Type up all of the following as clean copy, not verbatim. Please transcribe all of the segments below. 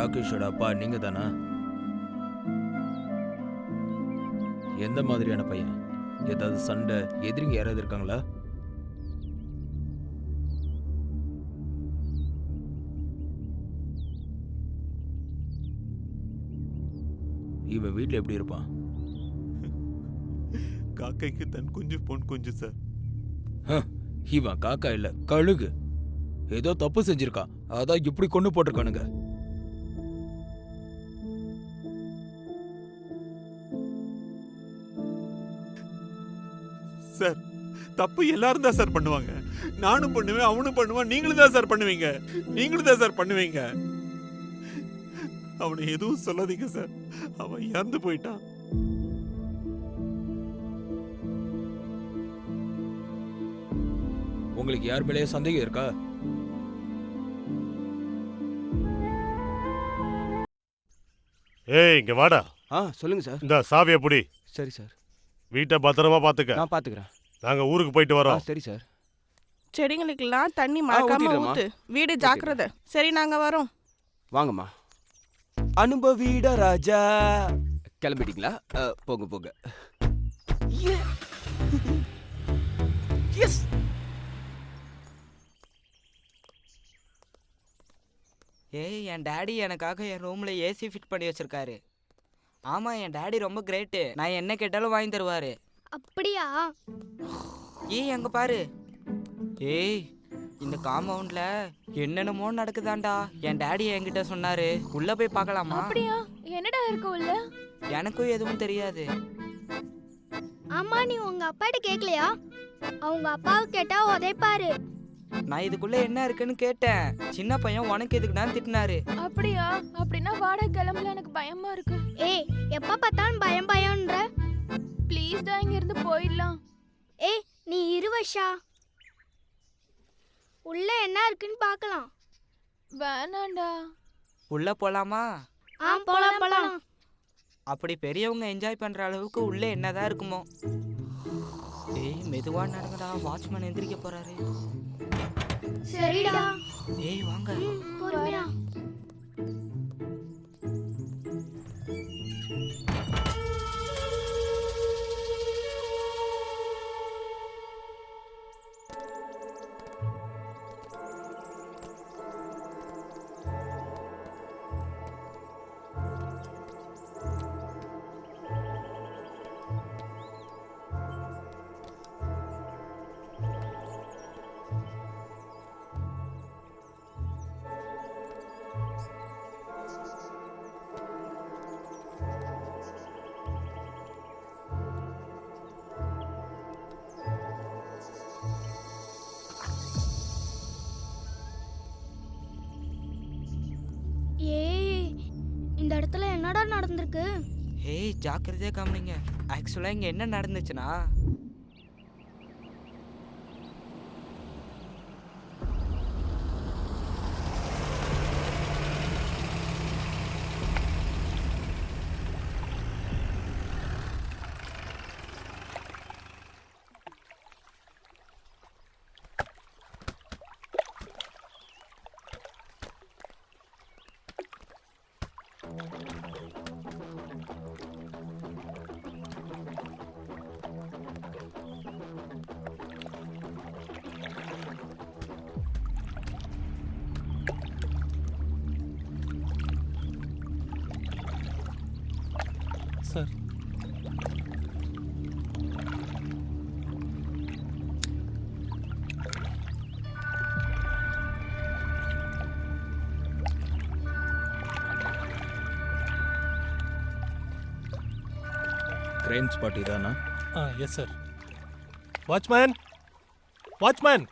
ராகேஷோட அப்பா நீங்க தானா? எந்த மாதிரியான பையன்? ஏதாவது சண்டை, எதிரிங்க யாராவது இருக்காங்களா? இவன் வீட்டில் எப்படி இருப்பான்? காக்கைக்கு தன் குஞ்சு பொன் குஞ்சு சார். இவன் காக்கா இல்ல, கழுகு. ஏதோ தப்பு செஞ்சிருக்கான், அதான் இப்படி கொண்டு போட்டிருக்கானுங்க. சார் தப்பு எல்லாரும் தான் சார் பண்ணுவாங்க. நானும் பண்ணுவேன், அவனும் பண்ணுவான், நீங்களும் தான் சார் பண்ணுவீங்க. நீங்களும் தான் சார் பண்ணுவீங்க. அவனை எதுவும் சொல்லாதீங்க சார். அவன் இறந்து போயிட்டான். உங்களுக்கு யார் மேலேயே சந்தேகம் இருக்கா? ஏய், இங்க வாடா. சொல்லுங்க சார். இந்த சாவியை புடி. சரி சார். வீட்டை பத்திரமா பாத்துக்க. நான் பாத்துக்கிறேன். நாங்க ஊருக்கு போயிட்டு வரோம். சரி சார். செடிங்களுக்கெல்லாம் தண்ணி மறக்காம ஊத்து. வீடு ஜாக்கிரதை. சரி, நாங்க வரோம். வாங்கம்மா. அனுபவீட ராஜா. கிளம்பிட்டீங்களா? போங்க போங்க. எஸ். ஏய், என் டாடி எனக்காக என் ரூம்ல ஏசி ஃபிட் பண்ணி வச்சிருக்காரு. ஆமா, என் டாடி ரொம்ப கிரேட்டு. நான் என்ன கேட்டாலும் வாங்கி தருவாரு. அப்படியா? ஏய், அங்க பாரு. ஏய், இந்த காம்பவுண்ட்ல என்னென்னமோ நடக்குதாண்டா. என் டாடி என்கிட்ட சொன்னாரு. உள்ள போய் பார்க்கலாமா? அப்படியா? என்னடா இருக்கு உள்ள? எனக்கும் எதுவும் தெரியாது. ஆமா, நீ உங்க அப்பாட்ட கேக்கலையா? அவங்க அப்பாவை கேட்டா உதைப்பாரு. நான் இதுக்குள்ள என்ன இருக்குன்னு கேட்டேன். சின்ன பையன் உனக்கு எதுக்கு தான் திட்டினாரு. அப்படியா? அப்படின்னா வாடகை கிளம்பல, எனக்கு பயமா இருக்கு. ஏய், எப்ப பார்த்தாலும் பயம் பயம்ன்ற. ப்ளீஸ் தான் இங்க இருந்து போயிடலாம். ஏய், நீ இரு வர்ஷா. உள்ள என்ன இருக்குன்னு பார்க்கலாம். வேணாண்டா. உள்ள போலாமா? போலாம் போலாம். அப்படி பெரியவங்க என்ஜாய் பண்ற அளவுக்கு உள்ள என்னதான் இருக்குமோ. ஏய், மெதுவா நடங்கடா, வாட்ச்மேன் எந்திரிக்க போறாரு. சரிடா. ஏய், வாங்க. பொறுமையா. ஏய், இந்த இடத்துல என்னடா நடந்திருக்கு? ஏய், ஜாக்கிரதையா கவனிங்க. ஆக்சுவலா இங்க என்ன நடந்துச்சுன்னா, சார் கிரைம் ஸ்பாட் இதானா? Yes sir. Watchman, watchman.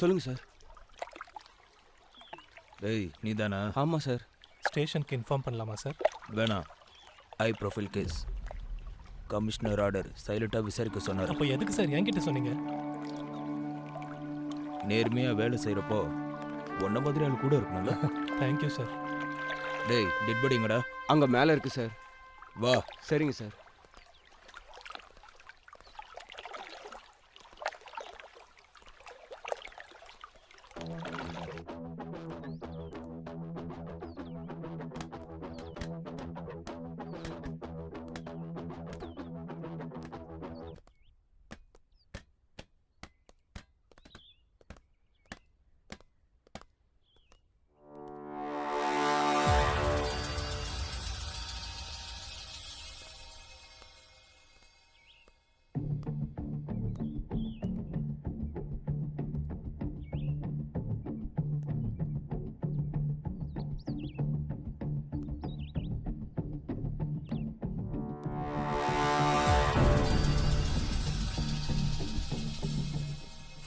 சொல்லுங்க சார். டேய், நீ தானா? ஆமா சார். ஸ்டேஷனுக்கு இன்ஃபார்ம் பண்ணலாமா சார்? வேணாம், high profile case. Commissioner order, சைலண்டாக விசாரிக்க சொன்னார். அப்போ எதுக்கு சார் என்கிட்ட சொன்னீங்க? நேர்மையாக வேலை செய்கிறப்போ ஒன்றை மாதிரி ஆள் கூட இருக்கணும்ல. Thank you sir. டேய், டெட் பாடிங்கடா. அங்க மேல இருக்கு சார். வா. சரிங்க சார்.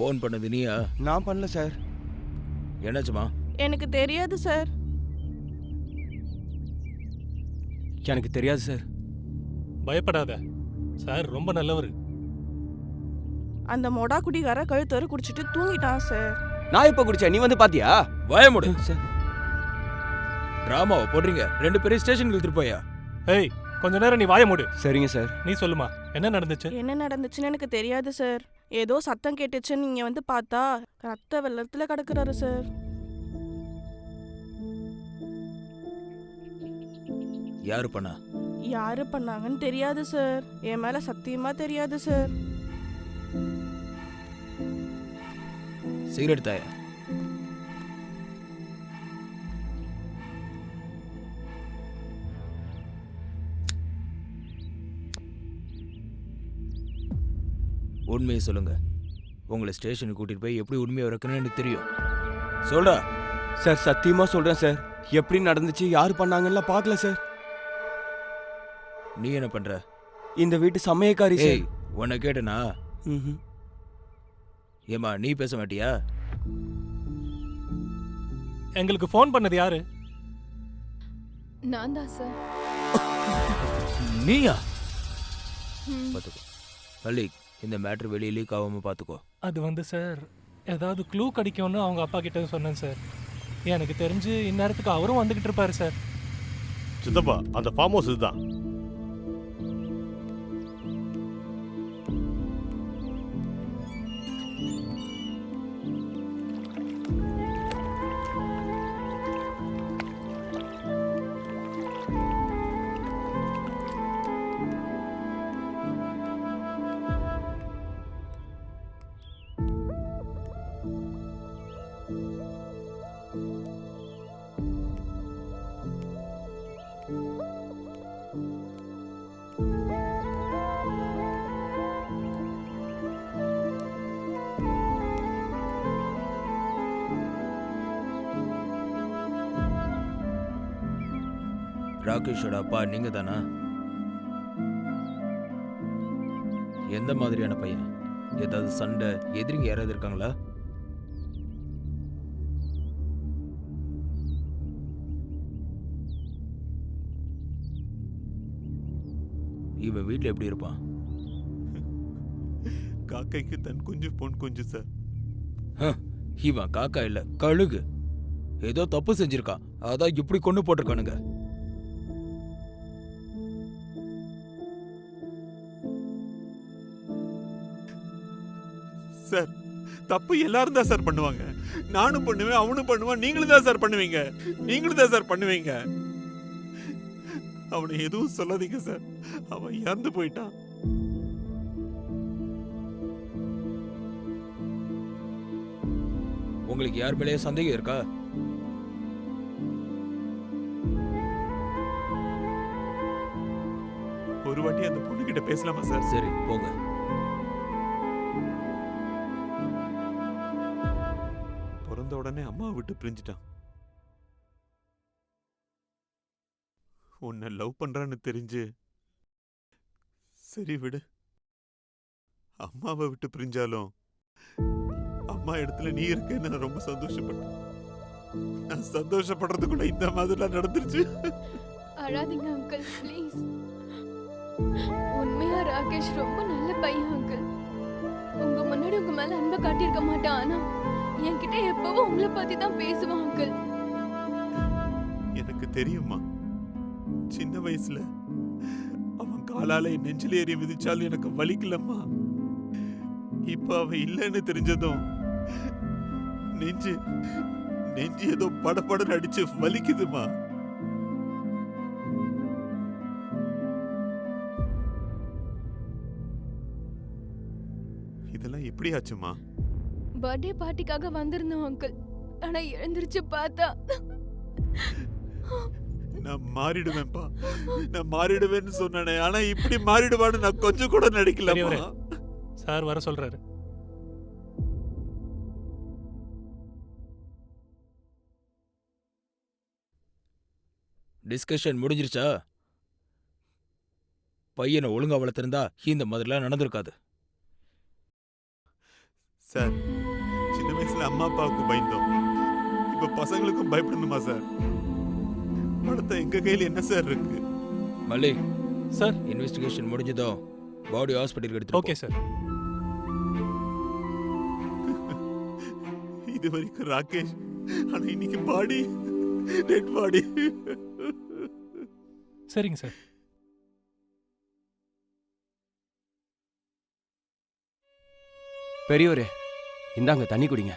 ஃபோன் பண்ணது நீயா? நான் பண்ணல சார். என்னாச்சுமா? எனக்கு தெரியாது சார். எனக்கு தெரியாது சார். பயப்படாத சார், ரொம்ப நல்லவர். அந்த மொடா குடிகார கழுத்தோறு குடிச்சிட்டு தூங்கிட்டான் சார். நான் எப்ப குடிச்சேன்? நீ வந்து பாத்தியா? வாய மூடு. சார் டிராமாவை போடுறீங்க. 2 பேரையும் ஸ்டேஷனுக்கு இழுத்துட்டு போயா? ஏய், கொஞ்ச நேரம் நீ வாய மூடு. சரிங்க சார். நீ சொல்லுமா, என்ன நடந்துச்சு? என்ன நடந்துச்சுன்னு எனக்கு தெரியாது சார். ஏதோ சத்தம் கேட்டுச்சுன்னு நீங்க வந்து பார்த்தா ரத்த வெள்ளத்துல கிடக்குறாரு சார். யாரு பண்ணா? யாரு பண்ணாங்கன்னு தெரியாது சார். என் மேல சத்தியமா தெரியாது சார். சிகரெட் தாயா? உண்மையை சொல்லுங்க. உங்களை ஸ்டேஷனுக்கு கூட்டிட்டு போய் எப்படி உண்மையை வைக்கணும்னு எனக்கு தெரியும். சொல்றா. சார் சத்தியமா சொல்றேன் சார். எப்படி நடந்துச்சு, யாரு பண்ணாங்கன்னு பார்க்கல சார். நீ என்ன பண்ற? இந்த வீட்டு சமயக்காரி சார். ஏய், உன்னை கேட்டனா? ம்ஹும். ஏமா நீ பேச மாட்டியா? எங்களுக்கு ஃபோன் பண்ணது யாரு? நான் தான் சார். நீயா? பாத்துக்கோ மல்லிக், இந்த மேட்ரு வெளியே லீக் ஆகாம பாத்துக்கோ. அது வந்து சார், ஏதாவது க்ளூ கிடைக்கும்னு அவங்க அப்பா கிட்ட சொன்னேன் சார். எனக்கு தெரிஞ்சு இந்நேரத்துக்கு அவரும் வந்துகிட்டு இருப்பாரு சார். சித்தப்பா, அந்த ஃபார்ம் ஹவுஸ் இதுதான். ராகேஷோட அப்பா நீங்க தானா? எந்த மாதிரியான பையன்? ஏதாவது சண்டை, எதிரிங்க யாராவது இருக்காங்களா? இவன் வீட்டில் எப்படி இருப்பான்? காக்கைக்கு தன் குஞ்சு பொன் குஞ்சு சார். இவன் காக்கா இல்ல, கழுகு. ஏதோ தப்பு செஞ்சிருக்கான், அதான் இப்படி கொண்டு போட்டிருக்கானுங்க. சார், தப்பு எல்லாரும் தான் சார் பண்ணுவாங்க. நானும் பண்ணுவேன், அவனும் பண்ணுவான், நீங்களும் தான் சார் பண்ணுவீங்க. நீங்களும் தான் சார் பண்ணுவீங்க. அவனை எதுவும் சொல்லாதீங்க சார். அவன் இறந்து போயிட்டான். உங்களுக்கு யார் மேலேயே சந்தேகம் இருக்கா? ஒரு வாட்டி அந்த பொண்ணு கிட்ட பேசலாமா சார்? சரி போங்க. பிறந்த உடனே அம்மாவை விட்டு பிரிஞ்சிட்டான். உன்னை லவ் பண்றான்னு தெரிஞ்சு சரி விடு. அம்மாவை விட்டு பிரிஞ்சாலும் அம்மா இடத்துல நீ இருக்கேன்னு நான் ரொம்ப சந்தோஷப்பட்டேன். நான் சந்தோஷப்படுறதுக்குள்ள இந்த மாதிரிலாம் நடந்துருச்சு. அழாதீங்க அங்கிள், ப்ளீஸ். உண்மையா ராகேஷ் ரொம்ப நல்ல பையன் அங்கிள். உங்க முன்னாடி உங்க மேல அன்பை காட்டியிருக்க மாட்டான், ஆனா என்கிட்ட எப்பவும் உங்களை பத்தி தான் பேசுவான் அங்கிள். எனக்கு தெரியுமா, சின்ன வயசுல அவன் காலால என் நெஞ்சில ஏறி விதிச்சாலும் எனக்கு வலிக்கலம்மா. இப்ப அவன் இல்லைன்னு தெரிஞ்சதும் நெஞ்சு நெஞ்சு ஏதோ படபடன்னு அடிச்சு வலிக்குதுமா. இதெல்லாம் எப்படி ஆச்சுமா? பர்த்டே பார்ட்டிக்காக வந்திருந்தோம் அங்கிள். ஆனா எழுந்திருச்சு பார்த்தா நான் மாறிடுவேன்பா, நான் மாறிடுவேன்னு சொன்னேனே, ஆனா இப்படி மாறிடுவான்னு நான் கொஞ்சம் கூட நினைக்கலமா. பெரியவரே, சார் வர சொல்றாரு. டிஸ்கஷன் முடிஞ்சிருச்சா? பையனை ஒழுங்கா வளர்த்திருந்தா இந்த மாதிரிலாம் நடந்திருக்காது. சார், சின்ன வயசுல அம்மா அப்பாவுக்கு பயந்தோம், இப்ப பசங்களுக்கும் பயப்படணுமா சார்? படத்தை எங்க கையில என்ன சார் இருக்கு? மல்லிக், சார் இன்வெஸ்டிகேஷன் முடிஞ்சதோ பாடி ஹாஸ்பிட்டலுக்கு எடுத்து ஓகே சார். இது வரைக்கும் ராகேஷ், ஆனா இன்னைக்கு பாடி, டெட் பாடி. சரிங்க சார். பெரியவரே, இந்தாங்க தண்ணி குடிங்க.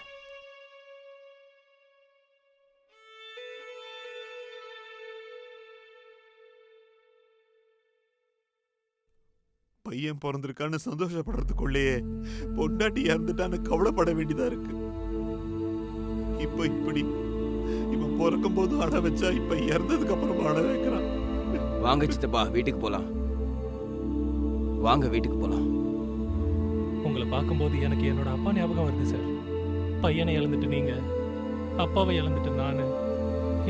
பையன் பிறந்திருக்கான்னு சந்தோஷப்படுறதுக்குள்ளேயே பொண்டாட்டி இறந்துட்டான்னு கவலைப்பட வேண்டியதா இருக்கு. இப்ப இப்படி இவன் பிறக்கும் போது அட வச்சா, இப்ப இறந்ததுக்கு அப்புறமா அட வைக்கிறான். வாங்க சித்தப்பா, வீட்டுக்கு போலாம். வாங்க வீட்டுக்கு போலாம். உங்களை பார்க்கும்போது எனக்கு என்னோட அப்பா ஞாபகம் வருது சார். பையனை இழந்துட்டு நீங்க, அப்பாவை இழந்துட்டு நானு.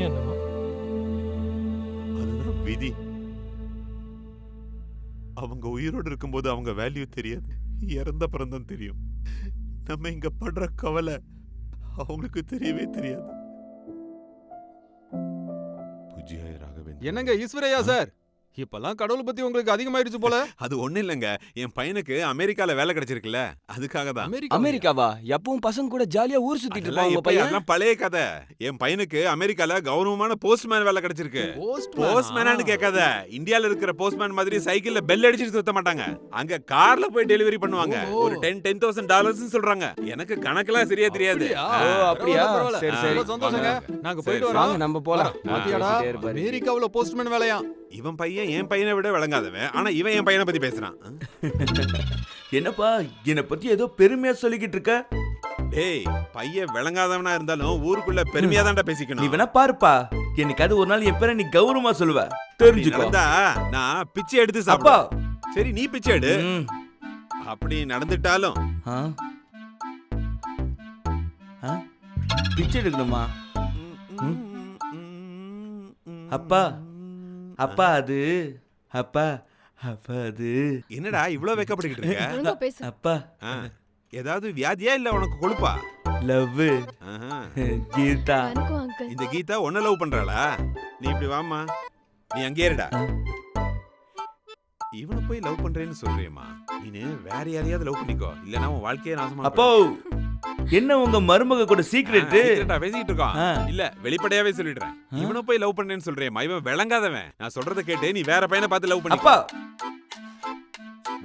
என்னமோ அதுதான் விதி. அவங்க உயிரோடு இருக்கும்போது அவங்க வேல்யூ தெரியாது, இறந்த பிறந்தான் தெரியும். நம்ம இங்க படுற கவலை அவங்களுக்கு தெரியவே தெரியாது. பூஜ்யாய ராகவேந்திர. என்னங்க ஈஸ்வரையா சார், இப்பெல்லாம் கடவுள் பத்தி உங்களுக்கு அதிகமாயிடுச்சு போல. அது ஒண்ணு இல்லங்க, என் பையனுக்கு அமெரிக்கால வேலை கிடைச்சிருக்குல்ல, அதுக்காக தான். அமெரிக்காவா? எப்பவும் பசங்க கூட ஜாலியா ஊர் சுத்திட்டு இருப்பாங்க உங்க பையன். அதெல்லாம் பழைய கதை. என் பையனுக்கு அமெரிக்கால கௌரவமான போஸ்ட்மேன் வேலை கிடைச்சிருக்கு. போஸ்ட்மேனான்னு கேட்காத, இந்தியால இருக்கிற போஸ்ட்மேன் மாதிரி சைக்கிள்ல பெல் அடிச்சிட்டு சுத்த மாட்டாங்க. அங்க கார்ல போய் டெலிவரி பண்ணுவாங்க. ஒரு $10,000 சொல்றாங்க. எனக்கு கணக்கெல்லாம் சரியா தெரியாது. அப்படியா? சரி சரி, சந்தோஷங்க. நாங்க போயிட்டு வாங்க, வரோம். நம்ம போலாம். பாத்தியாடா, அமெரிக்காவுல போஸ்ட்மேன் வேலையா? இவன் பையன் என் பையனை விட விளங்காதவன், ஆனா இவன் என் பையனை பத்தி பேசுறான். என்னப்பா என்னை பத்தி ஏதோ பெருமையா சொல்லிக்கிட்டு இருக்க? டேய், பையன் விளங்காதவனா இருந்தாலும் ஊருக்குள்ள பெருமையா தான்டா நீ பேசிக்கணும். வேணா பாருப்பா, என்னைக்காவது ஒரு நாள் என் பேரை நீ கௌரவமா சொல்லுவ, தெரிஞ்சுக்கோ. நடந்தா நான் பிச்சை எடுத்து அப்பா. சாப்பிடுவேன். சரி, நீ பிச்சை எடு. ம். அப்படி நடந்துட்டாலும் ஆ? ஆ? பிச்சை எடுக்கணுமா? அப்பா, அப்பா அது, அப்பா, அப்பா அது. என்னடா இவ்ளோ வெக்கப்பட்டுக்கிட்டு இருக்க? ஒழுங்கா பேசு. அப்பா, ஆ, ஏதாவது வியாதியா இல்ல உனக்கு கொழுப்பா? லவ் ஆஹா. கீதா. வணக்கம் அங்கிள். இந்த கீதா உன்ன லவ் பண்றாளா? நீ இப்படி வாமா, நீ அங்கே இருடா. இவனை போய் லவ் பண்றேன்னு சொல்றியேம்மா, நீ வேற யாரையாவது லவ் பண்ணிக்கோ, இல்லனா உன் வாழ்க்கையே நாசமா அப்போ என்ன உங்க மருமக கூட சீக்ரெட்? பேசிட்டு இருக்கோம். இல்ல, வெளிப்படையாவே சொல்லிடுறேன். இவனை போய் லவ் பண்றேன்னு சொல்றியேம்மா, இவன் விளங்காதவன். நான் சொல்றத கேட்டு நீ வேற பையனை பார்த்து லவ் பண்ணி. அப்பா,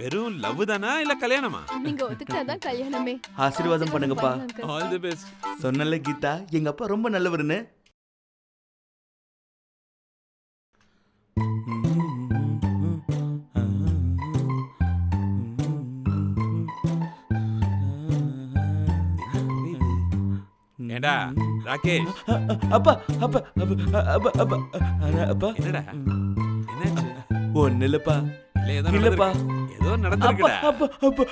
வெறும் லவ் தானா இல்ல கல்யாணமா? நீங்க ஒத்துக்கிட்டாதான் கல்யாணமே. ஆசீர்வாதம் பண்ணுங்கப்பா. uncle. All the best. சொன்னல கீதா, எங்க அப்பா ரொம்ப நல்லவருன்னு. ஏண்டா ராகேஷ், அப்பா, அப்பா, அப்பா, அப்பா, அப்பா, அப்பா. என்னடா என்னாச்சு? ஒண்ணு இல்லப்பா, இல்ல, ஏதோ இல்லப்பா. நடந்திருக்கு. ஏதோ அப்பா, நடந்திருக்குடா. அப்பா, அப்பா,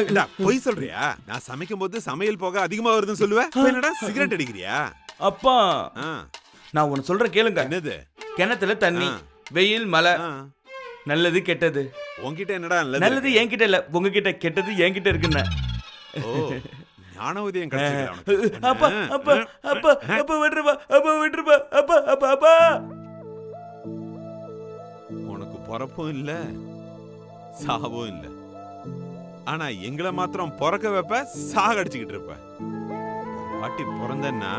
இல்ல, பொய் சொல்றியா? நான் சமைக்கும் போது சமையல் போக அதிகமா வருதுன்னு சொல்லுவேன். இப்ப என்னடா சிகரெட் அடிக்கிறியா? அப்பா, ஆ, நான் ஒன்னு சொல்றேன் கேளுங்க. என்னது? கிணத்துல தண்ணி, ஆ. வெயில், மழை, ஆ, நல்லது கெட்டது. உன்கிட்ட என்னடா நல்லது என்கிட்ட இல்ல, உங்ககிட்ட. கெட்டது என்கிட்ட இருக்குன்னு. ஓ, ஞான உதயம் கிடைச்சிருக்குடா உனக்கு. அப்பா, அப்பா, அப்பா, அப்பா விட்டுருப்பா, அப்பா விட்டுருப்பா, அப்பா, அப்பா, அப்பா. உனக்கு பொறப்பும் இல்ல, சாவும் இல்ல. ஆனா எங்களை மாத்திரம் பிறக்க வைப்ப, சாகடிச்சுக்கிட்டு இருப்ப. ஒரு வாட்டி பிறந்தன்னா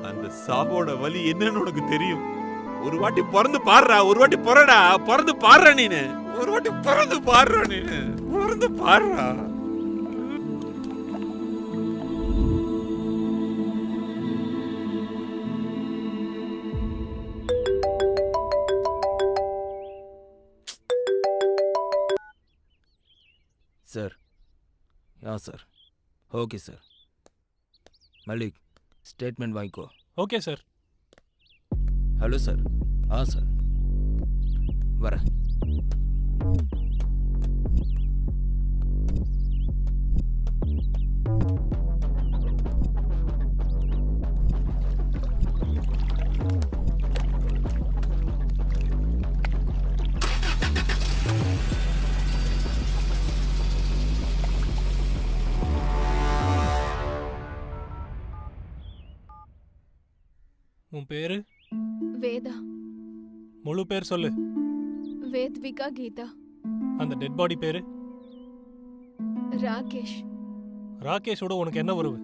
அந்த சாவோட வலி என்னன்னு உனக்கு தெரியும். ஒரு வாட்டி பிறந்து பாடுறா, ஒரு வாட்டி பிறடா, பிறந்து பாடுற நீனு. ஒரு வாட்டி பிறந்து பாடுற நீனு, பிறந்து பாடுறா. Sir. Ya sir. Okay sir. Mallik, statement வாங்கிக்கோ. Okay sir. Hello sir. Sir வரேன். உன் பேரு? வேதா. முழு பேர் சொல்லு. வேத்விகா கீதா. அந்த டெட் பாடி பேரு? ராகேஷ். ராகேஷோட உனக்கு என்ன உறவு?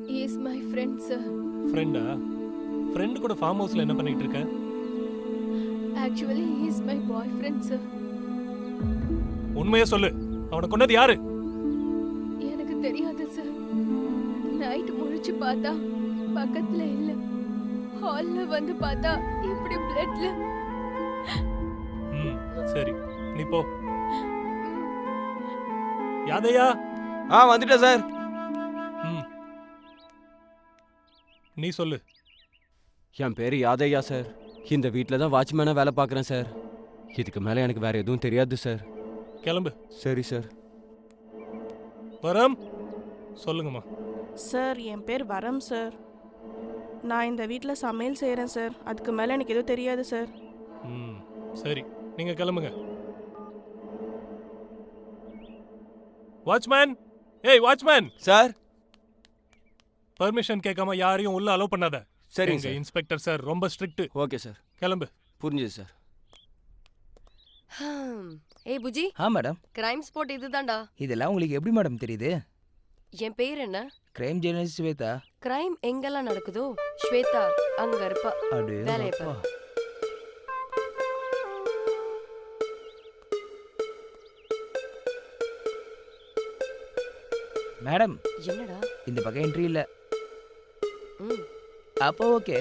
He is my friend, sir. ஃப்ரெண்டா? ஃப்ரெண்டு கூட ஃபார்ம் ஹவுஸ்ல என்ன பண்ணிட்டு இருக்க? Actually, he is my boyfriend, sir. உண்மையா சொல்லு, அவனை கொன்னது யாரு? எனக்கு தெரியாது சார். நைட் முழிச்சு பார்த்தா பக்கத்துல இல்ல. ஹால்ல வந்து பார்த்தா இப்படி பிளட்ல. சரி, நீ போ. யாதையா? வந்துட்டேன் சார். நீ சொல்லு. என் பேரு யாதையா சார். இந்த வீட்டில் தான் வாட்ச்மேனாக வேலை பார்க்குறேன் சார். இதுக்கு மேலே எனக்கு வேற எதுவும் தெரியாது சார். கிளம்பு. சரி சார். வரம், சொல்லுங்கம்மா. சார் என் பேர் வரம் சார். நான் இந்த வீட்டில் சமையல் செய்கிறேன் சார். அதுக்கு மேலே எனக்கு எதுவும் தெரியாது சார். சரி, நீங்க கிளம்புங்க. வாட்ச்மேன், ஏய் வாட்ச்மேன். சார். பர்மிஷன் கேட்காம யாரையும் உள்ள அலோவ் பண்ணாத. சரிங்க சார். இன்ஸ்பெக்டர் சார் ரொம்ப ஸ்ட்ரிக்ட். Okay sir. கிளம்பு. புரிஞ்சுது சார். ஏய் புஜி. மேடம். கிரைம் ஸ்பாட் இதுதான்டா. இதெல்லாம் உங்களுக்கு எப்படி மேடம் தெரியுது? என் பேர் என்ன? Crime journalist Shweta. கிரைம் எங்கெல்லாம் நடக்குதோ ஸ்வேதா அங்க இருப்பா. வேலையை பாரு. மேடம். என்னடா? இந்த பக்கம் என்ட்ரி இல்ல. அப்போ ஓகே.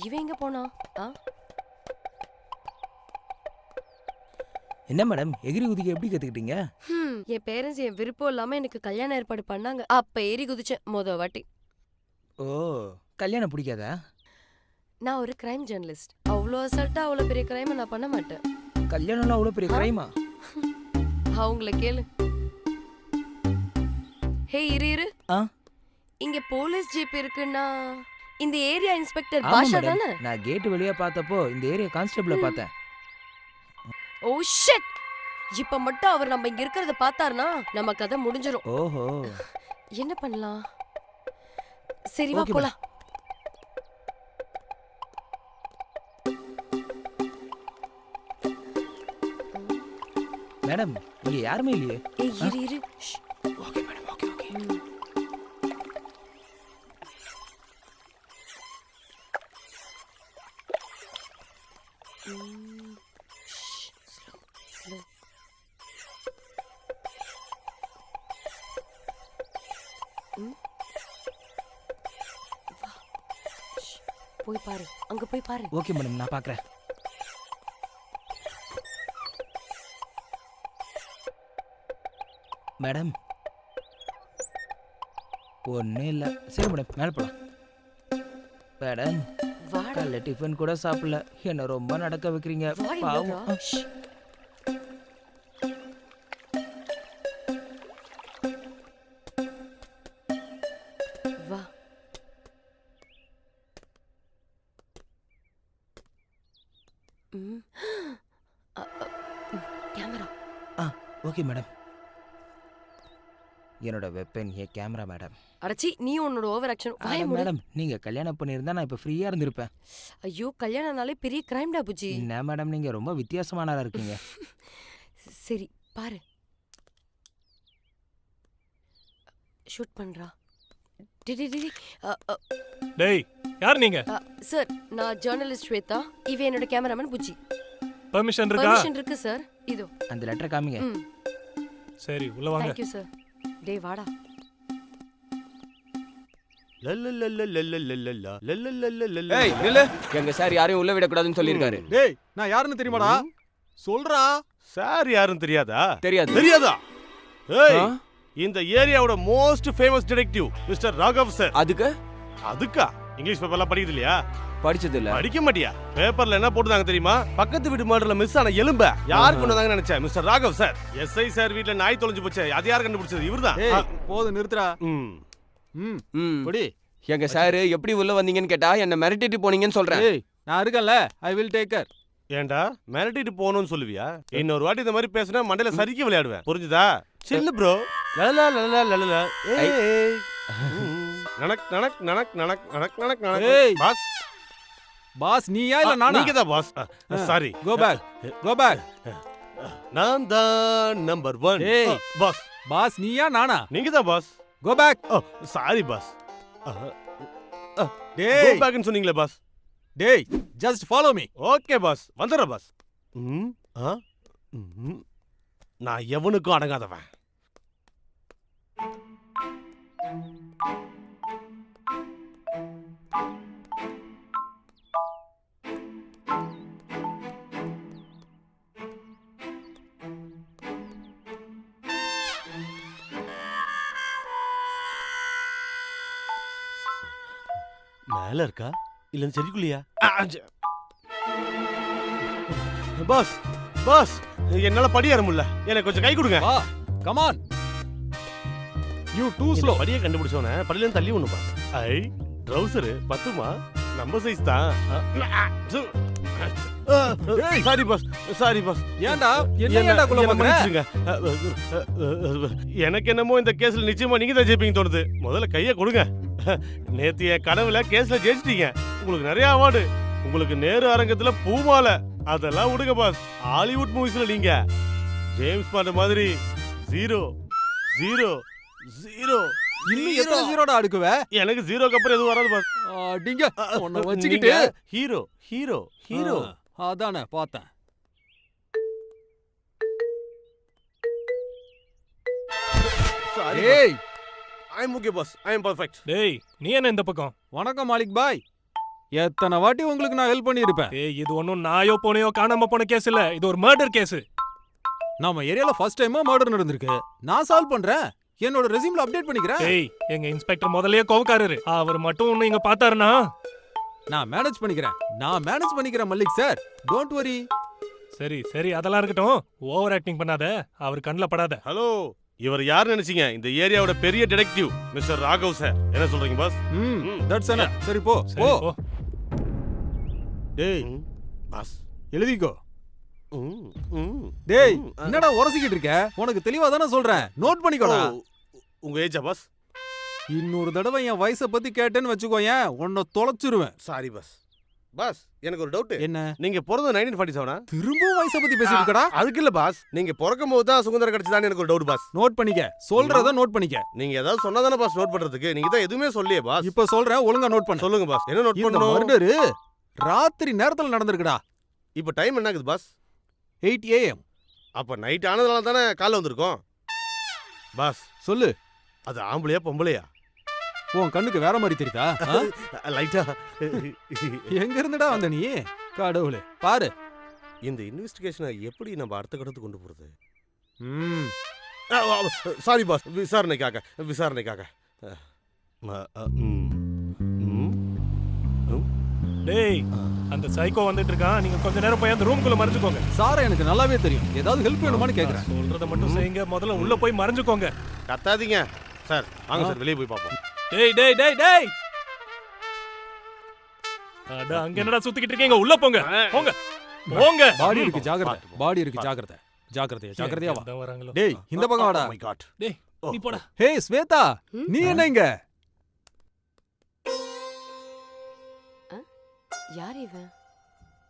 இவன் எங்க போனா? என்ன மேடம் எகிரி குதிக்க எப்படி கத்துக்கிட்டீங்க? என் பேரண்ட்ஸ் என் விருப்பம் இல்லாம எனக்கு கல்யாணம் ஏற்பாடு பண்ணாங்க. அப்ப ஏறி குதிச்சேன் மொத வாட்டி. ஓ, கல்யாணம் பிடிக்காதா? நான் ஒரு கிரைம் ஜேர்னலிஸ்ட். அவ்வளோ அசால்ட்டா அவ்வளோ பெரிய கிரைமை நான் பண்ண மாட்டேன். கல்யாணம்லாம் அவ்வளோ பெரிய கிரைமா? அவங்கள கேளு. ஹே இரு. இங்க போலீஸ் ஜீப் இருக்குன்னா இந்த ஏரியா இன்ஸ்பெக்டர் பாஷா தானே? நான் கேட் வெளியே பார்த்தப்போ இந்த ஏரியா கான்ஸ்டபிள பார்த்தேன். Oh shit. இப்ப மட்டும் அவர் நம்ம இங்க இருக்கிறத பார்த்தாருனா நம்ம கதை முடிஞ்சிரும். ஓஹோ. என்ன பண்ணலாம்? சரி வா போலாம். மேடம் இங்க யாருமே இல்லையே. ஏய் இரு. Okay madam, okay. போய் பாரு, அங்க போய் பாரு. ஓகே மேடம், நான் பார்க்கறேன். மேடம் ஒன்றும் இல்லை. சரி மேடம், மேலே போகலாம். மேடம் காலைல டிஃபன் கூட சாப்பிடல. என்ன ரொம்ப நடக்க வைக்கிறீங்க. பாவம். வா. கேமரா. Okay madam. என்னோட வெப்பன் ஏ கேமரா மேடம். அடச்சி, நீ உன்னோட ஓவர் ஆக்ஷன். மேடம் நீங்க கல்யாணம் பண்ணியிருந்தா நான் இப்ப ஃப்ரீயா இருந்திருப்பேன். ஐயோ, கல்யாணம்னாலே பெரிய கிரைம்டா புஜி. என்ன மேடம் நீங்க ரொம்ப வித்தியாசமானதா இருக்கீங்க. சரி பாரு. ஷூட் பண்றா. டேய், யார் நீங்க? சார், நான் ஜர்னலிஸ்ட் ஸ்வேதா. இவன் என்னோட கேமராமேன் புஜி. பெர்மிஷன் இருக்கா? பெர்மிஷன் இருக்கு சார். இதோ அந்த லெட்டர் காமிங்க. சரி, உள்ள வாங்க. Thank you sir. டேய் வாடா. ஏய் நில்லு. எங்க சார் யாரையும் உள்ள விட கூடாதுன்னு சொல்லிருக்காரு. டேய், நான் யாருன்னு தெரியுமாடா? சொல்றா. சார் யாருன்னு தெரியாதா? தெரியாது. தெரியாதா? ஏய், இந்த ஏரியாவோட most famous detective mister Raghav sir. அதுக்கா இங்கிலீஷ் பேப்பர்லாம் படிக்கிறது இல்லையா? படிச்சது இல்ல. படிக்க மாட்டியா? பேப்பர்ல என்ன போட்டுதாங்க தெரியுமா? பக்கத்து வீட்டு மர்டர்ல மிஸ் ஆன எலும்ப யார் கொண்டு வந்தாங்கன்னு நினைச்சேன். Mister Raghav sir. SI sir வீட்ல நாய் தொலைஞ்சு போச்சு. அது யார் கண்டுபிடிச்சது? இவர்தான். போது நிறுத்துறா. ம் குடி. எங்க சார் எப்படி உள்ள வந்தீங்கன்னு கேட்டா என்ன மிரட்டிட்டு போனீங்கன்னு சொல்றேன். ஏய் நான் இருக்கேன்ல, ஐ வில் டேக் கேர். ஏண்டா மிரட்டிட்டு போகணும்னு சொல்லுவியா? இன்னொரு வாட்டி இந்த மாதிரி பேசினா மண்டையில சரிக்கி விளையாடுவேன், புரிஞ்சுதா? சில்லு ப்ரோ. லலலா லலலா லலலா. ஏய் நனக் நனக் நனக் நனக் நனக் நனக் நனக். ஏய். பாஸ் பாஸ் நீயா இல்ல நானா? நீங்க தான் boss. Sorry. Go back. Go back. நான் தான் நம்பர் 1. ஏய். பாஸ் பாஸ் நீயா நானா? நீங்க தான் boss. Go back. Sorry boss. Go டேய் பேக்னு சொன்னீங்களே பாஸ். டேய் just follow me. Okay boss, வந்துடுறேன் பாஸ். நான் எவனுக்கும் அடங்காதவன். மேல இருக்கா இல்ல செடிக்குள்ளியா? பாஸ் பாஸ் என்னால படி ஏற முடியல, எனக்கு கொஞ்சம் கை கொடுங்க. வா come on. You too slow. படியை கண்டுபிடிச்சவனே படியில இருந்து தள்ளி ஒண்ணு பாஸ். ஐ ட்ரவுசர் பத்துமா? நம்ம சைஸ் தான். Sorry boss, sorry boss. ஏன்டா என்னடா குள்ள போற? எனக்கு என்னமோ இந்த கேஸ்ல நிச்சயமா நீங்க தான் ஜெயிப்பீங்க தோணுது. முதல்ல கையை கொடுங்க. நேத்து என் கனவுல கேஸ்ல ஜெயிச்சிட்டீங்க. உங்களுக்கு நிறைய அவார்டு, உங்களுக்கு நேரு அரங்கத்துல பூமாலை, அதெல்லாம் விடுங்க பாஸ். ஹாலிவுட் மூவிஸ்ல நீங்க ஜேம்ஸ் பாண்ட் மாதிரி 0 0 0. இன்னும் எத்தனை ஜீரோடா அடுக்குவ? எனக்கு 0க்கு அப்புறம் எதுவும் வராது பாஸ். அடிங்க உன்னை வச்சிக்கிட்டு ஹீரோ ஹீரோ ஹீரோ. அதானே பார்த்தேன். சாரி ஏய் ஐ அம் okay pass, I am perfect. டேய் நீ என்ன இந்த பக்கம்? வணக்கம் மாலிக் பாய். எத்தனை வாட்டி உங்களுக்கு நான் ஹெல்ப் பண்ணியிருப்பேன். டேய் இது ஒன்றும் நாயோ போனையோ காணாம போன கேஸ் இல்ல, இது ஒரு மர்டர் கேஸ். நம்ம ஏரியால ஃபர்ஸ்ட் டைமா மர்டர் நடந்திருக்கு. நான் சால்வ் பண்றேன். என்னோட ரெஸ்யூம்ல அப்டேட் பண்ணிக்கிறேன். டேய் எங்க இன்ஸ்பெக்டர் முதல்லயே கோவக்காரரு, அவர் மட்டும் ஒன்னு இங்க பார்த்தாருனா நான் மேனேஜ் பண்ணிக்கிறேன் மல்லிக் சார். Don't worry. சரி சரி அதெல்லாம் இருக்கட்டும், ஓவர் ஆக்டிங் பண்ணாத, அவர் கண்ணில் படாத. ஹலோ, இவர் யார் நினைச்சீங்க? இந்த ஏரியாவோட பெரிய டிடெக்டிவ் மிஸ்டர் ராகவ் சார். என்ன சொல்றீங்க பாஸ்? தட்ஸ் என. சரி போ போ. டேய் பாஸ் எழுதிக்கோ. டேய் என்னடா உரசிக்கிட்டு இருக்க? உனக்கு தெளிவா தானே சொல்றேன், நோட் பண்ணிக்கோடா. உங்க ஏஜா பாஸ்? இன்னொரு தடவை என் வயசை பத்தி கேட்டேன்னு வச்சுக்கோயேன், உன்னை தொலைச்சிருவேன். Sorry boss. பாஸ் எனக்கு ஒரு டவுட். என்ன? நீங்க பிறந்த 1947? திரும்பவும் வயசை பத்தி பேசிட்டு இருக்கடா? அதுக்கு இல்ல பாஸ், நீங்க பிறக்கும் போது தான் சுதந்திரம் கிடைச்சதான்னு எனக்கு ஒரு டவுட் பாஸ். நோட் பண்ணிக்க, சொல்றத நோட் பண்ணிக்க. நீங்க ஏதாவது சொன்னாதானே பாஸ் நோட் பண்றதுக்கு? நீங்க தான் எதுவுமே சொல்லியே பாஸ். இப்ப சொல்றேன், ஒழுங்கா நோட் பண்ணு. சொல்லுங்க பாஸ், என்ன நோட் இந்த பண்ணணும்? மர்டர் ராத்திரி நேரத்துல நடந்திருக்குடா. இப்ப டைம் என்ன ஆகுது பாஸ்? 8 AM. அப்ப நைட் ஆனதுனால தானே காலைல வந்திருக்கோம் பாஸ். சொல்லு, அது ஆம்பளையா பொம்பளையா? உன் கண்ணுக்கு வேற மாதிரி தெரியுதா? லைட்டா. எங்க இருந்துடா வந்த நீ? கடவுளே பாரு. இந்த இன்வெஸ்டிகேஷனை எப்படி நம்ம அடுத்த கட்டத்துக்கு கொண்டு போறது? ம் சாரி பாஸ், விசாரணைக்காக. டேய் அந்த சைக்கோ வந்துட்டு இருக்கான், நீங்க கொஞ்ச நேரம் போய் அந்த ரூம்குள்ள மறைஞ்சுக்கோங்க. சார் எனக்கு நல்லாவே தெரியும், ஏதாவது ஹெல்ப் வேணுமான்னு கேக்குறேன். சொல்றத மட்டும் செய்யுங்க, முதல்ல உள்ள போய் மறைஞ்சுக்கோங்க. கத்தாதீங்க சார், வாங்க சார் வெளியே போய் பார்ப்போம். டேய் டேய் டேய் டேய், அட அங்க என்னடா சுத்திக்கிட்டு இருக்கீங்க? உள்ள போங்க போங்க போங்க. பாடி இருக்கு ஜாக்கிரதை, பாடி இருக்கு ஜாக்கிரதை. ஜாக்கிரதையா வா. வராங்களோ? டேய் இந்த பக்கம் வாடா. Oh my God. டேய் நீ போடா. ஹே ஸ்வேதா, நீ என்ன இங்க? யார் இவன்?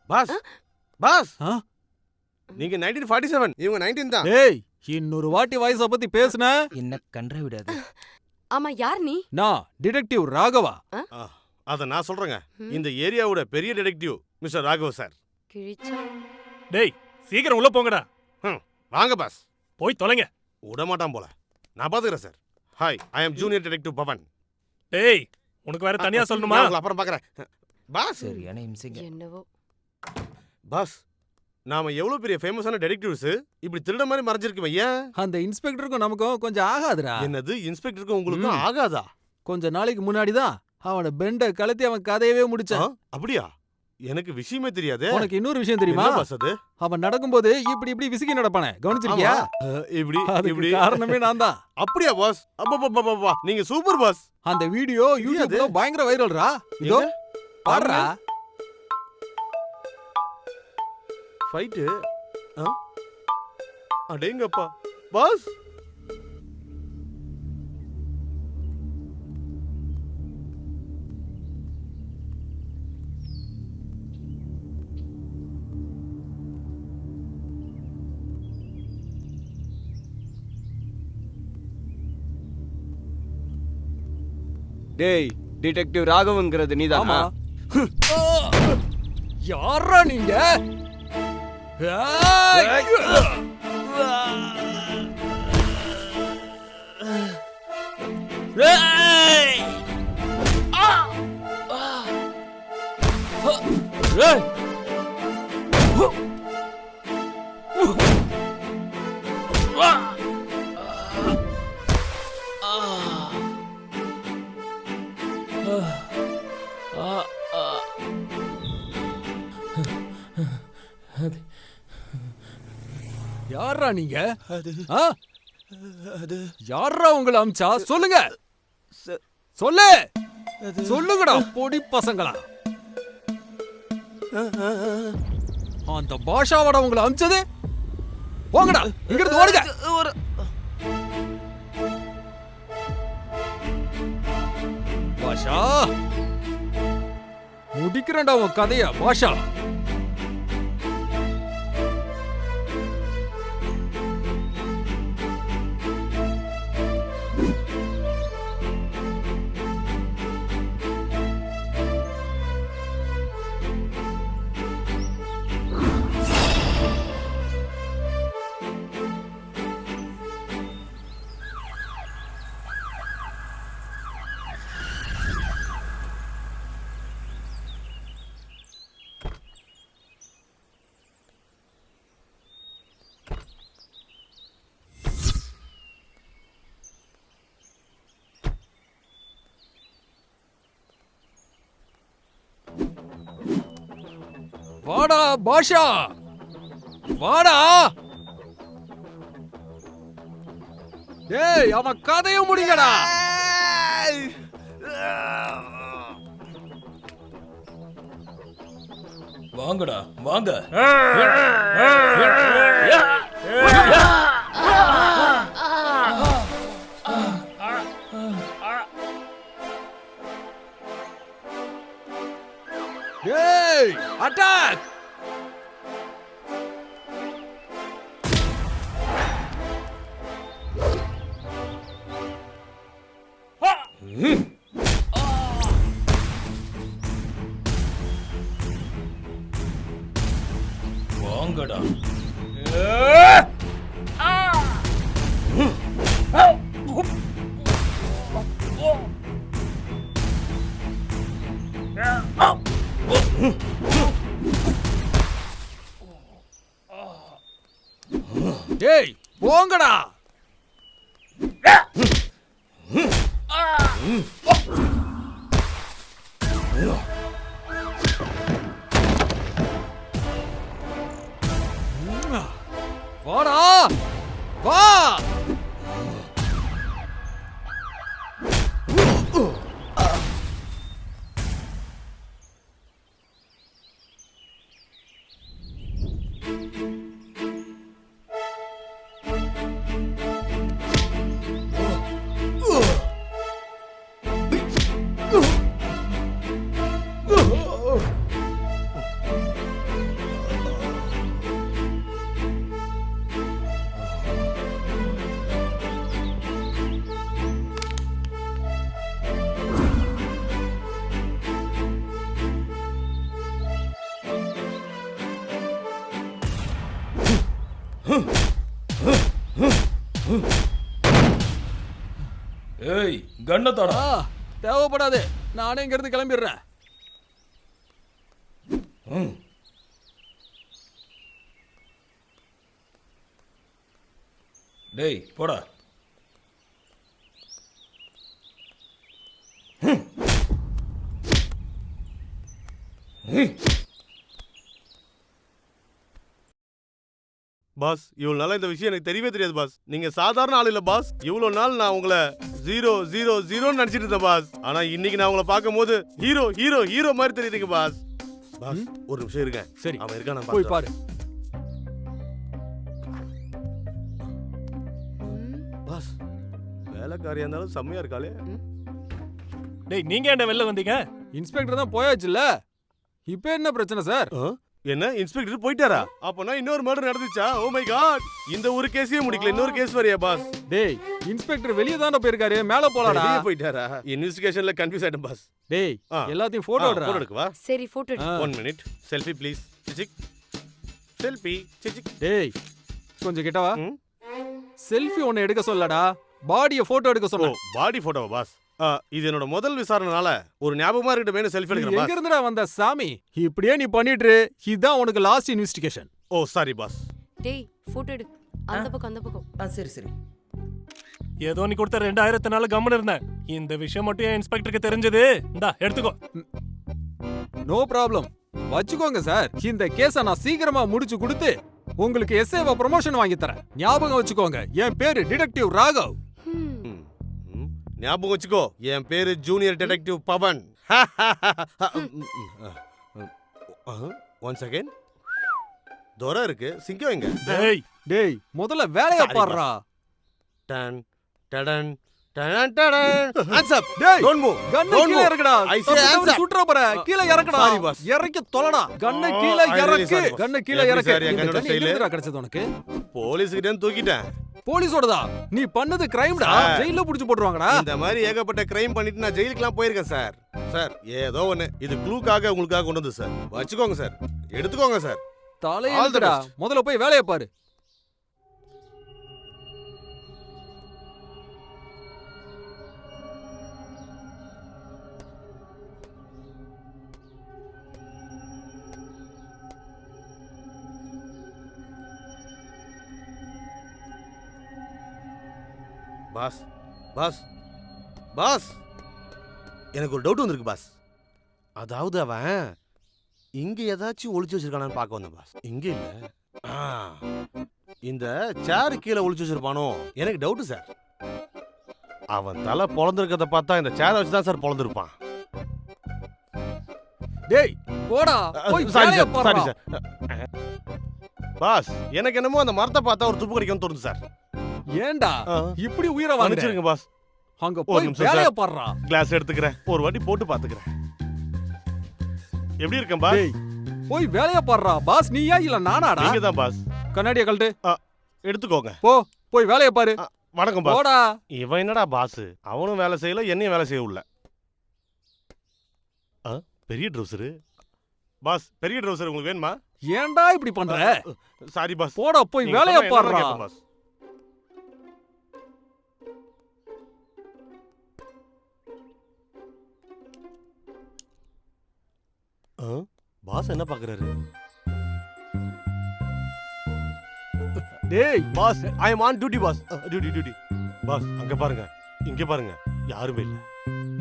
பாஸ் பாஸ், நீங்க 1947, இவங்க 19 தான். டேய் இன்னொரு வாட்டி வயசை பத்தி பேசுன என்ன கன்ற விடாது. ஆமா யார் நீ? நான் டிடெக்டிவ் ராகவா. அத நான் சொல்றேங்க. இந்த ஏரியாவோட பெரிய டிடெக்டிவ் மிஸ்டர் ராகவ் சார். கிழிச்சா. டேய் சீக்கிரம் உள்ள போங்கடா. வாங்க பாஸ். போய் தொலைங்க. விட மாட்டான் போல. நான் பாத்துக்கிறேன் சார். ஹாய், ஐ அம் ஜூனியர் டிடெக்டிவ் பவன். டேய் உனக்கு வேற தனியா சொல்லணுமா? நான் அப்புறம் பாக்குறேன் பாஸ். சரியான இம்சிங்க. என்னவோ. பாஸ், நாம எவ்வளவு பெரிய ஃபேமஸான டிடெக்டிவ்ஸ் இப்படி திருட மாதிரி மறைஞ்சிருக்கு ஐயா. அந்த இன்ஸ்பெக்டருக்கும் நமக்கும் கொஞ்சம் ஆகாதுடா. என்னது இன்ஸ்பெக்டருக்கும் உங்களுக்கும் ஆகாதா? கொஞ்ச நாளைக்கு முன்னாடி தான் அவனை பெண்ட கலத்தி அவன் கதையவே முடிச்சான். அப்படியா? எனக்கு விஷயமே தெரியாது. உனக்கு இன்னொரு விஷயம் தெரியுமா? என்ன பாஸ் அது? அவன் நடக்கும்போது இப்படி இப்படி விசிகி நடப்பானே, கவனிச்சிருக்கியா? இப்படி அதுக்கு இப்படி காரணமே நான் தான். அப்படியா பாஸ்? அப்பா நீங்க சூப்பர் பாஸ். அந்த வீடியோ யூடியூப்ல பயங்கர வைரல்ரா. இதோ பாருடா. ஃபைட். அடேங்கப்பா பாஸ். டேய் டிடெக்டிவ் ராகவங்கிறது நீதானா? யாரா நீங்க? யாரா நீங்க? யாரா உங்களை அமிச்சா? சொல்லுங்க, சொல்லு, சொல்லுங்கடா பொடி பசங்களா. அந்த பாஷாவோட உங்களை அமிச்சது? போங்கடா, இங்க இருந்து ஓடுங்க. பாஷா, முடிக்கிறேன்டா உன் கதைய பாஷா. வாடா பாஷா, வாடா. ஏய், அவன் கதைய முடிங்கடா. வாங்கடா வாங்க. ஏய், அட்டாக். வாங்கடா. ஏய், போங்கடா. வாடா, வா. ஏய், கண்ணத்தாடா. தேவைப்படாது, நானே இங்க இருந்து கிளம்பிடுறேன். டேய் போடா. பாஸ் இவ்வளவு நாளா இந்த விஷயம் எனக்கு தெரியவே தெரியாது பாஸ். நீங்க சாதாரண ஆள் இல்ல பாஸ். இவ்வளவு நாள் நான் உங்களை 000 நினைச்சிட்டு இருந்தேன் பாஸ். ஆனா இன்னைக்கு நான் உங்களை பார்க்கும்போது ஹீரோ ஹீரோ ஹீரோ மாதிரி தெரியுதுங்க பாஸ். பாஸ் ஒரு நிமிஷம் இருங்க. சரி அவன் இருக்கா நான் போய் பாரு. பாஸ் வேலைக்காரியா இருந்தாலும் செம்மையா இருக்காளே. டேய் நீங்க என்ன வெளில வந்தீங்க? இன்ஸ்பெக்டர் தான் போயாச்சுல்ல, இப்போ என்ன பிரச்சனை சார்? என்ன இன்ஸ்பெக்டர் போயிட்டாரா? அப்பனா இன்னொரு மர்டர் நடந்துச்சா? ஓ மை காட், இந்த ஒரு கேஸையே முடிக்கல, இன்னொரு கேஸ் வரையா பாஸ்? டேய் இன்ஸ்பெக்டர் வெளிய தான போயிருக்காரு, மேல போலாடா. வெளிய போயிட்டாரா? இன்வெஸ்டிகேஷன்ல கன்ஃபியூஸ் ஆயிட்டேன் பாஸ். டேய் எல்லாத்தையும் போட்டோ எடுடா. போட்டோ எடுக்கவா? சரி போட்டோ எடு. 1 மினிட். Selfie please. சிச்சிக் செல்ஃபி சிச்சிக். டேய் கொஞ்சம் கிட்ட வா. செல்ஃபி ஒன்னு எடுக்க சொல்லடா, பாடியை போட்டோ எடுக்க சொல்ல. பாடி போட்டோவா பாஸ்? இது என்னோட முதல் விசாரணைனால ஒரு ஞாபகமா இருக்கட்டும் செல்ஃபி எடுக்கிறேன் பாஸ். எங்க இருந்துடா வந்த சாமி? இப்படியே நீ பண்ணிட்டு இதான் உனக்கு லாஸ்ட் இன்வெஸ்டிகேஷன். ஓ சாரி பாஸ். டேய் போட்டோ எடு. அந்த பக்கம். சரி சரி. ஏதோ நீ கொடுத்த 2000 கம்முன்னு இருந்தேன். இந்த விஷயம் மட்டும் என் இன்ஸ்பெக்டருக்கு தெரிஞ்சது. இந்தா எடுத்துக்கோ. நோ ப்ராப்ளம், வச்சுக்கோங்க சார். இந்த கேஸை நான் சீக்கிரமா முடிச்சு கொடுத்து உங்களுக்கு எஸ்ஏவா ப்ரமோஷன் வாங்கி தரேன். ஞாபகம் வச்சுக்கோங்க, என் பேரு டிடெக்டிவ் ராகவ். ஞாபகம் வச்சுக்கோ, என் பேரு ஜூனியர் டிடெக்டிவ் பவன். 1 செகண்ட். தோரா இருக்கு, சிங்கம் எங்க? டேய் டேய் முதல்ல வேலைய பாருடா. டன் டடன் டடன் டடன். Hands up. டேய் டோன்ட் மூவ். கண்ணு கீழ இறக்குடா. ஐ சே ஹேண்ட்ஸ் அப். சுட்றா பாரு, கீழ இறக்குடா. Sorry boss. இறக்கி தொலைடா. கண்ணு கீழ இறக்கு. கண்ணு கீழ இறக்கு. என்னோட ஸ்டைல் எங்கடா கிடைச்சது உனக்கு? போலீஸ் கிட்ட தூக்கிட்டேன். போலீஸோடதா? நீ பண்ணது கிரைம்டா, ஜெயில புடிச்சு போடுவாங்கடா. இந்த மாதிரி ஏகப்பட்ட கிரைம் பண்ணிட்டு நான் ஜெயிலுக்குலாம் போயிருக்கேன் சார். சார் ஏதோ ஒண்ணு, இது க்ளூக்காக உங்களுக்காக கொண்டு வந்து சார். வச்சுக்கோங்க சார், எடுத்துக்கோங்க சார். தலையெழுத்துடா, முதல்ல போய் வேலைய பாரு. பாஸ் பாஸ் பாஸ், எனக்கு ஒரு டவுட் வந்திருக்கு பாஸ். அதாவது அவன் இங்க ஏதாச்சும் ஒளிச்சு வச்சிருக்கானான்னு பார்க்க வந்தேன் பாஸ். இங்க இல்ல, இந்த சேர் கீழே ஒளிச்சு வச்சிருப்பானோ எனக்கு டவுட் சார். அவன் தலை பொழந்திருக்கிறத பார்த்தா இந்த சேரை வச்சுதான் சார் பொழந்திருப்பான். டேய் போடா, போய் சாரி வேலைய சார், பாருடா. Sorry sir. பாஸ் எனக்கு என்னமோ அந்த மரத்தை பார்த்தா ஒரு துப்பு கிடைக்கும்னு தோணுது சார். ஏன்டா இப்படி உயிரை வாங்குறீங்க? மன்னிச்சிருங்க பாஸ். அங்க போய் வேலைய பாருடா. கிளாஸ் எடுத்துக்கிறேன், ஒரு வாட்டி போட்டு பாத்துக்கிறேன். எப்படி இருக்கேன் பாஸ்? போய் வேலைய பாருடா. பாஸ் நீயா இல்ல நானாடா? நீங்க தான் பாஸ். கண்ணாடிய கழட்டு. எடுத்துக்கோங்க. போ போய் வேலைய பாரு. வணக்கம் பாஸ். போடா. இவன் என்னடா பாஸ், அவனும் வேலை செய்யல, என்னையும் வேலை செய்ய உள்ள. பெரிய ட்ரௌசர் பாஸ், பெரிய ட்ரௌசர் உங்களுக்கு வேணுமா? ஏன்டா இப்படி பண்ற? Sorry boss. போடா போய் வேலைய பாருடா. பாஸ் பாஸ் என்ன பாக்குறாரு? டேய் boss, I am on duty boss. Duty boss. அங்க பாருங்க, இங்க பாருங்க, யாருமே இல்ல.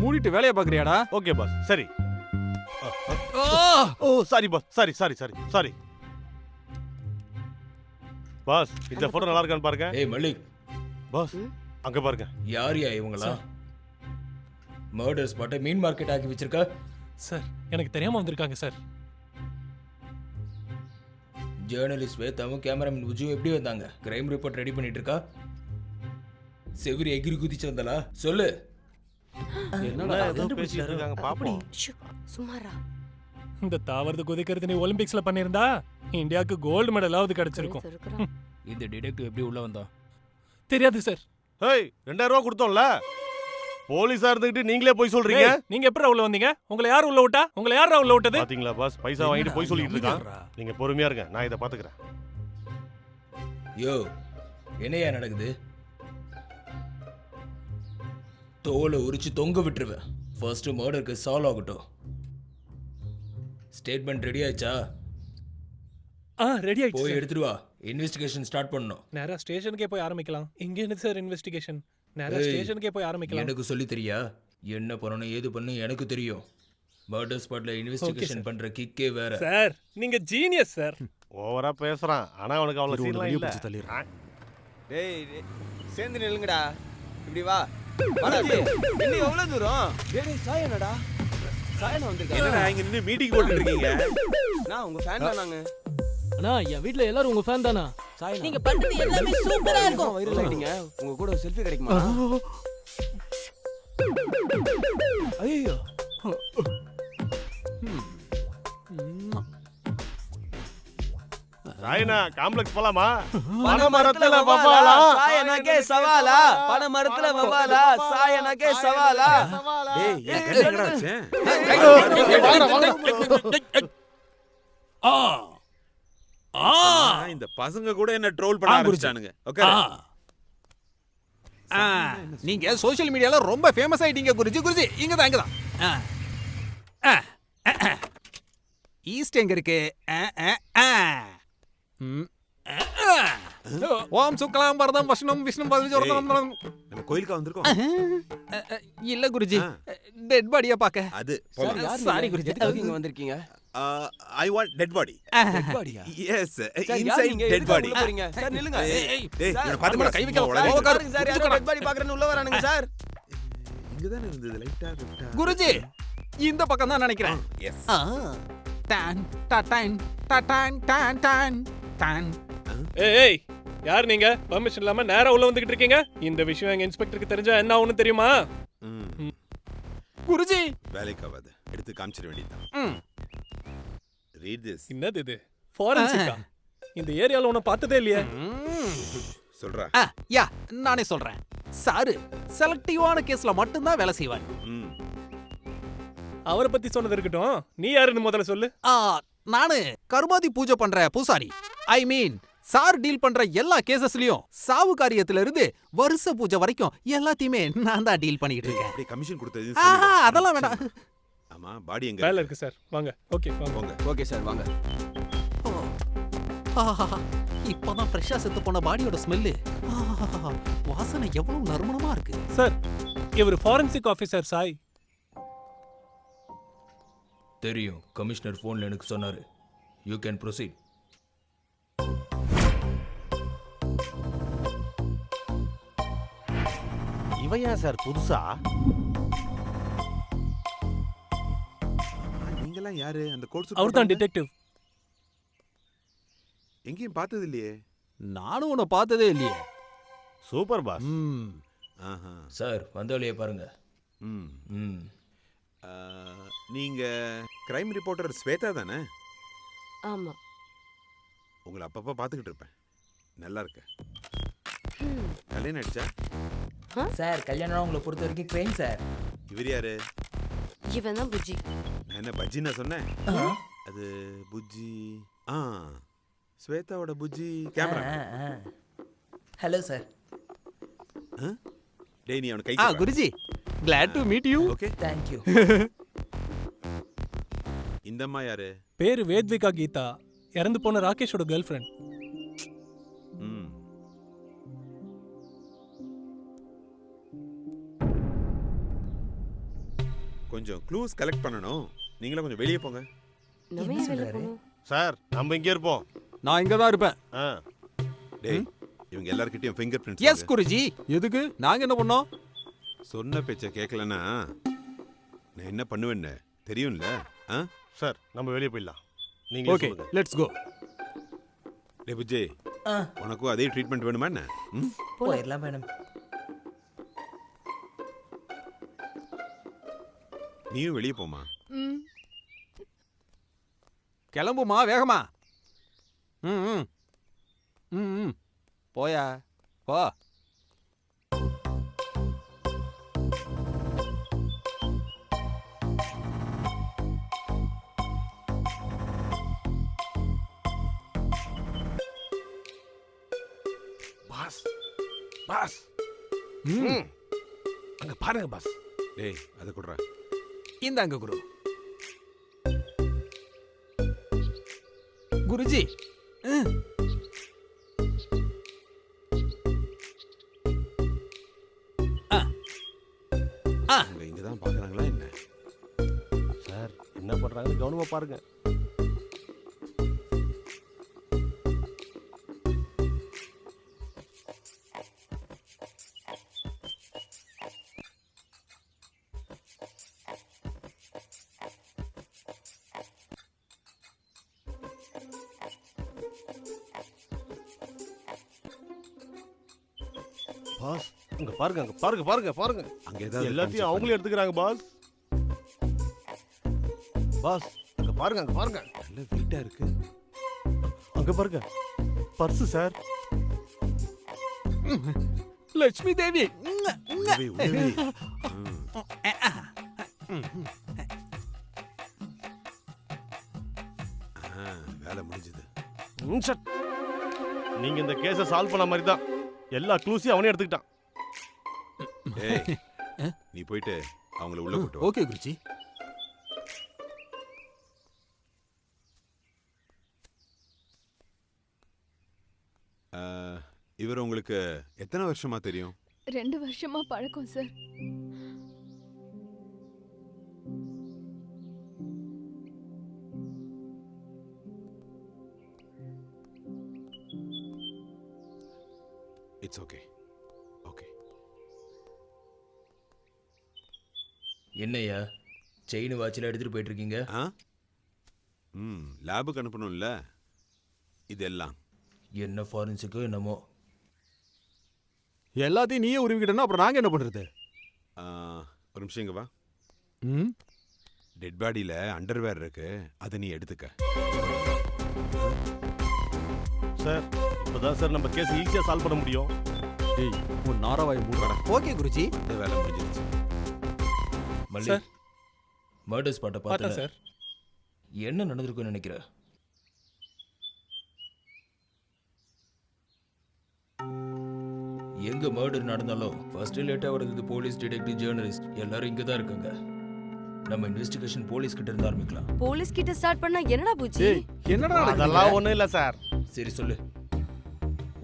மூடிட்டு வேலைய பாக்குறியாடா? ஓகே பாஸ், சரி. ஓ சாரி பாஸ், சாரி பாஸ். இந்த போட்டோ நல்லா இருக்கான்னு பாருங்க. ஏய் மல்லிக் பாஸ், அங்க பாருங்க. யாரியா இவங்களா? மர்டர் ஸ்பாட்டை மீன் மார்க்கெட் ஆக்கி வச்சிருக்கா சார். எனக்கு தெரியாம வந்திருக்காங்க சார். ஜேர்னலிஸ்ட் வேதாவும் கேமராமேன் விஜயும் எப்படி வந்தாங்க? கிரைம் ரிப்போர்ட் ரெடி பண்ணிட்டு இருக்கா? செவிரி எகிரி குதிச்சு வந்தலா? சொல்லு. என்னடா ஏதோ பேசிட்டு இருக்காங்க பாப்போம். சுமாரா. இந்த தாவரது குதிக்கிறது நீ ஒலிம்பிக்ஸ்ல பண்ணிருந்தா இந்தியாவுக்கு கோல்டு மெடலாவது கிடைச்சிருக்கும். இந்த டிடெக்டிவ் எப்படி உள்ள வந்தா? தெரியாது சார். ஹேய் 2000 ரூபாய் கொடுத்தோம்ல, போலீஸா இருந்துகிட்டு நீங்களே போய் சொல்றீங்க. நீங்க எப்படி உள்ள வந்தீங்க? உங்களை யார் உள்ள விட்டா? உங்களை யாரா உள்ள விட்டது? பாத்தீங்களா பாஸ், பைசா வாங்கிட்டு போய் சொல்லிட்டு இருக்கான். நீங்க பொறுமையா இருங்க, நான் இத பாத்துக்கறேன். யோ என்னையா நடக்குது? தோலை உரிச்சு தொங்க விட்டுருவேன். ஃபர்ஸ்ட் மர்டருக்கு சால்வ் ஆகட்டும். ஸ்டேட்மெண்ட் ரெடி ஆயிச்சா? ரெடி ஆயிடுச்சு. போய் எடுத்துட்டு வா, இன்வெஸ்டிகேஷன் ஸ்டார்ட் பண்ணனும். நேரா ஸ்டேஷனுக்கே போய் ஆரம்பிக்கலாம். இங்க என்ன சார் இன்வெஸ்டிகேஷன்? நேரா ஸ்டேஷனுக்கே போய் ஆரம்பிக்கலாம். எனக்கு சொல்லி தெரியா? என்ன பண்ணனும் ஏது பண்ணனும் எனக்கு தெரியும். மர்டர் ஸ்பாட்ல இன்வெஸ்டிகேஷன் பண்ற கிக்கே வேற. சார் நீங்க ஜீனியஸ் சார். ஓவரா பேசுறான் ஆனா அவனுக்கு அவ்வளவு இரு, உன்னை சீன்லாம் வெளிய இல்ல பிடிச்சு தள்ளிடுறேன். டேய் சேர்ந்து நில்லுங்கடா. இப்படி வா. வாடா டேய். இன்னும் எவ்வளவு தூரம்? டேய் சாயனடா சாயன வந்திருக்காங்க. என்னடா இங்க நின்னு மீட்டிங் போட்டுட்டு இருக்கீங்க? நான் உங்க ஃபேன் தான் நாங்க. அண்ணா என் வீட்ல எல்லாரும் உங்க ஃபேன் தானா? சாயனா நீங்க பண்றது எல்லாமே சூப்பரா இருக்கும். வைரல் ஆயிட்டீங்க. உங்க கூட செல்ஃபி கிடைக்குமா? ஐயோ சாயனா காம்ப்ளெக்ஸ் போலாமா? பனமரத்துல வவாலா சாயனக்கே சவாலா. பனமரத்துல வவாலா சாயனக்கே சவாலா. டேய் என் கண்ணு எங்கடா வச்சேன்? இந்த பசங்க கூட என்ன ட்ரோல் பண்ண ஆரம்பிச்சானுங்க. ஓகே. நீங்க சோஷியல் மீடியால ரொம்ப ஃபேமஸ் ஆயிட்டீங்க குருஜி. குருஜி இங்க தான். ஈஸ்ட் எங்க இருக்கு? ஓம் சுக்லாம் பரதம் வஷ்ணம் விஷ்ணு பதவிஜோரம். நம்ம கோயிலுக்கு வந்திருக்கோம். இல்ல குருஜி, டெட் பாடியா பாக்க. அது சாரி குருஜி, எதுக்கு இங்க வந்திருக்கீங்க? I want dead body. Dead பாடியா? Yes, சார், inside யார் நீங்க? dead எதுக்கு body. உள்ள போறீங்க? சார் நில்லுங்க. டேய் சார், இவனை பாத்து கை வைக்க பாருங்க சார், யாரோ டெட் பாடி பார்க்கறன்னு உள்ள வரானுங்க சார். இங்க தான் இருந்தது லைட்டா விட்டா. குருஜி இந்த பக்கம் தான் நினைக்கிறேன். எஸ். டான் டான் டான் டான் டான் டான். ஏய் யார் நீங்க? பர்மிஷன் இல்லாம நேரா உள்ள வந்துகிட்டு இருக்கீங்க. இந்த விஷயம் எங்க இன்ஸ்பெக்டருக்கு தெரிஞ்சா என்ன ஆகும்னு தெரியுமா? குருஜி வேலைக்கு ஆகாது. எடுத்து காமிச்சிட வேண்டியதுதான். Read this. என்னது இது? ஃபாரன்சிக்கா? இந்த ஏரியால உன்னை பார்த்ததே இல்லையே. சொல்றா. யா நானே சொல்றேன். சாரு செலக்டிவான கேஸ்ல மட்டும் தான் வேலை செய்வார். அவரை பத்தி சொன்னது இருக்கட்டும், நீ யாருன்னு முதல்ல சொல்லு. நானு கருமாதி பூஜை பண்ற பூசாரி. ஐ மீன் சார் டீல் பண்ற எல்லா கேசஸ்லயும் சாவு காரியத்துல இருந்து வருஷ பூஜை வரைக்கும் எல்லாத்தையுமே நான் தான் டீல் பண்ணிட்டு இருக்கேன். அப்படியே கமிஷன் கொடுத்தது. அதெல்லாம் வேண்டாம். ஆமா பாடி எங்க? வேலை இருக்கு சார். வாங்க. ஓகே வாங்க. ஓகே சார் வாங்க. இப்பதான் ஃப்ரெஷ்ஷா செத்து போன பாடியோட ஸ்மெல்லு. வாசனை எவ்வளவு நறுமணமா இருக்கு. சார் இவர் ஃபாரன்சிக் ஆபீசர் சாய். தெரியும், கமிஷனர் ஃபோன்ல எனக்கு சொன்னாரு. You can proceed. இவன் ஏன் சார் புதுசா? நீங்கலாம் யாரு? அந்த கோட் சூட் அவர் தான் டிடெக்டிவ். எங்கேயும் பார்த்தது இல்லையே. நானும் உன்னை பார்த்ததே இல்லையே. Super pass. சார் வந்த வழியை பாருங்க. நீங்க கிரைம் ரிப்போர்ட்டர் ஸ்வேதா தானே? ஆமா. உங்களை அப்பப்ப பார்த்துக்கிட்டு இருப்பேன். நல்லா இருக்க. கல்யாணம் ஆயிடுச்சா? சார் கல்யாணம் உங்களை பொறுத்த வரைக்கும் கிரைம் சார். இவர் யாரு? இவன் தான் புஜ்ஜி. நான் என்ன பஜ்ஜின்னா சொன்னேன்? அது புஜ்ஜி. ஸ்வேதாவோட புஜ்ஜி கேமரா. Hello sir. டேய் நீ அவன கை Guruji glad to meet you. Okay thank you. இந்தம்மா யாரு? பேரு வேத்விகா கீதா. இறந்து போன ராகேஷோட கேர்ள் ஃப்ரெண்ட். கொஞ்சம் க்ளூஸ் கலெக்ட் பண்ணனும். நீங்களே கொஞ்சம் வெளியே போங்க. நம்ம ஏன் வெளிய போகணும்? சார் நம்ம இங்க இருப்போம். நான் இங்க தான் இருப்பேன். டேய் இவங்க எல்லார்கிட்டயும் ஃபிங்கர் பிரிண்ட்ஸ். எஸ் குருஜி. எதுக்கு? நாங்க என்ன பண்ணோம்? சொன்ன பேச்ச கேட்கலனா நான் என்ன பண்ணுவேன்னு தெரியும்ல. சார் நம்ம வெளியே போயிடலாம். நீங்க ஓகே லெட்ஸ் கோ. டேய் புஜ்ஜி, உனக்கு அதே ட்ரீட்மெண்ட் வேணுமா என்ன? போயிடலாம் மேடம். நீயும் வெளியே போமா. கிளம்புமா வேகமா. போயா போ. பாஸ் பாஸ் அங்க பாருங்க பாஸ். டேய் அத குடுறா. இந்தாங்க குரு. குருஜி இங்க தான் பாக்குறாங்களா என்ன? சார் என்ன பண்றாங்கன்னு கவனமா பாருங்க. பாஸ் அங்க பாருங்க அங்க பாருங்க பாருங்க பாருங்க அங்க ஏதாவது எல்லாத்தையும் அவங்களே எடுத்துக்கிறாங்க பாஸ். பாஸ் அங்க பாருங்க அங்க பாருங்க நல்ல வெயிட்டா இருக்கு. அங்க பாருங்க பர்ஸ் சார். லட்சுமி தேவி உதவி, உதவி. வேலை முடிஞ்சது. நீங்க இந்த கேஸை சால்வ் பண்ண மாதிரி தான் எல்லா க்ளூஸையும் அவனே எடுத்துக்கிட்டான். ஏய், நீ போயிட்டு அவங்கள உள்ள கூட்டு வா. ஓகே குருஜி. இவர் உங்களுக்கு எத்தனை வருஷமா தெரியும்? 2 வருஷமா பழக்கம் சார். It's okay. ஓகே. என்னையா செயின் வாட்சில் எடுத்துட்டு போயிட்டு இருக்கீங்க? லேபுக்கு அனுப்பணும்ல இதெல்லாம். என்ன ஃபாரன்ஸுக்கு என்னமோ. எல்லாத்தையும் நீயே உருவிக்கிட்டனா அப்புறம் நாங்க என்ன பண்றது? ஒரு நிமிஷம் இங்க வா. டெட் பாடியில அண்டர்வேர் இருக்கு, அதை நீ எடுத்துக்க. சார் இப்போதான் சார் நம்ம கேஸ் ஈஸியா சால்வ் பண்ண முடியும். டேய் உன் நாராவாய் மூடடா. ஓகே குருஜி. இந்த வேலை முடிஞ்சிருச்சு. மல்லி சார். மர்டர் ஸ்பாட்டை பார்த்தேன் பார்த்தேன் சார். என்ன நடந்திருக்குன்னு நினைக்கிற? எங்க மர்டர் நடந்தாலும் ஃபர்ஸ்ட் லேட்டா வருது போலீஸ், டிடெக்டிவ், ஜேர்னலிஸ்ட் எல்லாரும் இங்க தான் இருக்காங்க. நம்ம இன்வெஸ்டிகேஷன் போலீஸ் கிட்ட இருந்து ஆரம்பிக்கலாம். போலீஸ் கிட்ட ஸ்டார்ட் பண்ணா என்னடா பூச்சி? ஏய் என்னடா அதெல்லாம் ஒண்ணும் இல்ல சார். சரி சொல்லு,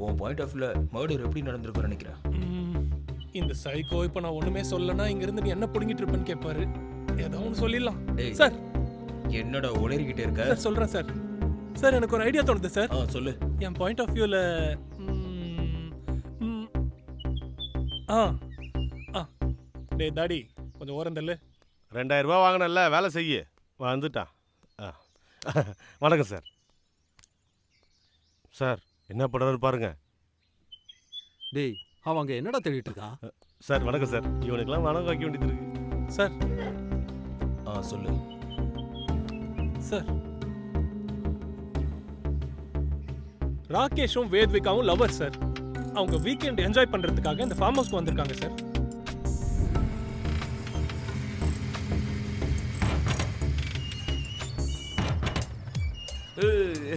உன் பாயிண்ட் ஆஃப் வியூல மர்டர் எப்படி நடந்திருக்குன்னு நினைக்கிற? இந்த சைக்கோ இப்ப நான் ஒண்ணுமே சொல்லனா இங்க இருந்து நீ என்ன புடுங்கிட்டு இருப்பேன்னு கேட்பாரு. ஏதோ ஒன்று சொல்லிடலாம். டேய், சார் என்னடா உளறிக்கிட்டே இருக்க? சார் சொல்றேன் சார். சார் எனக்கு ஒரு ஐடியா தோணுது சார். சொல்லு. என் பாயிண்ட் ஆஃப் வியூல டேய் தாடி கொஞ்சம் ஓரம் தள்ளு. 2000 ரூபாய் வாங்கினல்ல, வேலை செய்ய வந்துட்டான். வணக்கம் சார். சார் என்ன பண்ணுறாரு பாருங்க. டேய் அவங்க என்னடா தேடிட்டு இருக்கான்? சார் வணக்கம் சார். இவனுக்கெல்லாம் வணக்கம் வைக்க வேண்டியது இருக்கு சார். சொல்லு சார். ராகேஷும் வேத்விகாவும் லவர் சார். அவங்க வீக்கெண்ட் என்ஜாய் பண்றதுக்காக இந்த ஃபார்ம் ஹவுஸ்க்கு வந்திருக்காங்க சார்.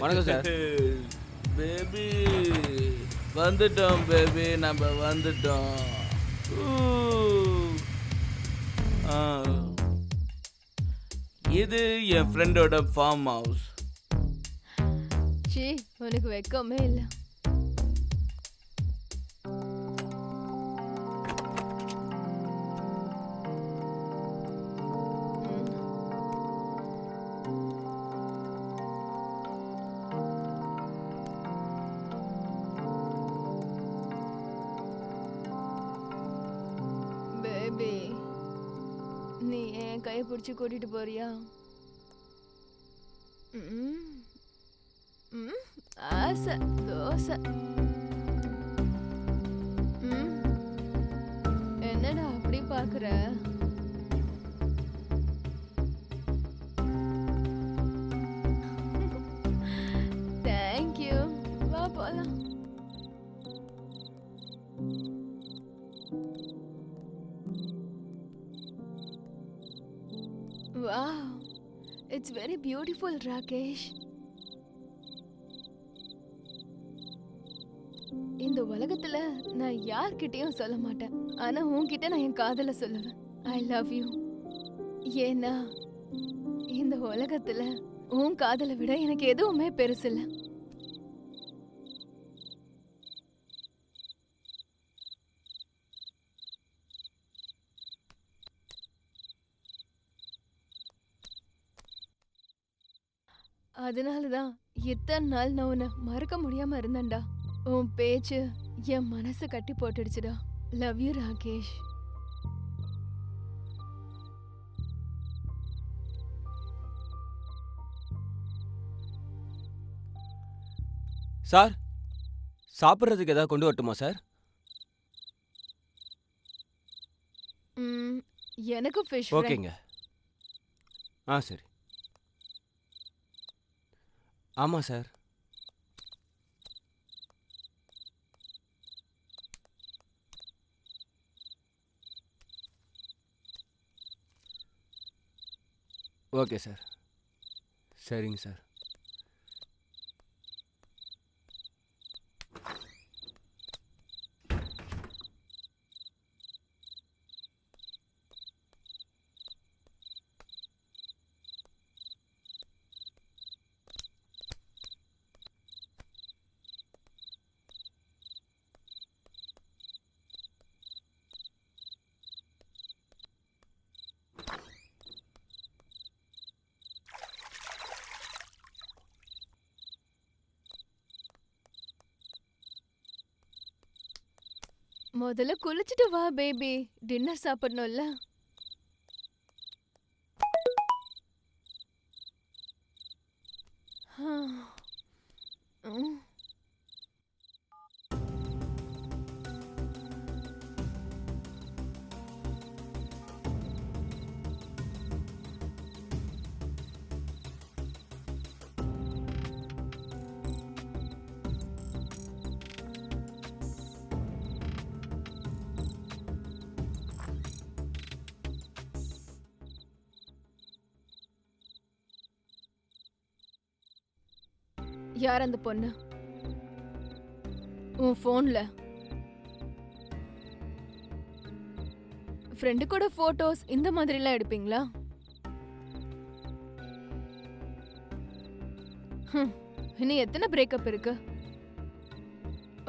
வணக்கம் சார். பேபி வந்துட்டோம் பேபி, நம்ம வந்துட்டோம். இது என் ஃப்ரெண்டோட ஃபார்ம் ஹவுஸ். சீ, உனக்கு வெக்கமே இல்ல. பேபி, நீ என் கையை பிடிச்சி கூட்டிட்டு போறியா? ஆசை தோசை. என்னடா அப்படி பாக்குற? தேங்க்யூ. வா போலாம். Wow, it's very beautiful, Rakesh. இந்த உலகத்துல நான் யார்கிட்டயும் சொல்ல மாட்டேன், ஆனா உன்கிட்ட நான் என் காதல சொல்லுவேன். I love you. ஏன்னா இந்த உலகத்துல உன் காதலை விட எனக்கு எதுவுமே பெருசு இல்ல. அதனாலதான் இத்தனை நாள் நான் உன்னை மறக்க முடியாம இருந்தேன்டா. உன் பேச்சு என் மனசை கட்டி போட்டுடுச்சுடா. Love you Rakesh. சார், சாப்பிட்றதுக்கு ஏதாவது கொண்டு வரட்டுமா சார்? எனக்கு ஃபிஷ் ஓகேங்க. ஆ சரி. ஆமாம் சார். Okay sir. சரிங்க சார். முதல்ல குளிச்சுட்டு வா பேபி, டின்னர் சாப்பிடணும்ல. ம். யார் அந்த பொண்ணு? உன் போன்ல ஃப்ரெண்டு கூட போட்டோஸ் இந்த மாதிரிலாம் எடுப்பீங்களா? இன்னும் எத்தனை பிரேக்கப் இருக்கு?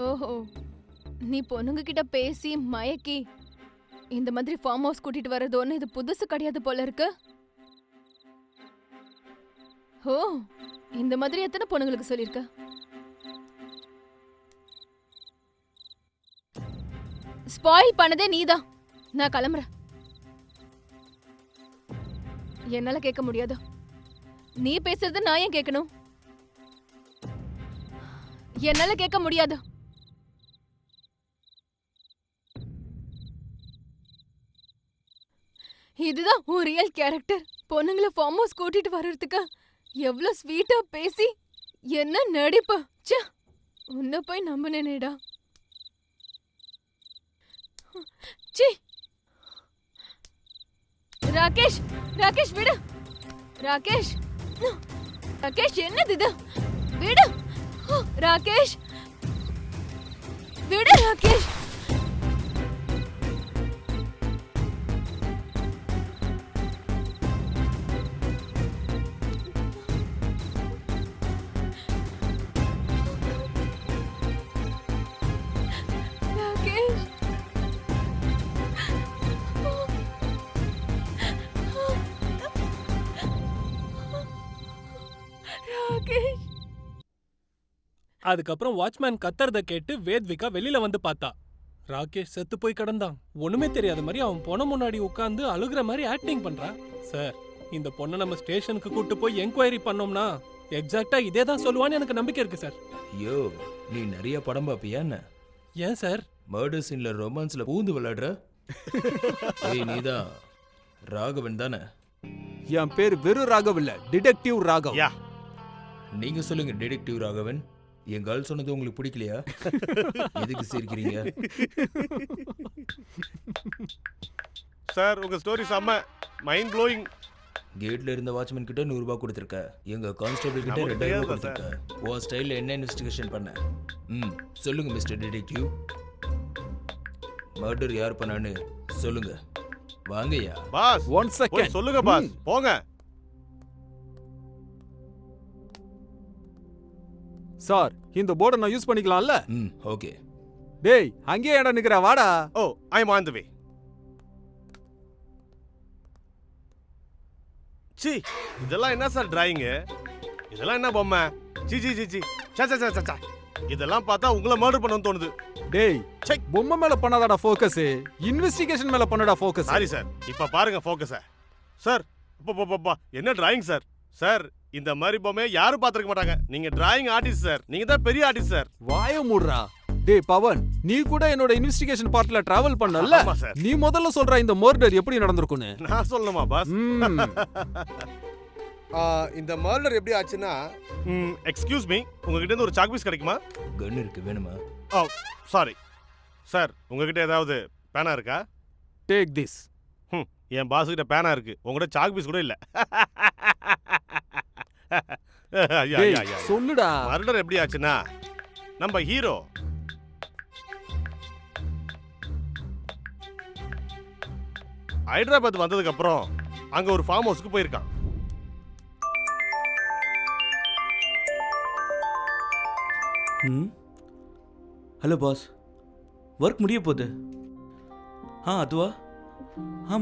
ஓஹோ, நீ பொண்ணுங்க கிட்ட பேசி மயக்கி இந்த மாதிரி ஃபார்ம் ஹவுஸ் கூட்டிட்டு வர்றது ஒண்ணு இது புதுசு கிடையாது போல இருக்கு. ஓ, இந்த மாதிரி எத்தனை பொண்ணுங்களுக்கு சொல்லிருக்க? ஸ்பாயில் பண்ணதே நீதான். நான் கிளம்புறேன். என்னால கேட்க முடியாது. நீ பேசுறது நான் ஏன் கேட்கணும்? என்னால கேட்க முடியாது. இதுதான் ஒரு ரியல் கேரக்டர். பொண்ணுங்களை ஃபார்ம் ஹவுஸ் கூட்டிட்டு வர்றதுக்கு எவ்வளவு ஸ்வீட்டா பேசி என்ன நடிப்பு. ச்சே, உன்னை போய் நம்பினேடா. ச்சீ. ராகேஷ், ராகேஷ் விடு. ராகேஷ், ராகேஷ் என்னது இது? விடு ராகேஷ், விடு ராகேஷ். அதுக்கப்புறம் வாட்ச்மேன் கத்துறத கேட்டு வேத்விகா வெளியில வந்து பார்த்தா. ராகேஷ் செத்து போய் கிடந்தான். ஒண்ணுமே தெரியாத மாதிரி அவன் பொண்ணு முன்னாடி உட்கார்ந்து அழுகுற மாதிரி ஆக்டிங் பண்றான். சார், இந்த பொண்ணை நம்ம ஸ்டேஷனுக்கு கூட்டு போய் என்கொயரி பண்ணோம்னா எக்ஸாக்ட்டா இதே தான் சொல்லுவான்னு எனக்கு நம்பிக்கை இருக்கு சார். ஐயோ, நீ நிறைய படம் பாப்பியா என்ன? ஏன் சார்? மர்டர் சீன்ல ரொமான்ஸ்ல பூந்து விளையாடுற? ஏய், நீதான் ராகவன் தானே? என் பேர் வெறும் ராகவ் இல்ல, டிடெக்டிவ் ராகவ். நீங்க சொல்லுங்க டிடெக்டிவ் ராகவன். என் கேர்ள் சொன்னது உங்களுக்கு பிடிக்கலையா? எதுக்கு சிரிக்கிறீங்க? சார், உங்க ஸ்டோரி செம்ம மைண்ட் ப்ளோயிங். கேட்ல இருந்த வாட்ச்மேன் கிட்ட 100 ரூபாய் கொடுத்துருக்க. எங்க கான்ஸ்டபிள் கிட்ட 2000 ரூபாய் கொடுத்துருக்க. உன் ஸ்டைல்ல என்ன இன்வெஸ்டிகேஷன் பண்ண? சொல்லுங்க மிஸ்டர் டிடெக்டிவ். மர்டர் யார் பண்ணான்னு சொல்லுங்க. வாங்கய்யா. பாஸ், 1 செகண்ட் சொல்லுங்க பாஸ். போங்க சார். இந்த போர்டை நான் யூஸ் பண்ணிக்கலாம்ல? ஓகே. டேய், அங்கேயே இடம் நிக்கிற, வாடா. ஓ, ஐ am on the way. C, இதெல்லாம் என்ன சார் டிராயிங்? இதெல்லாம் என்ன பொம்மை? C C C C. சா சா சா சா. இதெல்லாம் பார்த்தா உங்களை மர்டர் பண்ணனும் தோணுது. டேய், பொம்மை மேல பண்ணாதடா ஃபோக்கஸ், இன்வெஸ்டிகேஷன் மேல பண்ணடா ஃபோக்கஸ். சாரி சார், இப்ப பாருங்க ஃபோக்கஸ. சார், என்ன டிராயிங் சார்? சார், இந்த மாதிரி பொம்மையை யாரும் பார்த்திருக்க மாட்டாங்க. நீங்க டிராயிங் ஆர்டிஸ்ட் சார். நீங்க தான் பெரிய ஆர்டிஸ்ட் சார். வாயை மூடுறா. டேய் பவன், நீ கூட என்னோட இன்வெஸ்டிகேஷன் பார்ட்ல டிராவல் பண்ணல. ஆமா சார். நீ முதல்ல சொல்ற இந்த மர்டர் எப்படி நடந்திருக்குன்னு. நான் சொல்லணுமா பாஸ்? இந்த மர்டர் எப்படி ஆச்சுன்னா, எக்ஸ்கியூஸ் மீ, உங்ககிட்ட இருந்து ஒரு சாக் பீஸ் கிடைக்குமா? கன் இருக்கு, வேணுமா? ஓ சாரி சார், உங்ககிட்ட ஏதாவது பேனா இருக்கா? Take this. என் பாஸ் கிட்ட பேனா இருக்கு, உங்ககிட்ட சாக் பீஸ் கூட இல்ல. சொல்லுடா. மர்டர் எப்படி ஆச்சுன்னா, நம்ம ஹீரோ ஹைதராபாத் வந்ததுக்கு அப்புறம் அங்க ஒரு ஃபார்ம் ஹவுஸ்க்கு போயிருக்கான். ஹலோ பாஸ், ஒர்க் முடிய போகுது. அதுவா?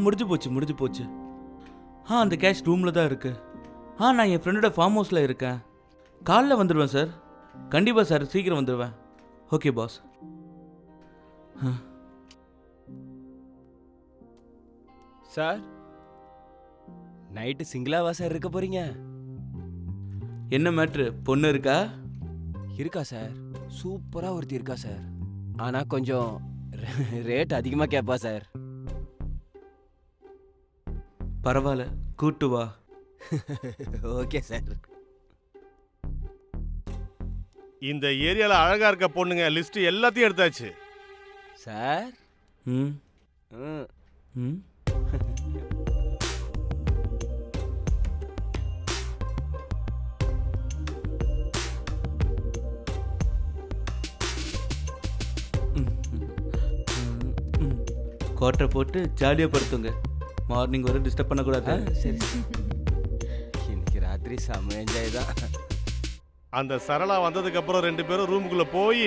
முடிஞ்சு போச்சு. அந்த கேஷ் ரூமில் தான் இருக்கு. நான் என் ஃப்ரெண்டோட ஃபார்ம் ஹவுஸில் இருக்கேன். காலைல வந்துடுவேன் சார். கண்டிப்பாக சார், சீக்கிரம் வந்துடுவேன். Okay boss. சார், நைட்டு சிங்கிளாவா சார் இருக்க போறீங்க? என்ன மேட்ரு, பொண்ணு இருக்கா? இருக்கா சார், சூப்பரா ஒருத்தி இருக்கா சார். ஆனா கொஞ்சம் ரேட் அதிகமா கேட்பா சார். பரவாயில்ல, கூட்டு வா. Okay sir. இந்த ஏரியால அழகா இருக்க பொண்ணுங்க லிஸ்ட் எல்லாத்தையும் எடுத்தாச்சு சார். ம் ம் கோட்டை போட்டு ஜாலியாக படுத்துங்க. மார்னிங் வரை டிஸ்டர்ப் பண்ணக்கூடாது. சரி, இன்னைக்கு ராத்திரி செம்ம என்ஜாய் தான். அந்த சரளா வந்ததுக்கு அப்புறம் 2 பேரும் ரூமுக்குள்ள போய்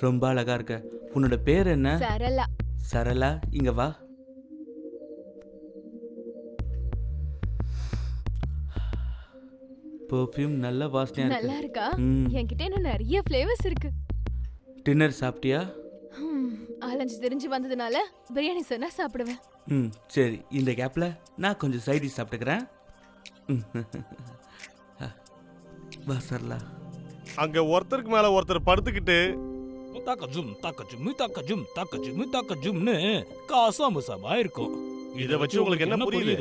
ரொம்ப அழகா இருக்க. உன்னோட பேர் என்ன? சரளா. சரளா, இங்க வா. பெர்ஃப்யூம் நல்ல வாசனையா இருக்கு. நல்லா இருக்கா? என்கிட்ட இன்னும் நிறைய ஃப்ளேவர்ஸ் இருக்கு. டின்னர் சாப்பிட்டியா? ஆலஞ்சு தெரிஞ்சு வந்ததுனால பிரியாணி சொன்னா சாப்பிடுவேன். சரி, இந்த கேப்ல நான் கொஞ்சம் சைட் டிஷ் சாப்பிட்டுக்கிறேன். வா சரளா. அங்க ஒருத்தருக்கு மேல ஒருத்தர் படுத்துக்கிட்டு காசாமுசாமா இருக்கும். இதை வச்சு உங்களுக்கு என்ன புரியுது?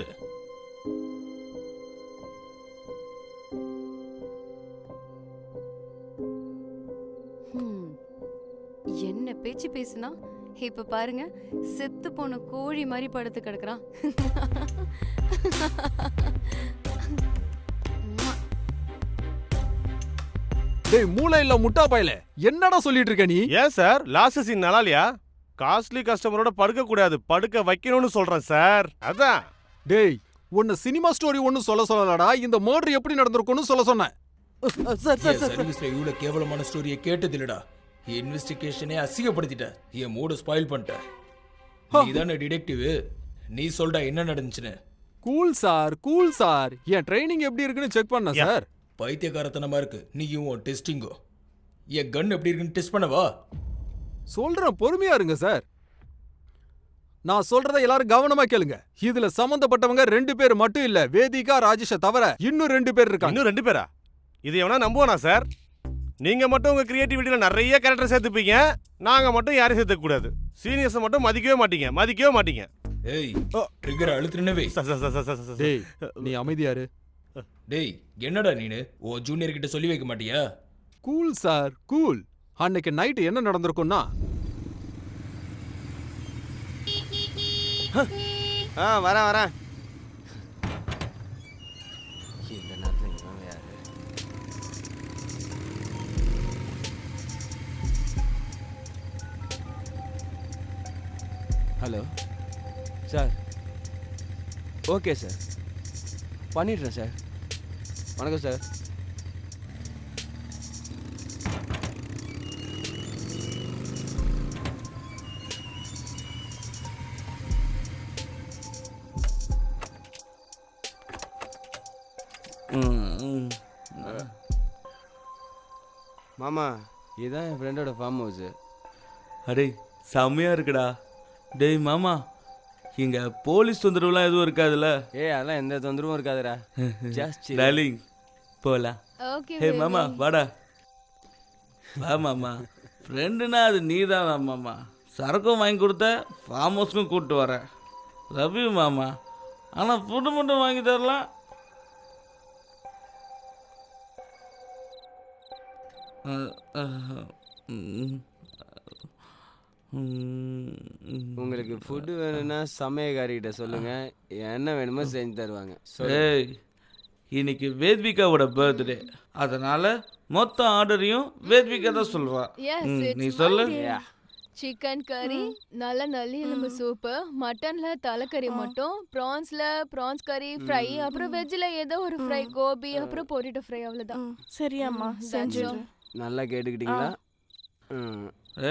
என்ன பேச்சு பேசுனா, இப்ப பாருங்க, செத்து போன கோழி மாதிரி படுத்து கிடக்குறான். டேய் மூளை இல்ல முட்டா பயல, என்னடா சொல்லிட்டு இருக்க நீ? ஏன் சார், லாஸ்ட் சீன் நல்லா இல்லையா? காஸ்ட்லி கஸ்டமரோட படுக்க கூடாது, படுக்க வைக்கணும்னு சொல்றேன் சார். அதான். டேய், உன்ன சினிமா ஸ்டோரி ஒன்னு சொல்லலடா, இந்த மர்டர் எப்படி நடந்திருக்கும்னு சொல்ல சொன்னேன். சர்வீஸ்ல இவ்வளவு கேவலமான ஸ்டோரியை கேட்டது இல்லடா. இன்வெஸ்டிகேஷனே அசிங்கப்படுத்திட்ட. என் மூட ஸ்பாயில் பண்ணிட்ட. நீதானே டிடெக்டிவ், நீ சொல்டா என்ன நடந்துச்சுன்னு. Cool sir. என் ட்ரைனிங் எப்படி இருக்குன்னு செக் பண்ண சார். பைத்தியக்காரத்தனமா இருக்கு நீயும் டெஸ்டிங்கோ. என் கன் எப்படி இருக்குன்னு டெஸ்ட் பண்ணவா? சொல்றேன், பொறுமையா இருங்க சார். நான் சொல்றத எல்லாரும் கவனமா கேளுங்க. இதுல சம்பந்தப்பட்டவங்க 2 பேர் மட்டும் இல்ல, வேதிகா ராஜேஷ தவிர இன்னும் 2 பேர் இருக்காங்க. இன்னும் 2 பேரா? இது எவனா நம்புவானா சார்? நீங்க மட்டும் உங்க கிரியேட்டிவிட்டியில நிறைய கேரக்டர் சேர்த்துப்பீங்க, நாங்க மட்டும் யாரையும் சேர்த்துக்க கூடாது. சீனியர்ஸை மட்டும் மதிக்கவே மாட்டீங்க. ஏய், ட்ரிகர் அழுத்துறனவே. டேய், நீ அமைதியாரு. டேய், என்னடா நீனு உன் ஜூனியர் கிட்ட சொல்லி வைக்க மாட்டியா? Cool sir, cool. அன்னைக்கு நைட் என்ன நடந்திருக்கும்னா, வரேன். இந்த நேரத்துல இவன் யாரு? Hello sir. ஓகே சார், பண்ணிடுறேன் சார். வணக்கம் சார். மாமா, இதுதான் என் ஃப்ரெண்டோட ஃபார்ம் ஹவுஸ். அடே செம்மையா இருக்குடா. டேய் மாமா, இங்க போலீஸ் தொந்தரவுலாம் எதுவும் இருக்காதுல்ல? அதெல்லாம் எந்த தொந்தரவும் இருக்காதுடா. டார்லிங், போலாம். ஓகே ஹே மாமா வாடா. வா மாமா. ஃப்ரெண்டுனா அது நீ தான் மாமா. சரக்கும் வாங்கி கொடுத்த, ஃபார்ம் ஹவுஸ்க்கும் கூப்பிட்டு வரேன். லவ் யூ மாமா. ஆனால் ஃபுட்டு மட்டும் வாங்கி தரலாம். உங்களுக்கு ஃபுட்டு வேணும்னா சமையல்காரிகிட்ட சொல்லுங்க, என்ன வேணுமோ செஞ்சு தருவாங்க. ஏய், இன்னைக்கு வேத்விகாவோட பர்த்டே, அதனால மொத்த ஆர்டரையும் வேத்விகா தான் சொல்லுவா. நீ சொல்லு. சிக்கன் கறி, நல்ல நல்லி எலும்பு சூப்பு, மட்டன்ல தலைக்கறி மட்டும், ப்ரான்ஸ் கறி ஃப்ரை, அப்புறம் வெஜ்ல ஏதோ ஒரு ஃப்ரை, கோபி, அப்புறம் பொரிட்டோ ஃப்ரை, அவ்வளவுதான். சரியாம்மா செஞ்சிடுறேன். நல்லா கேட்டுக்கிட்டீங்களா?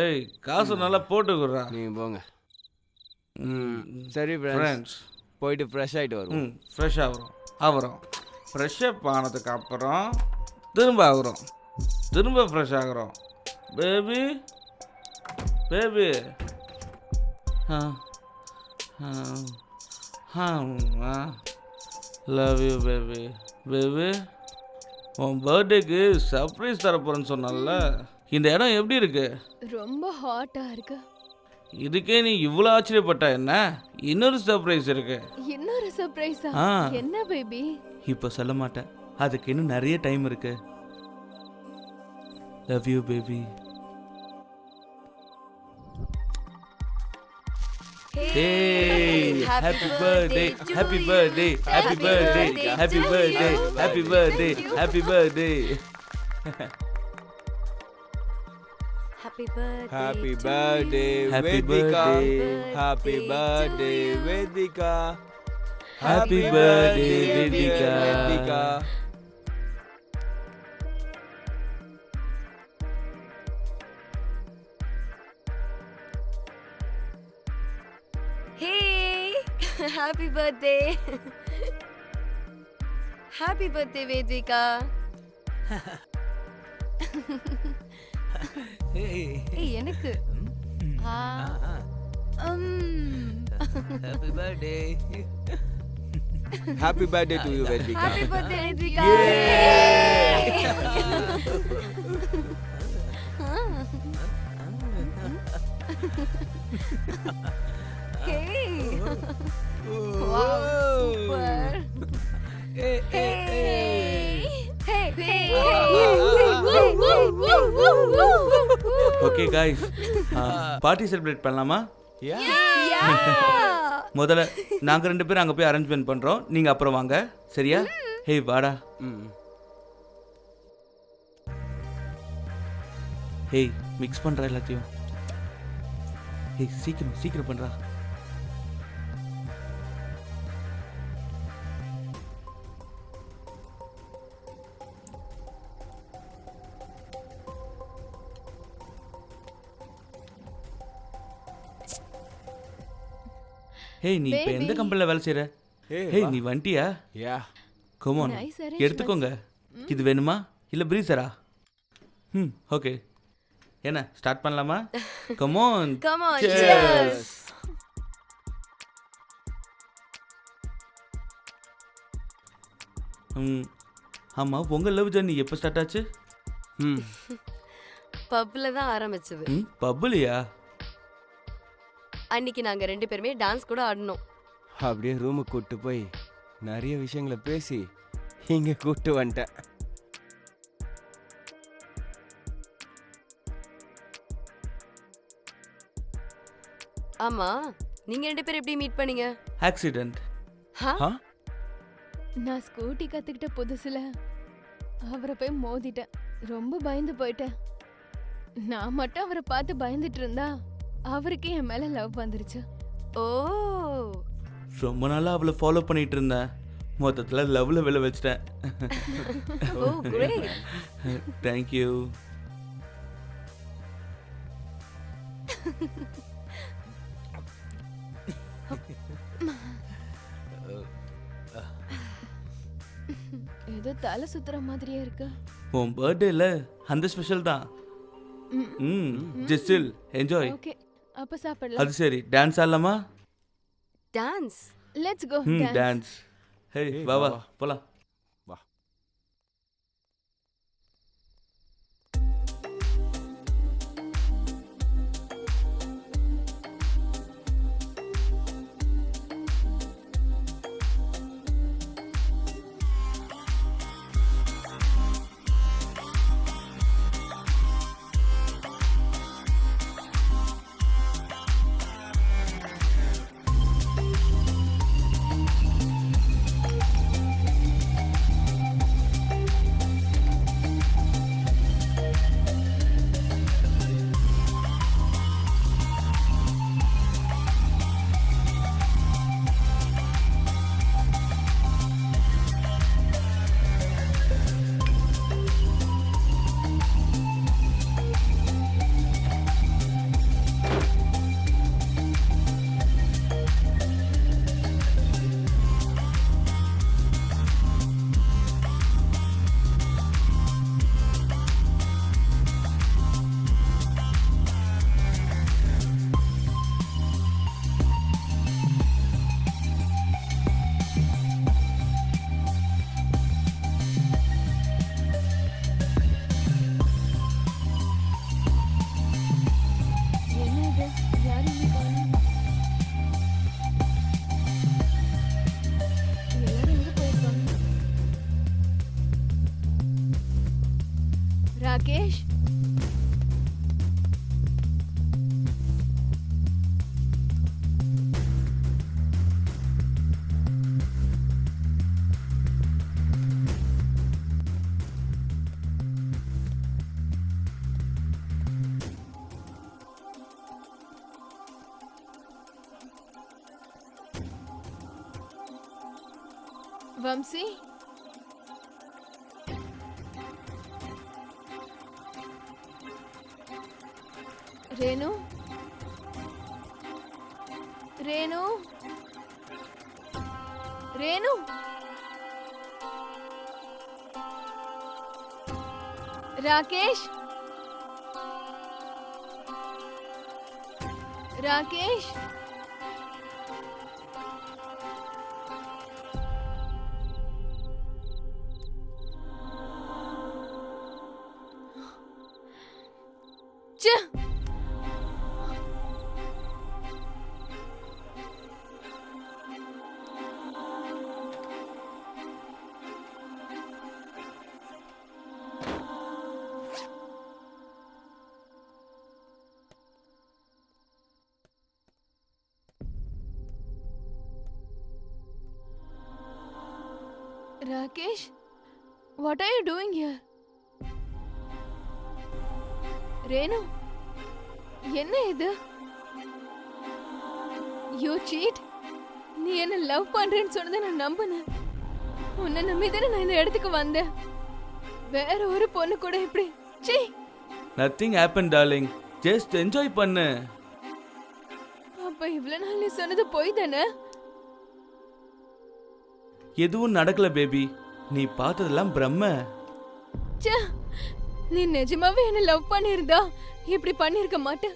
ஏய், காசு நல்லா போட்டுக்குறா. நீங்க போங்க. சரி ஃப்ரெண்ட்ஸ், போயிட்டு ஃப்ரெஷ் ஆகிட்டு வருவோம். ஃப்ரெஷ் ஆகிறோம். ஃப்ரெஷ் அப் ஆனதுக்கு அப்புறம் திரும்ப ஆகுறோம், திரும்ப ஃப்ரெஷ் ஆகுறோம். Baby love you baby. உன் பர்த்டேக்கு சர்ப்ரைஸ் தரப்போறேன்னு சொன்னல, இந்த இடம் எப்படி இருக்கு? ரொம்ப ஹாட்டா இருக்கு. இதுக்கே நீ இவ்வளோ ஆச்சரியப்பட்ட என்ன? இன்னொரு சர்ப்ரைஸ் இருக்கு. இன்னொரு சர்ப்ரைஸா? என்ன பேபி? இப்போ சொல்ல மாட்டேன், அதுக்கு இன்னும் நிறைய டைம் இருக்கு. Love you baby. Hey, happy birthday, happy birthday, happy birthday, happy birthday, happy birthday, happy birthday. Happy birthday. Happy birthday, Happy Vedika. birthday. Happy birthday, Vedika. Happy birthday, Vedika. Hey, happy birthday. Happy birthday, Vedika. ஏய் எனக்கு Happy birthday. Happy birthday to you, Vedika. Happy birthday, Vedika. Hey. Wow, super. Hey. Okay guys, party celebrate பண்ணலாமா? முதல்ல நாங்க ரெண்டு பேரும் அங்க போய் arrangement பண்றோம், நீங்க அப்புறம் வாங்க, சரியா? ஹே வாடா. ஹே மிக்ஸ் பண்ற எல்லாத்தையும். ஹே சீக்கிரம் பண்றா. ஹே நீ இப்போ எந்த கம்பெனியில் வேலை செய்கிற? ஹே நீ வண்டியா? கம் ஆன், எடுத்துக்கோங்க. இது வேணுமா இல்லை ப்ரீசரா? ஓகே, என்ன ஸ்டார்ட் பண்ணலாமா? Come on. Cheers. ஆமாம், உங்கள் லவ் ஜர்னி எப்போ ஸ்டார்ட் ஆச்சு? பப்ல தான் ஆரம்பிச்சது. பப்லையா? அன்னைக்கு நாங்க ரெண்டு பேருமே டான்ஸ் கூட ஆடணும். அப்படியே ரூமுக்கு கூட்டு போய் நிறைய விஷயங்களை பேசி இங்க கூட்டு வந்துட்டேன். ஆமா, நீங்க ரெண்டு பேரும் எப்படி மீட் பண்ணீங்க? ஆக்சிடென்ட். நான் ஸ்கூட்டி கத்துக்கிட்ட புதுசுல அவரை போய் மோதிட்டேன். ரொம்ப பயந்து போயிட்டேன். நான் மட்டும் அவரை பார்த்து பயந்துட்டு இருந்தா அவருக்கு என் மேல லவ் வந்துருச்சு. ஓ, ரொம்ப நாளா அவளை ஃபாலோ பண்ணிட்டு இருந்தேன், மொத்தத்துல லவ்ல விழ வச்சிட்டேன். ஓ கிரேட். Thank you. ஏதோ தலை சுத்துற மாதிரியே இருக்கு. உன் பர்த்டேல அந்த ஸ்பெஷல் தான். Just enjoy. ஓகே, அப்ப சாப்பிடலாம். அது சரி, டான்ஸ் ஆடலாமா? Dance? Let's go dance. Hey வா போலாம். வம்சி ரேணு ரேணு ரேணு ராகேஷ் ராகேஷ் ச்சே Rakesh, what are you doing here? Renu, என்ன இது? You cheat? நீ என்ன லவ் பண்றேன்னு சொன்னதை நான் நம்பினேன். உன்னை நம்பிதானே நான் இந்த இடத்துக்கு வந்தேன். வேற ஒரு பொண்ணு கூட இப்படி சீ. Nothing happen darling, just enjoy பண்ணு. அப்ப இவ்வளவு நாள் நீ சொன்னது போய் தானே? எதுவும் நடக்கல பேபி, நீ பார்த்ததெல்லாம் பிரம்ம. ச்சே, நீ நிஜமாவே என்ன லவ் பண்ணிருந்தா இப்படி பண்ணிருக்க மாட்ட.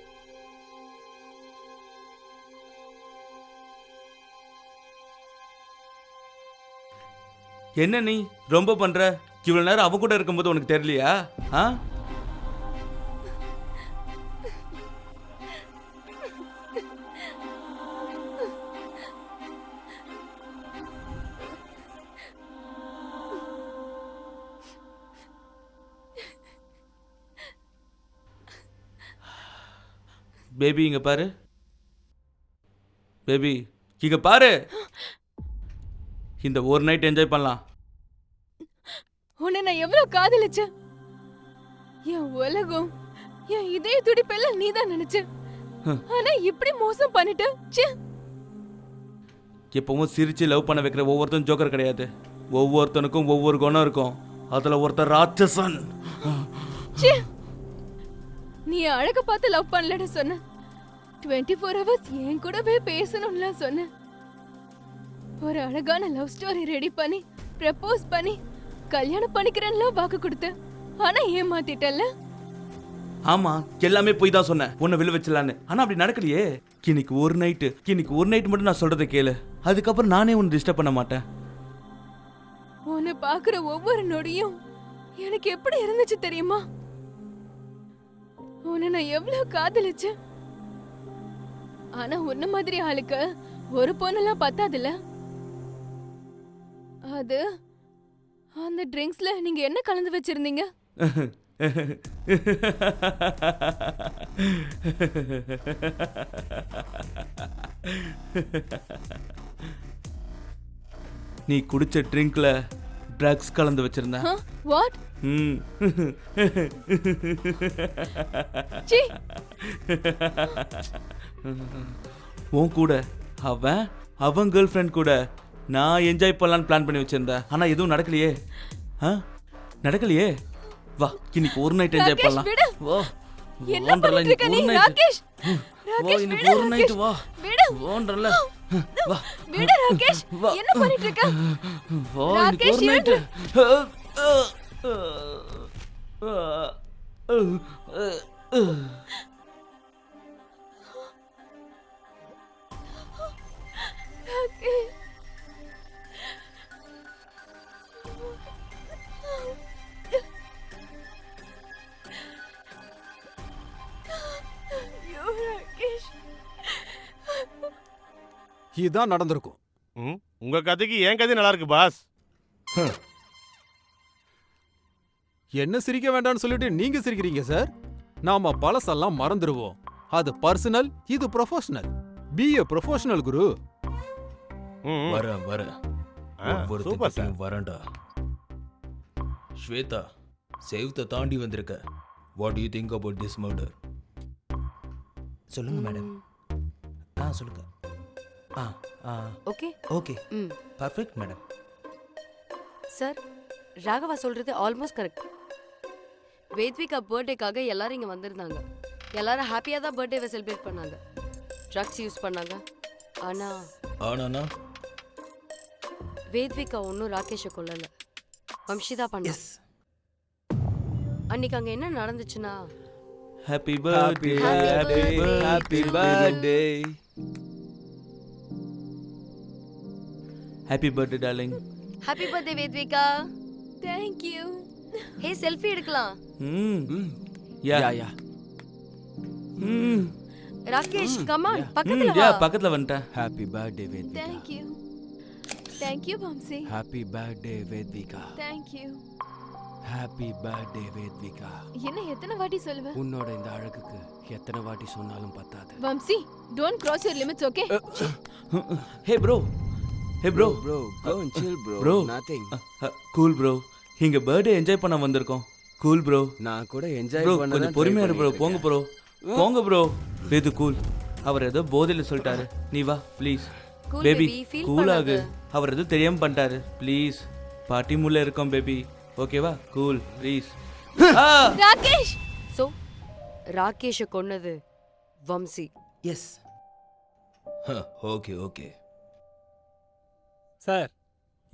என்ன நீ ரொம்ப பண்ற? இவ்வளவு நேரம் அவ கூட இருக்கும்போது உனக்கு தெரியலையா? பேபி இங்க பாரு, பேபி இங்க பாரு. இந்த ஒரு நைட் என்ஜாய் பண்ணலாம். உன்னை நான் எவ்வளவு காதலிச்சேன். என் உலகம், என் இதய துடிப்பெல்லாம் நீதான் நினைச்ச. ஆனா இப்படி மோசம் பண்ணிட்ட. எப்பவும் சிரிச்சு லவ் பண்ண வைக்கிற ஒவ்வொருத்தரும் ஜோக்கர் கிடையாது. ஒவ்வொருத்தனுக்கும் ஒவ்வொரு குணம் இருக்கும். அதுல ஒருத்தர் ராட்சசன். நீ அழக பார்த்து லவ் பண்ணலன்னு சொன்ன. 24 hours என் கூடவே பேசணும்ல சொன்ன. ஒரு அழகான லவ் ஸ்டோரி ரெடி பண்ணி ப்ரப்போஸ் பண்ணி கல்யாணம் பண்ணிக்கிறேன்ல வாக்கு கொடுத்த. ஆனா ஏமாத்திட்டல்ல. ஆமா, எல்லாமே போய் தான் சொன்னேன் உன்னை விழ வச்சலான்னு. ஆனா அப்படி நடக்கலையே. இன்னைக்கு ஒரு நைட்டு மட்டும் நான் சொல்றதை கேளு. அதுக்கப்புறம் நானே உன்னை டிஸ்டர்ப் பண்ண மாட்டேன். உன்னை பாக்குற ஒவ்வொரு நொடியும் எனக்கு எப்படி இருந்துச்சு தெரியுமா? உன்னை நான் எவ்வளவு காதலிச்சேன். ஆனா உன்ன மாதிரி ஆளுக்கு ஒரு பொண்ணெல்லாம் பத்தாதுல. அது அந்த ட்ரிங்க்ஸ்ல நீங்க என்ன கலந்து வச்சிருந்தீங்க? நீ குடிச்ச ட்ரிங்க்ல ட்ரக்ஸ் கலந்து வச்சிருந்த. வாட்? உன் கூட அவன் கேர்ள் ஃப்ரெண்ட் கூட நான் என்ஜாய் பண்ணலான்னு பிளான் பண்ணி வச்சிருந்தேன். ஆனா எதுவும் நடக்கலையே. நடக்கலையே. வா, இன்னைக்கு ஒரு நைட் என்ஜாய் பண்ணலாம். வா, என்ன பண்ணிட்டு இருக்க நீ ராகேஷ்? வா, இன்னைக்கு ஒரு நைட் வா. ஓன்றல. வா. விடு ராகேஷ். என்ன பண்ணிட்டு இருக்க? வா, இன்னைக்கு ஒரு நைட். இதான் நடந்திருக்கும். உங்க கதைக்கு என் கதை நல்லா இருக்கு பாஸ். என்ன சிரிக்க வேண்டாம்னு சொல்லிட்டு நீங்க சிரிக்கிறீங்க சார். நாம பழசெல்லாம் மறந்துடுவோம். அது பர்சனல், இது ப்ரொஃபஷனல். பி எ ப்ரொஃபஷனல் குரு. வரேன் ஒவ்வொருத்தையும் வரேன்டா. ஸ்வேதா, சேவத்தை தாண்டி வந்திருக்க. What you think about this murder? சொல்லுங்க மேடம். சொல்லுங்க. Okay perfect madam. Sir, Raghava சொல்றது ஆல்மோஸ்ட் கரெக்ட். வேத்விகா பர்த்டேக்காக எல்லாரும் இங்க வந்திருந்தாங்க. எல்லாரும் ஹாப்பியா தான் பர்த்டேவை செலிப்ரேட் பண்ணாங்க. ட்ரக்ஸ் யூஸ் பண்ணாங்க. ஆனா வேத்விகா ஒன்றும் ராகேஷை கொல்லல, வம்ஷிதா பண்ண. அன்னைக்கு அங்க என்ன நடந்துச்சுன்னா, happy birthday happy birthday happy birthday darling. Happy birthday Vedhvika. Thank you. Hey, selfie எடுக்கலாம். யா ராகேஷ் கம் ஆன், பக்கத்துல யா வா. பக்கத்துல வந்துட்டேன். Happy birthday Vedhvika. Thank you. Thank you Vamsi. Happy birthday Vedhvika. Thank you. Happy birthday Vedhvika. என்ன எத்தனை வாட்டி சொல்லுவ? உன்னோட இந்த அழகுக்கு எத்தனை வாட்டி சொன்னாலும் பத்தாது. Vamsi, don't cross your limits, okay? Hey bro bro go and chill bro. Bro. Nothing. Cool bro. இங்க பர்த்டே என்ஜாய் பண்ண வந்திருக்கோம். Cool bro. நான் கூட என்ஜாய் ப்ரோ பண்ண கொஞ்சம் பொறுமையா இரு ப்ரோ. போங்க ப்ரோ. போங்க ப்ரோ. இது கூல். அவர் ஏதோ போதையில சொல்லிட்டாரு. நீ வா please. Cool baby baby, feel cool ஆகு. பண்ணாத. அவர் ஏதோ தெரியாம பண்ணிட்டாரு. ப்ளீஸ். பார்ட்டி மூட்ல இருக்கோம் பேபி. ஓகேவா? Cool please. ராகேஷ். சோ ராகேஷை கொன்னது வம்சி. எஸ். ஓகே. சார்,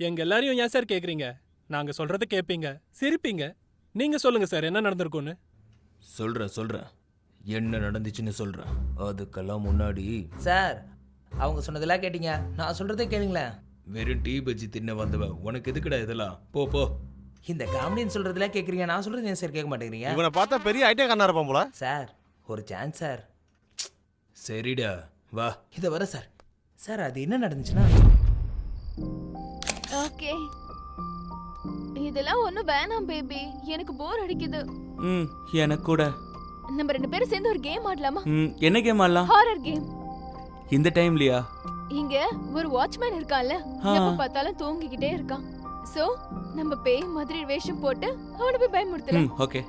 எங்க எல்லாரையும் ஏன் சார் கேக்குறீங்க? நாங்க சொல்றதை கேட்பீங்க, சிரிப்பீங்க. நீங்க சொல்லுங்க சார், என்ன நடந்திருக்கும்னு. சொல்றேன் என்ன நடந்துச்சுன்னு சொல்றேன். அதுக்கெல்லாம் முன்னாடி சார், அவங்க சொன்னதெல்லாம் கேட்டீங்க, நான் சொல்றதே கேளுங்களேன். வெறும் டீ பஜ்ஜி தின்ன வந்தவ உனக்கு எதுக்குடா இதெல்லாம்? போ. இந்த காமெடின்னு சொல்றதெல்லாம் கேட்குறீங்க, நான் சொல்றது ஏன் சார் கேட்க மாட்டேங்கிறீங்க? இவனை பார்த்தா பெரிய ஐடியா கண்ணா இருப்பான் போல. சார், ஒரு சான்ஸ் சார். சரிடா வா. இதை வர சார். சார், அது என்ன நடந்துச்சுன்னா, ஓகே, இதெல்லாம் ஒண்ணும் வேணாம் பேபி, எனக்கு போர் அடிக்குது. எனக்கு கூட. நம்ம 2 பேரும் சேர்ந்து ஒரு கேம் ஆடலாமா? என்ன கேம் ஆடலாம்? Horror game. இந்த டைம்லயா? இங்க ஒரு வாட்ச்மேன் இருக்கான்ல, எப்ப பார்த்தாலும் தூங்கிக்கிட்டே இருக்கான். சோ நம்ம பேய் மாதிரி வேஷம் போட்டு அவனை போய் பயமுறுத்தலாம். ஓகே.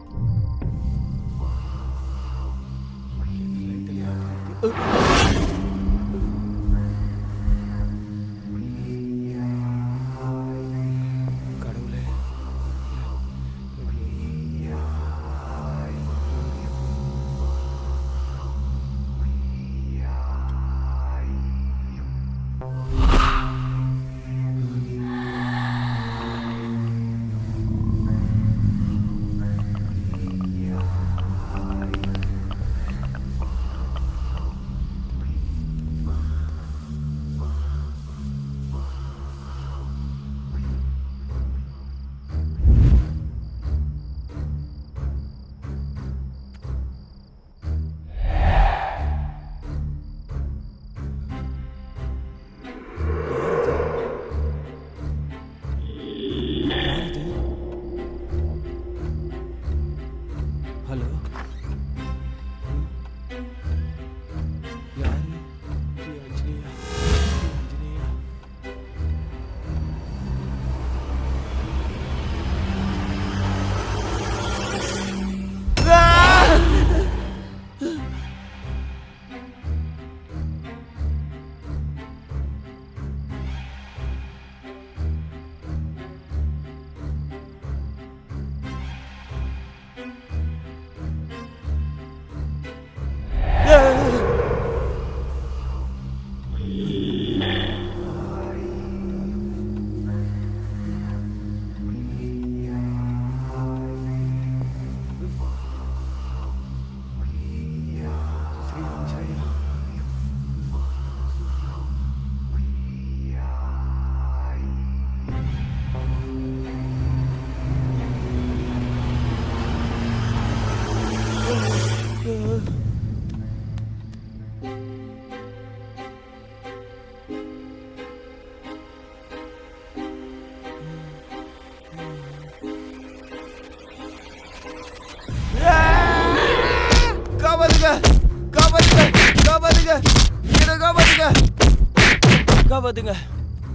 கடவுளே. ஹலோ, யாரு? அஞ்சலியா.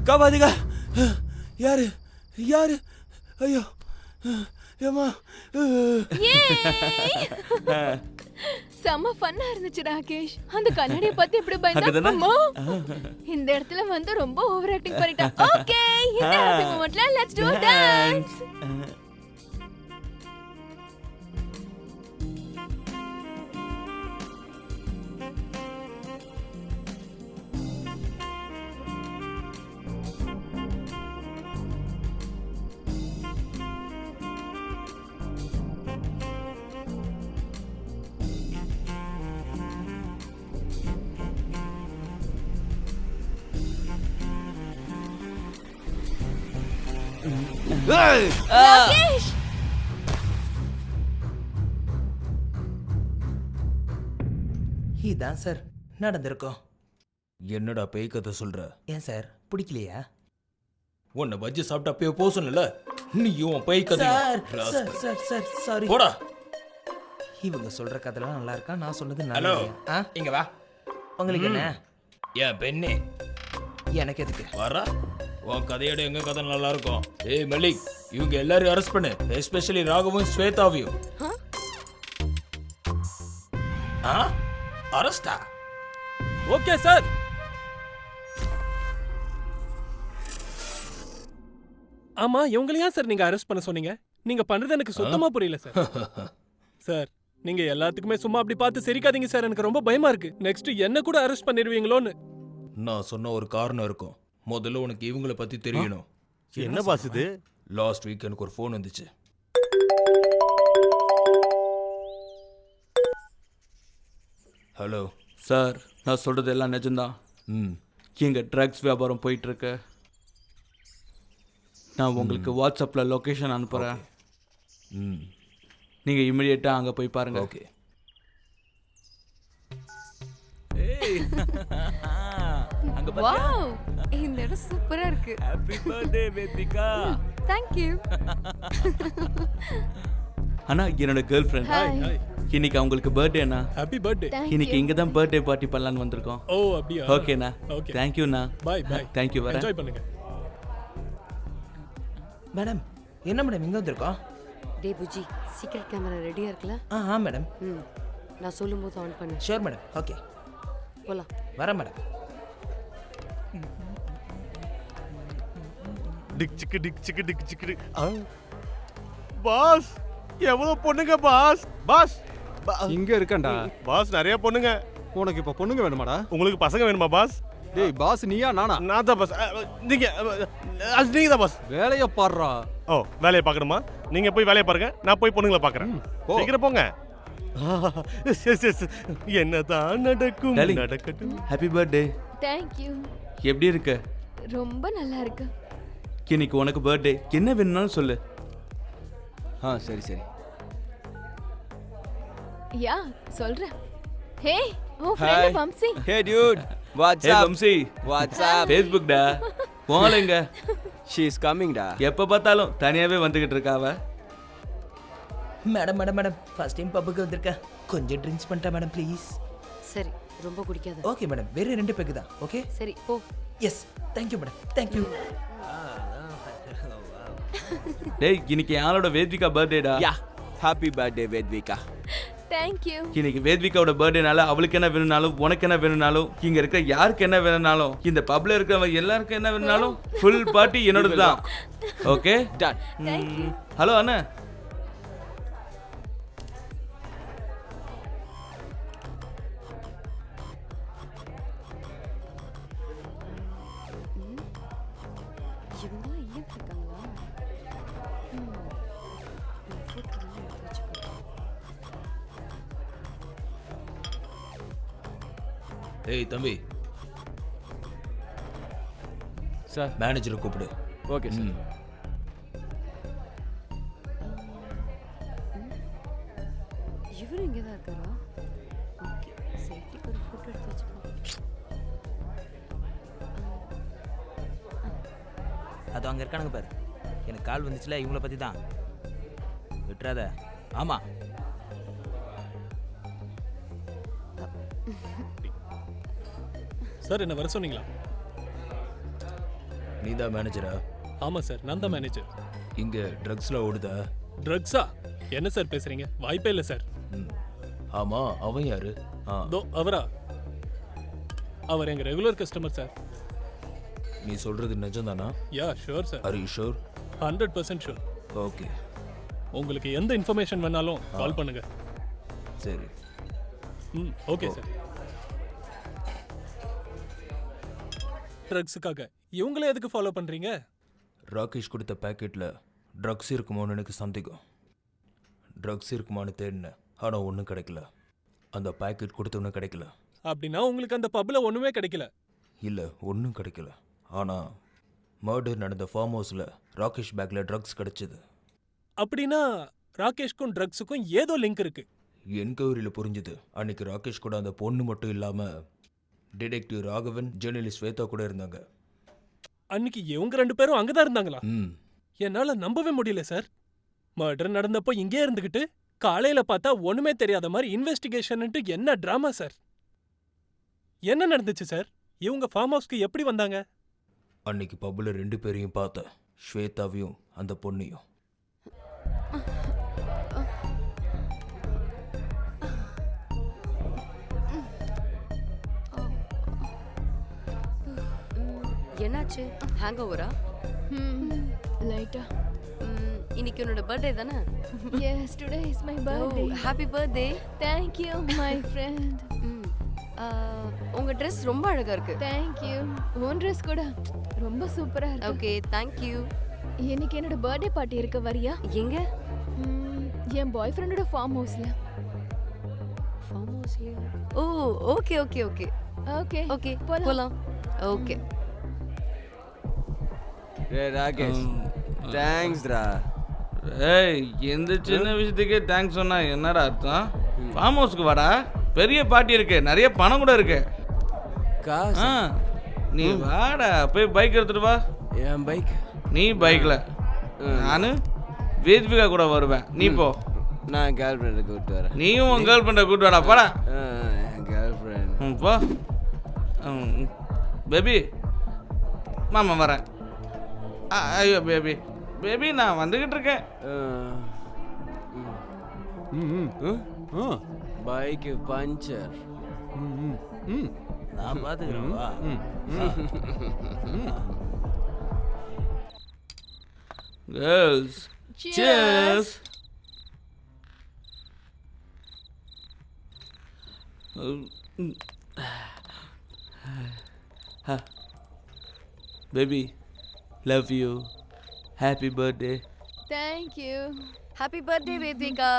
காப்பாத்துங்க. யாரு? ஐயோ ஏமா. செம்ம ஃபன்னா இருந்துச்சு ராகேஷ். அந்த கண்ணாடியை பார்த்து எப்படி பயந்தா அங்கதானே? அம்மா. இந்த இடத்துல வந்து ரொம்ப ஓவர் ஆக்டிங் பண்ணிட்டா. ஓகே, இந்த ஹாப்பி மொமெண்ட்ல லெட்ஸ் டு டான்ஸ். ராகேஷ், இதான் சார் நடந்திருக்கோம். என்னடா பேய் கதை சொல்ற? ஏன் சார் பிடிக்கலையா? உன்னை பஜ்ஜி சாப்பிட்டு அப்பயே போ சொன்னல, நீயும் பேய் கதை. சார் சாரி போடா. இவங்க சொல்ற கதைலாம் நல்லா இருக்கா? நான் சொன்னது நல்லா இல்லையா? இங்க வா. உங்களுக்கு என்ன? ஏன் பெண்ணே, எனக்கு எதுக்கு வரா? உன் கதையோட எங்க கதை நல்லா இருக்கும். ஏய் மலிக், இவங்க எல்லாரையும் அரெஸ்ட் பண்ணு, எஸ்பெஷலி ராகவும் ஸ்வேதாவையும். அரெஸ்டா? Okay sir. ஆமா, இவங்களை ஏன் சார் நீங்க அரெஸ்ட் பண்ண சொன்னீங்க? நீங்க பண்றது எனக்கு சுத்தமா புரியல சார். சார், நீங்க எல்லாத்துக்குமே சும்மா அப்படி பார்த்து சிரிக்காதீங்க சார். எனக்கு ரொம்ப பயமா இருக்கு. நெக்ஸ்ட் என்ன கூட அரெஸ்ட் பண்ணிடுவீங்களோன்னு. நான் சொன்ன ஒரு காரணம் இருக்கும். முதல்ல உனக்கு இவங்கள பத்தி தெரியணும். என்ன பாஸ் இது? லாஸ்ட் வீக் எனக்கு ஒரு ஃபோன் வந்துச்சு. ஹலோ சார், நான் சொல்றது எல்லாம் நிஜம்தான். இங்க ட்ரக்ஸ் வியாபாரம் போயிட்டு இருக்கு. நான் உங்களுக்கு வாட்ஸ்அப்பில் லொக்கேஷன் அனுப்புகிறேன். நீங்கள் இமிடியேட்டாக அங்கே போய் பாருங்க. ஓகே. வாவ், இந்த இடம் சூப்பரா இருக்கு. Happy birthday Vedhvika. Thank you. அண்ணா, என்னோட கேர்ள் ஃப்ரெண்ட். இன்னைக்கு அவங்களுக்கு பர்த்டே அண்ணா. Happy birthday. இன்னைக்கு இங்க தான் பர்த்டே பார்ட்டி பண்ணலாம்னு வந்திருக்கோம். ஓ அப்படியா? ஓகேண்ணா. ஓகே. தேங்க் யூண்ணா. Bye bye. Thank you. வரேன். என்ஜாய் பண்ணுங்க. மேடம், என்ன மேடம் இங்க வந்திருக்கோம்? டே புஜி, சீக்ரெட் கேமரா ரெடியா இருக்குல? மேடம். நான் சொல்லும்போது ஆன் பண்ணு. Sure madam. ஓகே, போலாம். வரேன் மேடம். டிக் சிக்கு டிக் சிக்கு டிக் சிக்கு. பாஸ், எவ்வளவு பொண்ணுங்க பாஸ். பாஸ் இங்க இருக்கேன்டா. பாஸ், நிறைய பொண்ணுங்க. உனக்கு இப்ப பொண்ணுங்க வேணுமாடா? உங்களுக்கு பசங்க வேணுமா பாஸ்? டேய் பாஸ், நீயா நானா? நான் தான் பாஸ். நீங்க தான் பாஸ். வேலைய பாருடா. ஓ, வேலையை பார்க்கணுமா? நீங்க போய் வேலையை பாருங்க, நான் போய் பொண்ணுங்களை பார்க்கறேன். சீக்கிரம் போங்க. என்னதான் நடக்கும் நடக்கட்டும். Happy birthday. Thank you. எப்படி இருக்க? ரொம்ப நல்லா இருக்கு. இன்னைக்கு உனக்கு பர்த்டே. என்ன வேணும்னாலும் சொல்லு. சரி சரி. யா, சொல்றேன். Hey, oh friend Vamsi. Hey dude, what's up? Vamsi, what's up? Facebook டா. போலங்க. ஷீ இஸ் கமிங் டா. எப்ப பார்த்தாலும் தனியாவே வந்துகிட்டு இருக்காவ. Madam madam madam, first time பப்புக்கு வந்திருக்க. கொஞ்சம் ட்ரிங்க்ஸ் பண்ணிட்டா மேடம் ப்ளீஸ். சரி, ரொம்ப குடிக்காத. ஓகே மேடம், வேற 2 பேக்கு தான். ஓகே சரி, போ. Yes, thank you madam. Thank you. டேய், இன்னைக்கு யாரோட வேத்விகா பர்த்டேடா. Yeah, happy birthday Vedhvika. Thank you. இன்னைக்கு வேத்விகாவோட பர்த்டேனால அவளுக்கு என்ன வேணும்னாலும், உனக்கு என்ன வேணும்னாலும், இங்க இருக்க யாருக்கு என்ன வேணும்னாலும், இந்த பப்ல இருக்கிறவங்க எல்லாருக்கும் என்ன வேணும்னாலும் ஃபுல் பார்ட்டி என்னோட தான். Okay done. Thank you. Hello அண்ணா. இவங்கெல்லாம் இங்கே இருக்காங்களா? ஏய் தம்பி, சார் மேனேஜரை கூப்பிடு. Okay sir. இவரு இங்கே தான் இருக்காரா? ஓகே, சேஃப்டிக்கு ஒரு ஃபோட்டோ எடுத்து வச்சுப்போம். அது அங்கே இருக்கானுங்க பாரு. எனக்கு கால் வந்துச்சுல, இவங்கள பற்றி தான். விட்டுறாத. ஆமாம். சார், என்ன வர சொன்னீங்களா? நீ தான் மேனேஜரா? ஆமா சார், நான் தான் மேனேஜர். இங்க ட்ரக்ஸ்லாம் ஓடுதா? ட்ரக்ஸா? என்ன சார் பேசுறீங்க? வாய்ப்பே இல்லை சார். ஆமா அவன் யாரு? தோ அவரா? அவர் எங்க ரெகுலர் கஸ்டமர் சார். நீ சொல்றது நிஜம்தானா? Ya sure sir. Are you sure? 100% sure. Okay. உங்களுக்கு எந்த இன்ஃபர்மேஷன் வேணாலும் கால் பண்ணுங்க. சரி. Okay sir. ட்ரக்ஸுக்காக இவங்களே எதுக்கு ஃபாலோ பண்றீங்க? ராகேஷ் கொடுத்த பேக்கெட்ல ட்ரக்ஸ் இருக்குமோன்னு எனக்கு சந்தேகம். ட்ரக்ஸ் இருக்குமான்னு தேடினேன், ஆனால் ஒன்றும் கிடைக்கல. அந்த பேக்கெட் கொடுத்தவனும் கிடைக்கல. அப்படின்னா உங்களுக்கு அந்த பப்ல ஒண்ணுமே கிடைக்கல? இல்லை, ஒன்றும் கிடைக்கல. ஆனால் மர்டர் நடந்த ஃபார்ம் ஹவுஸில் ராகேஷ் பேக்கில் ட்ரக்ஸ் கிடைச்சது. அப்படின்னா ராகேஷ்க்கும் ட்ரக்ஸுக்கும் ஏதோ லிங்க் இருக்கு. என்கொயரியில் புரிஞ்சுது. அன்னைக்கு ராகேஷ் கூட அந்த பொண்ணு மட்டும் இல்லாமல் டிடெக்டிவ் ராகவன், ஜேர்னலிஸ்ட் ஸ்வேதா கூட இருந்தாங்க. அன்னைக்கு இவங்க 2 பேரும் அங்கதான் இருந்தாங்களா? என்னால நம்பவே முடியல சார். மர்டர் நடந்தப்போ இங்கே இருந்துகிட்டு காலையில பார்த்தா ஒண்ணுமே தெரியாத மாதிரி இன்வெஸ்டிகேஷன் என்ன டிராமா சார்? என்ன நடந்துச்சு சார்? இவங்க ஃபார்ம் ஹவுஸ்க்கு எப்படி வந்தாங்க? அன்னைக்கு பப்ல 2 பேரையும் பார்த்தேன், ஸ்வேதாவையும் அந்த பொண்ணையும். என்னாச்சு? ஹேங் ஓவரா? லைட்டா. இன்னைக்கு உன்னோட பர்த்டே தானே? Yes, today is my birthday. Happy birthday. Thank you, my friend. உங்க Dress ரொம்ப அழகா இருக்கு. Thank you. உன் Dress கூட ரொம்ப சூப்பரா இருக்கு. Okay, thank you. இன்னைக்கு என்னோட பர்த்டே பார்ட்டி இருக்கு, வரியா? எங்க? என் பாய் ஃப்ரெண்டோட ஃபார்ம் ஹவுஸ்ல. ஃபார்ம் ஹவுஸ்ல? Oh, okay okay okay. Okay okay, போலாம். ஓகே. ராகேஷ், தேங்க்ஸ்டா. ஏய், இந்த சின்ன விஷயத்துக்கே தேங்க்ஸ் சொன்னா என்னடா அர்த்தம்? ஃபார்ம் ஹவுஸ்க்கு வாடா, பெரிய பார்ட்டி இருக்கு, நிறைய பணம் கூட இருக்கு. நீ வாடா, போய் பைக் எடுத்துட்டு வா. என் பைக்? நீ பைக்ல, நானு வேத்விகா கூட வருவேன். நீ போ. நான் கேர்ள் ஃப்ரெண்டை கூப்பிட்டு வரேன். நீயும் உன் கேர்ள் ஃப்ரெண்டை கூப்பிட்டு வாடா, போடா. என் கேர்ள் ஃப்ரெண்ட். போ பேபி. மாமா வரேன். ஐயோ பேபி, பேபி நான் வந்துகிட்டு இருக்கேன். Bike puncture. நான் பார்த்துக்கிறேன். வா. Girls, cheers. Baby, love you. Happy birthday. Thank you. Happy birthday Vedhvika.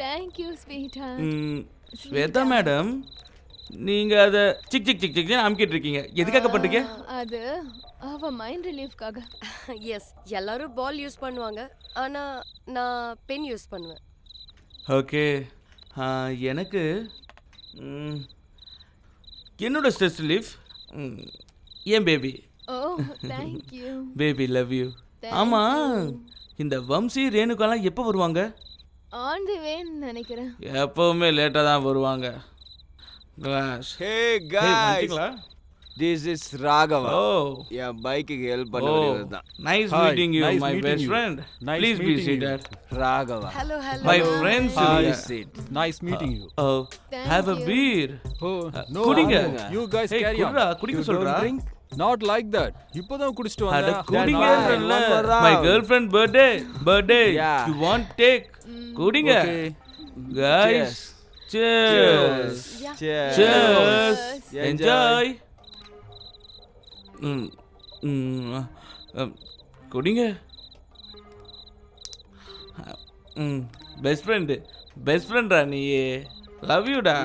Thank you, sweetheart. Swetha madam, நீங்க அத சிக் சிக் சிக் சிக் அமுக்கிட்டு இருக்கீங்க. எதுக்காக பண்றீங்க? அது அவ மைண்ட் ரிலீஃப்காக. எஸ், எல்லாரும் பால் யூஸ் பண்ணுவாங்க, ஆனா நான் பென் யூஸ் பண்ணுவேன். ஓகே. எனக்கு என்னோட ஸ்ட்ரெஸ் ரிலீஃப் என் baby. Oh, thank you. Baby love you. ஆமா, இந்த வம்சி ரேணுகாலாம் எப்போ வருவாங்க? ஆன் தி வே நினைக்கிறேன். எப்பவுமே லேட்டா தான் வருவாங்க. Class. Hey guys, this is Raghava. என் பைக்குக்கு ஹெல்ப் பண்ணவர் தான். Nice meeting you, my best friend. Please be seated. Raghava. Hello, hello. My friends. Nice meeting you. Have a beer. No, குடிங்க. You guys carry on. குடிக்க சொல்றா. Not like that. இப்போதான் குடிச்சிட்டு அட வந்தேன். குடிங்கன்றல்ல. My girlfriend birthday. You want take? குடிங்க. Guys. Cheers. Cheers. Enjoy. குடிங்க. Best ஃப்ரெண்டா நீ? லவ் யூடா.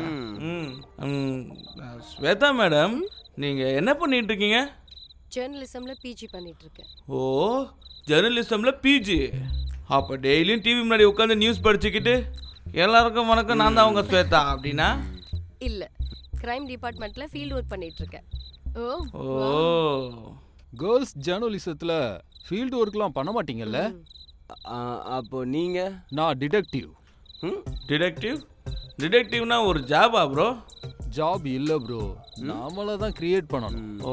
ஸ்வேதா மேடம், நீங்க என்ன பண்ணிட்டு இருக்கீங்க? ஜெர்னலிசம்ல பிஜி பண்ணிட்டு இருக்கேன். ஓ, ஜெர்னலிசம்ல பிஜி. அப்ப டெய்லியும் டிவி முன்னாடி உட்காந்து நியூஸ் படிச்சுக்கிட்டு எல்லாருக்கும் வணக்கம், நான் தான் உங்க ஸ்வேதா அப்படின்னா? இல்ல, கிரைம் டிபார்ட்மெண்ட்ல ஃபீல்ட் ஒர்க் பண்ணிட்டு இருக்கேன். ஓ, கேர்ள்ஸ் ஜர்னலிசத்துல ஃபீல்ட் ஒர்க்லாம் பண்ண மாட்டீங்கல்ல? அப்போ நீங்க? நான் டிடெக்டிவ். டிடெக்டிவ்னா ஒரு ஜாபா ப்ரோ? ஜாப் இல்ல ப்ரோ, நாமளா தான் கிரியேட் பண்ணணும். ஓ,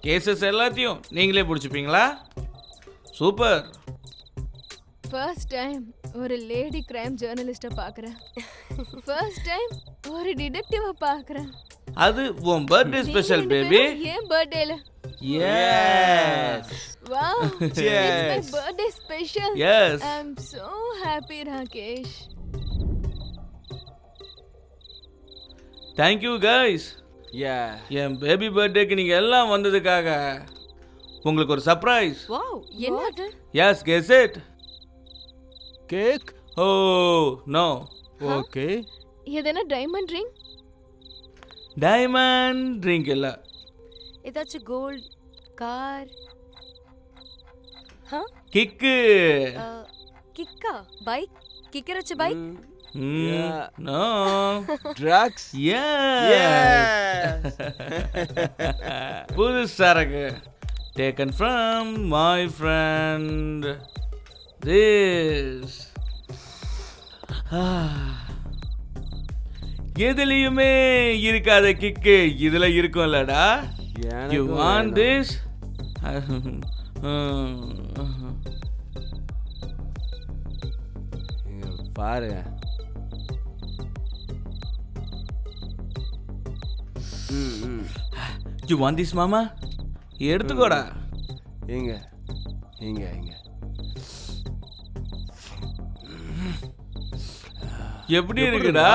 கேசஸ் எல்லாத்தையும் நீங்களே பிடிச்சிப்பீங்களா? சூப்பர். ஃபர்ஸ்ட் டைம் ஒரு லேடி கிரைம் ஜேர்னலிஸ்ட பாக்குறேன். ஃபர்ஸ்ட் டைம் ஒரு டிடெக்டிவ பாக்குறேன். அது உன் பர்த்டே ஸ்பெஷல் பேபி. ஏன் பர்த்டேல? Yes. Wow. It's my birthday special. Yes. I'm so happy, Rakesh. Thank you guys. என் பேபி பர்த்டேக்கு நீங்க எல்லாம் வந்ததுக்காக உங்களுக்கு ஒரு சர்ப்ரைஸ். வாவ், என்னது? Yes, guess it. Cake? Oh, no. Okay. எதனா டைமண்ட் ரிங்? டைமண்ட் ரிங் இல்ல. ஏதாச்சும் கோல்ட் கார்? கிக்கு. கிக்கா? பைக்? கிக்கரச்சு பைக்? No. ட்ரக்ஸ்? Yes. புது சரக்கு. Taken from my friend. This. எதுலயுமே இருக்காத கிக்கு இதுல இருக்கும்லடா. You want this? பாருங்க. You want this மாமா? எடுத்துக்கோடா. இங்க இங்க இங்க. எப்படி இருக்குடா?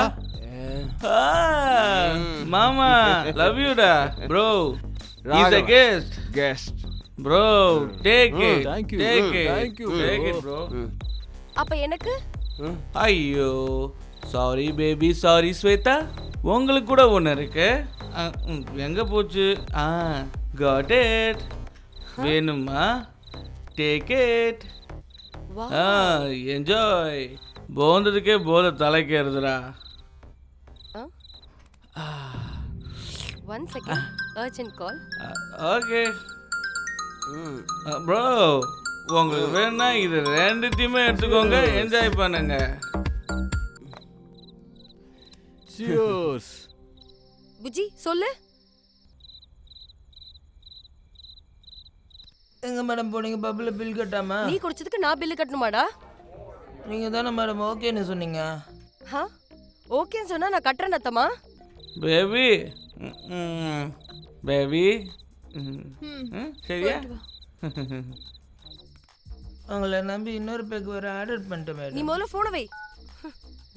மாமா love you டா. Bro, he's a guest. Bro, take it. Thank you. Take it. Thank you. Take it, bro. அப்ப எனக்கு? ஐயோ, சாரி பேபி, சாரி ஸ்வேதா. உங்களுக்கு கூட ஒன்று இருக்கு. எங்க போச்சு? got it. வேணுமா? take it. என்ஜாய். போந்ததுக்கே போத தலைக்கேறுதுடா. One second. Urgent call. Okay. Bro, உங்களுக்கு வேணா இது ரெண்டுத்தையுமே எடுத்துக்கோங்க, என்ஜாய் பண்ணுங்க. Cheers. புஜி சொல்லு. எங்க மேடம் போனீங்க பப்ல பில் கட்டாம? நீ குடிச்சதுக்கு நான் பில் கட்டணுமாடா? நீங்க தானே மேடம் ஓகேன்னு சொன்னீங்க. ஓகேன்னு சொன்னா நான் கட்டுறேன் அத்தமா. பேபி பேபி சரியா? உங்களை நம்பி இன்னொரு பேக்கு வேற ஆர்டர் பண்ணிட்டேன் நீ மேடம். முதல்ல போன வை.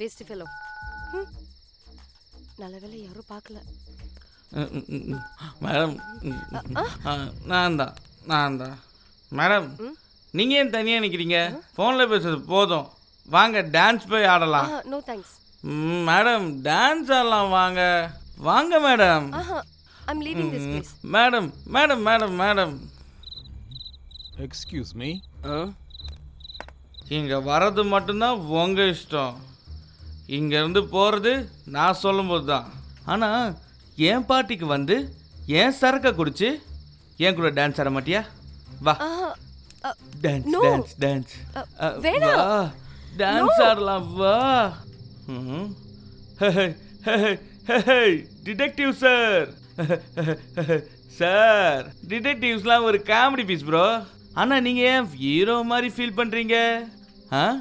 Waste fellow. நல்ல வேளை யாரும் பார்க்கல. மேடம் நான் தான் மேடம். நீங்கள் ஏன் தனியாக நிற்கிறீங்க? ஃபோனில் பேசுறது போதும், வாங்க டான்ஸ் போய் ஆடலாம். No thanks. மேடம் டான்ஸ் ஆடலாம், வாங்க வாங்க madam. I'm leaving this place. Madam madam madam madam Excuse me. இங்கே வர்றது மட்டும்தான் உங்கள் இஷ்டம். இங்கேருந்து போகிறது நான் சொல்லும்போது தான். ஆனால் என் பார்ட்டிக்கு வந்து என் சரக்கை குடிச்சு என் கூட டான்ஸ் ஆட மாட்டியா? வா டான்ஸ் டான்ஸ் டான்ஸ். வேணாம். டான்ஸ் ஆடலாம், வா. Detective sir. சார், டிடெக்டிவ்ஸ்லாம் ஒரு காமெடி பீஸ் ப்ரோ. ஆனால் நீங்கள் ஏன் ஹீரோ மாதிரி ஃபீல் பண்ணுறீங்க?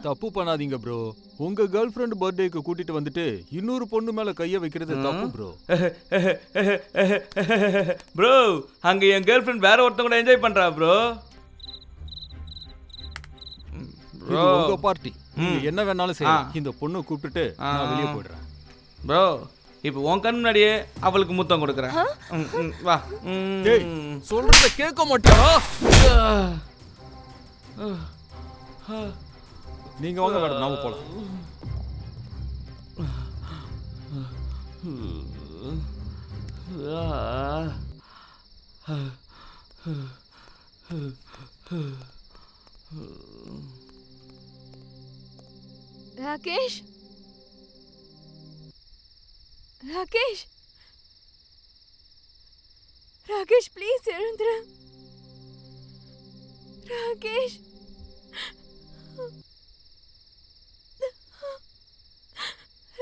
தப்பு பண்ணாதீங்க ப்ரோ. உங்க கேர்ள் ஃப்ரெண்ட் பர்த்டேக்கு கூட்டிட்டு வந்துட்டு இன்னொரு பொண்ணு மேல கைய வைக்கிறது தப்பு ப்ரோ. ப்ரோ, அங்க என் கேர்ள் ஃப்ரெண்ட் வேற ஒருத்தங்க கூட என்ஜாய் பண்றா ப்ரோ. இது உங்க பார்ட்டி, நீங்க என்ன வேணாலும் செய்யலாம். இந்த பொண்ணு கூப்பிட்டுட்டு நான் வெளியே போயிடுறேன். ப்ரோ, இப்போ உன் கண் முன்னாடியே அவளுக்கு முத்தம் கொடுக்குறேன். வா. டேய், சொல்றத கேட்க மாட்டியா? நீங்க வாங்க மேடம், நாம போலாம். ராகேஷ், ராகேஷ், ராகேஷ் ப்ளீஸ் எழுந்துரு. ராகேஷ்,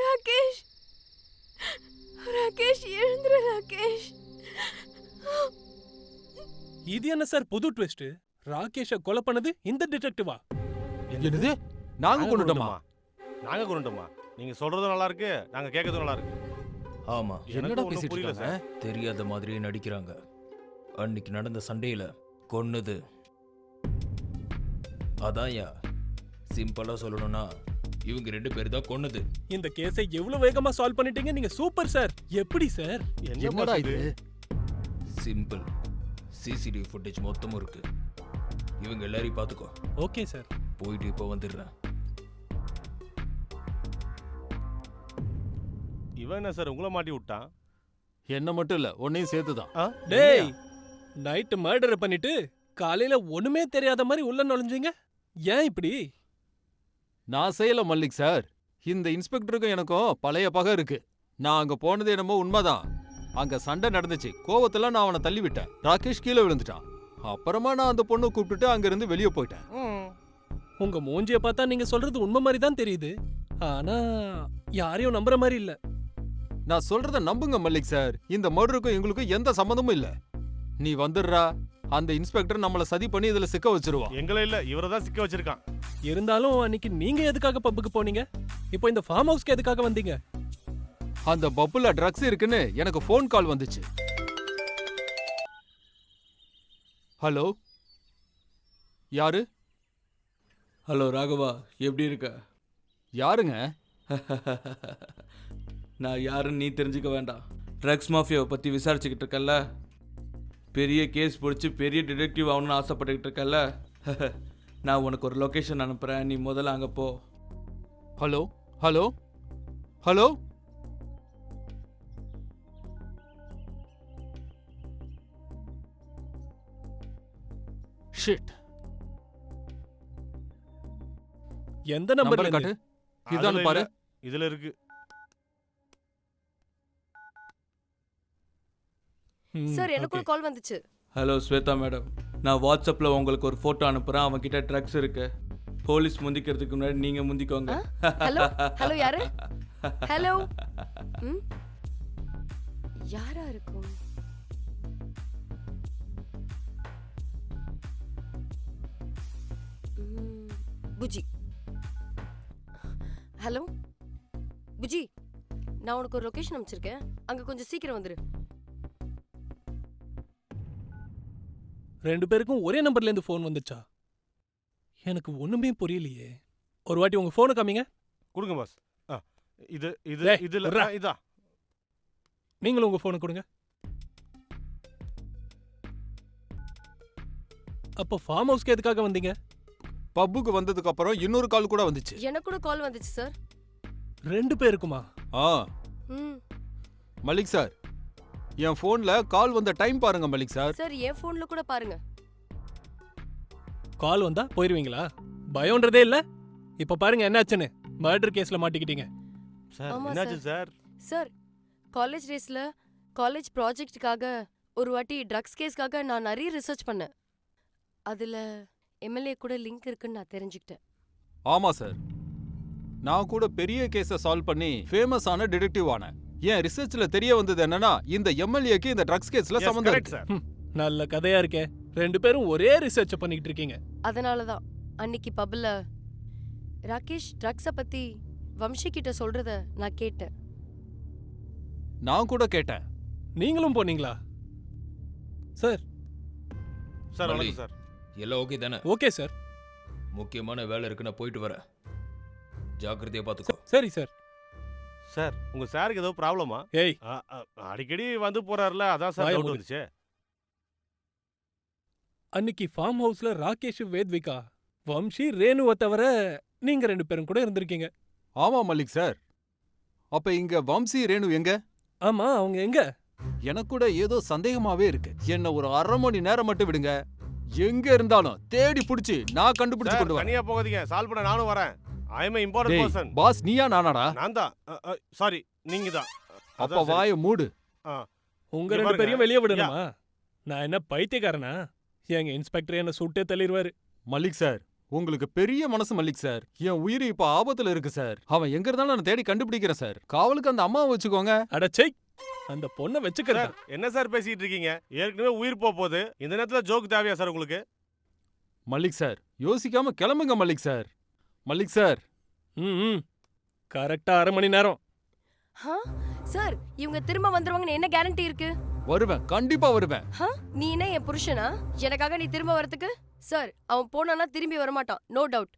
ராகேஷ், ராகேஷ் எழுந்துரு. ராகேஷ், இது என்ன சார் புது ட்விஸ்ட்? ராகேஷை கொலை பண்ணது இந்த டிடெக்டிவா? என்னது? நாங்க கொண்டுட்டோமா? நாங்க கொண்டுட்டோமா? நீங்க சொல்றதும் நல்லா இருக்கு, நாங்க கேட்கறதும் நல்லா இருக்கு. ஆமா, என்னடா ஒண்ணும் பேசிட்டு புரியல இருக்காங்க? சார். தெரியாத மாதிரியே நடிக்கிறாங்க. அன்னைக்கு நடந்த சண்டையில கொன்னது அதான்யா. சிம்பிளா சொல்லணும்னா இவங்க 2 பேர் தான் கொன்னது. இந்த கேஸை எவ்வளவு வேகமா சால்வ் பண்ணிட்டீங்க நீங்க. Super sir. எப்படி சார்? என்னடா இது? சிம்பிள். சிசிடிவி ஃபுட்டேஜ் மொத்தமும் இருக்கு. இவங்க எல்லாரையும் பார்த்துக்கோ. Okay sir. போயிட்டு இப்போ வந்துடுறேன். இவன் என்ன சார் உங்களை மாட்டி விட்டான்? என்ன மட்டும் இல்ல, உன்னையும் சேர்த்துதான். டேய், நைட் மர்டர் பண்ணிட்டு காலையில ஒண்ணுமே தெரியாத மாதிரி உள்ள நுழைஞ்சீங்க. ஏன் இப்படி? நான் செய்யல மல்லிக் சார். இந்த இன்ஸ்பெக்டருக்கும் எனக்கும் பழைய பகை இருக்கு. நான் அங்க போனது என்னமோ உண்மைதான். அங்க சண்டை நடந்துச்சு. கோவத்துல நான் அவனை தள்ளி விட்டேன். ராகேஷ் கீழே விழுந்துட்டான். அப்புறமா நான் அந்த பொண்ணை கூப்பிட்டுட்டு அங்க இருந்து வெளியே போயிட்டேன். உங்க மூஞ்சிய பார்த்தா நீங்க சொல்றது உண்மை மாதிரி தான் தெரியுது. ஆனா யாரையும் நம்புற மாதிரி இல்ல. நான் சொல்றத நம்புங்க மல்லிக் சார். இந்த மர்டருக்கும் எங்களுக்கும் எந்த சம்மந்தமும் இல்ல. நீ வந்துடுறா. அந்த இன்ஸ்பெக்டர் நம்மள சதி பண்ணி இதுல சிக்க வச்சிருவான். எங்களை இல்ல, இவரை தான் சிக்க வச்சிருக்கான். இருந்தாலும் அன்னைக்கு நீங்க எதுக்காக பப்புக்கு போனீங்க? இப்போ இந்த ஃபார்ம் ஹவுஸ்க்கு எதுக்காக வந்தீங்க? அந்த பப்புல ட்ரக்ஸ் இருக்குன்னு எனக்கு ஃபோன் கால் வந்துச்சு. ஹலோ, யாரு? ஹலோ ராகவா, எப்படி இருக்க? யாருங்க? நான் யாருன்னு நீ தெரிஞ்சுக்க வேண்டாம். ட்ரக்ஸ் மாஃபியாவை பற்றி விசாரிச்சுக்கிட்டு இருக்கல்ல, பெரிய கேஸ் பிடிச்சி பெரிய டிடெக்டிவ் ஆகணும்னு ஆசைப்பட்டுக்கிட்டு இருக்கல்ல, நான் உனக்கு ஒரு லொக்கேஷன் அனுப்புகிறேன். நீ முதல்ல அங்கே போ. Hello hello hello. ஷிட். எந்த நம்பர் காட்டு. இதானு அதுல பாரு. இல்ல, இதுல இருக்கு. சார் எனக்கு ஒரு கால் வந்துச்சு. ஹலோ ஸ்வேதா மேடம், நான் வாட்ஸ்அப்பில் உங்களுக்கு ஒரு ஃபோட்டோ அனுப்புகிறேன். அவன்கிட்ட ட்ரக்ஸ் இருக்கு. போலீஸ் முந்திக்கிறதுக்கு முன்னாடி நீங்கள் முந்திக்கோங்க. ஹலோ ஹலோ, யாரு? ஹலோ. யாரா இருக்கும்? புஜி. ஹலோ புஜி, நான் உனக்கு ஒரு லொகேஷன் அனுப்பிச்சிருக்கேன். அங்க கொஞ்சம் சீக்கிரம் வந்துரு. 2 பேருக்கும் ஒரே நம்பர்ல இருந்து ஃபோன் வந்துச்சா? எனக்கு ஒண்ணுமே புரியலையே. ஒரு வாட்டி உங்க போனை காமிங்க. கொடுங்க பாஸ். இது இது டேய், இதுல விட்றா. இதா. நீங்களும் உங்க போனை கொடுங்க. அப்போ ஃபார்ம் ஹவுஸ்க்கு எதுக்காக வந்தீங்க? பப்புக்கு வந்ததுக்கு அப்புறம் இன்னொரு கால் கூட வந்துச்சு. எனக்கு கூட கால் வந்துச்சு சார். 2 பேருக்குமா? ம் மலிக் சார், என் போன்ல கால் வந்த டைம் பாருங்க மலிக் சார். சார், என் போன்ல கூட பாருங்க. கால் வந்தா போயிருவீங்களா? பயம்ன்றதே இல்ல. இப்ப பாருங்க என்னாச்சுன்னு. மர்டர் கேஸ்ல மாட்டிக்கிட்டீங்க. சார் ஆமா என்னாச்சு சார்? சார், காலேஜ் டேஸ்ல காலேஜ் ப்ராஜெக்ட்டுக்காக ஒரு வாட்டி ட்ரக்ஸ் கேஸ்க்காக நான் நிறைய ரிசர்ச் பண்ணேன். அதுல எம்எல்ஏ கூட லிங்க் இருக்குன்னு நான் தெரிஞ்சுக்கிட்டேன். ஆமா சார், நான் கூட பெரிய கேஸை சால்வ் பண்ணி ஃபேமஸ் ஆன டிடெக்டிவ் ஆனேன். என் ரிசர்ச்ல தெரிய வந்தது என்னன்னா, இந்த எம்எல்ஏக்கு இந்த ட்ரக்ஸ் கேஸ்ல சம்பந்தம் இருக்கு. சார் நல்ல கதையா இருக்கே. 2 பேரும் ஒரே ரிசர்ச் பண்ணிக்கிட்டு இருக்கீங்க. அதனால தான் அன்னைக்கு பப்ல ராகேஷ் ட்ரக்ஸை பத்தி வம்சி கிட்ட சொல்றத நான் கேட்டேன். நான் கூட கேட்டேன். நீங்களும் போனீங்களா? சார். சார் வணக்கம் சார். எல்லாம் ஓகே தானே? Okay sir. முக்கியமான வேலை இருக்கு, நான் போயிட்டு வரேன். ஜாக்கிரதையா பார்த்துக்கோ. சரி சார். சார் உங்க சாருக்கு ஏதோ ப்ராப்ளமா? ஏய், அடிக்கடி வந்து போறாருல, அதான் சார் டவுட் வந்துச்சு. அன்னைக்கு ஃபார்ம் ஹவுஸ்ல ராகேஷ், வேத்விகா, வம்சி, ரேணுவை தவிர நீங்க 2 பேரும் கூட இருந்திருக்கீங்க. ஆமா மலிக் சார். அப்ப இங்க வம்சி, ரேணு எங்க? ஆமா, அவங்க எங்க? எனக்கு கூட ஏதோ சந்தேகமாவே இருக்கு. என்ன ஒரு 1/2 மணி நேரம் மட்டும் விடுங்க. எங்க இருந்தாலும் தேடி புடிச்சு நான் கண்டுபிடிச்சு கொண்டு வரேன். தனியா போகாதீங்க, சால்வ் பண்ண நானும் வரேன். ஐ அம் இம்பார்ட்டன்ட் பர்சன். பாஸ் நீயா நானாடா? நான் தான். சாரி, நீங்க தான். அப்ப வாயை மூடு. உங்க 2 பேரையும் வெளியே விடணுமா? நான் என்ன பைத்தியக்காரனா? எங்க இன்ஸ்பெக்டர் என்ன சுட்டே தள்ளிடுவாரு. மலிக் சார், உங்களுக்கு பெரிய மனசு மலிக் சார். என் உயிர் இப்ப ஆபத்துல இருக்கு சார். அவன் எங்க இருந்தாலும் நான் தேடி கண்டுபிடிக்கிறேன் சார். காவலுக்கு அந்த அம்மாவை வச்சுக்கோங்க. அடச்சை, அந்த பொண்ணை வச்சுக்கிறேன். என்ன சார் பேசிட்டு இருக்கீங்க? ஏற்கனவே உயிர் போகுது. இந்த நேரத்துல ஜோக் தேவையா சார் உங்களுக்கு? மலிக் சார், யோசிக்காம கிளம்புங்க மலிக் சார். மல்லிக் சார். ம் கரெக்டா 1/2 மணி நேரம். சார் இவங்க திரும்ப வந்துருவாங்கன்னு என்ன கேரண்டி இருக்கு? வருவேன், கண்டிப்பா வருவேன். நீ என்ன என் புருஷனா எனக்காக நீ திரும்ப வரதுக்கு? சார் அவன் போனானா திரும்பி வரமாட்டான், நோ டவுட்.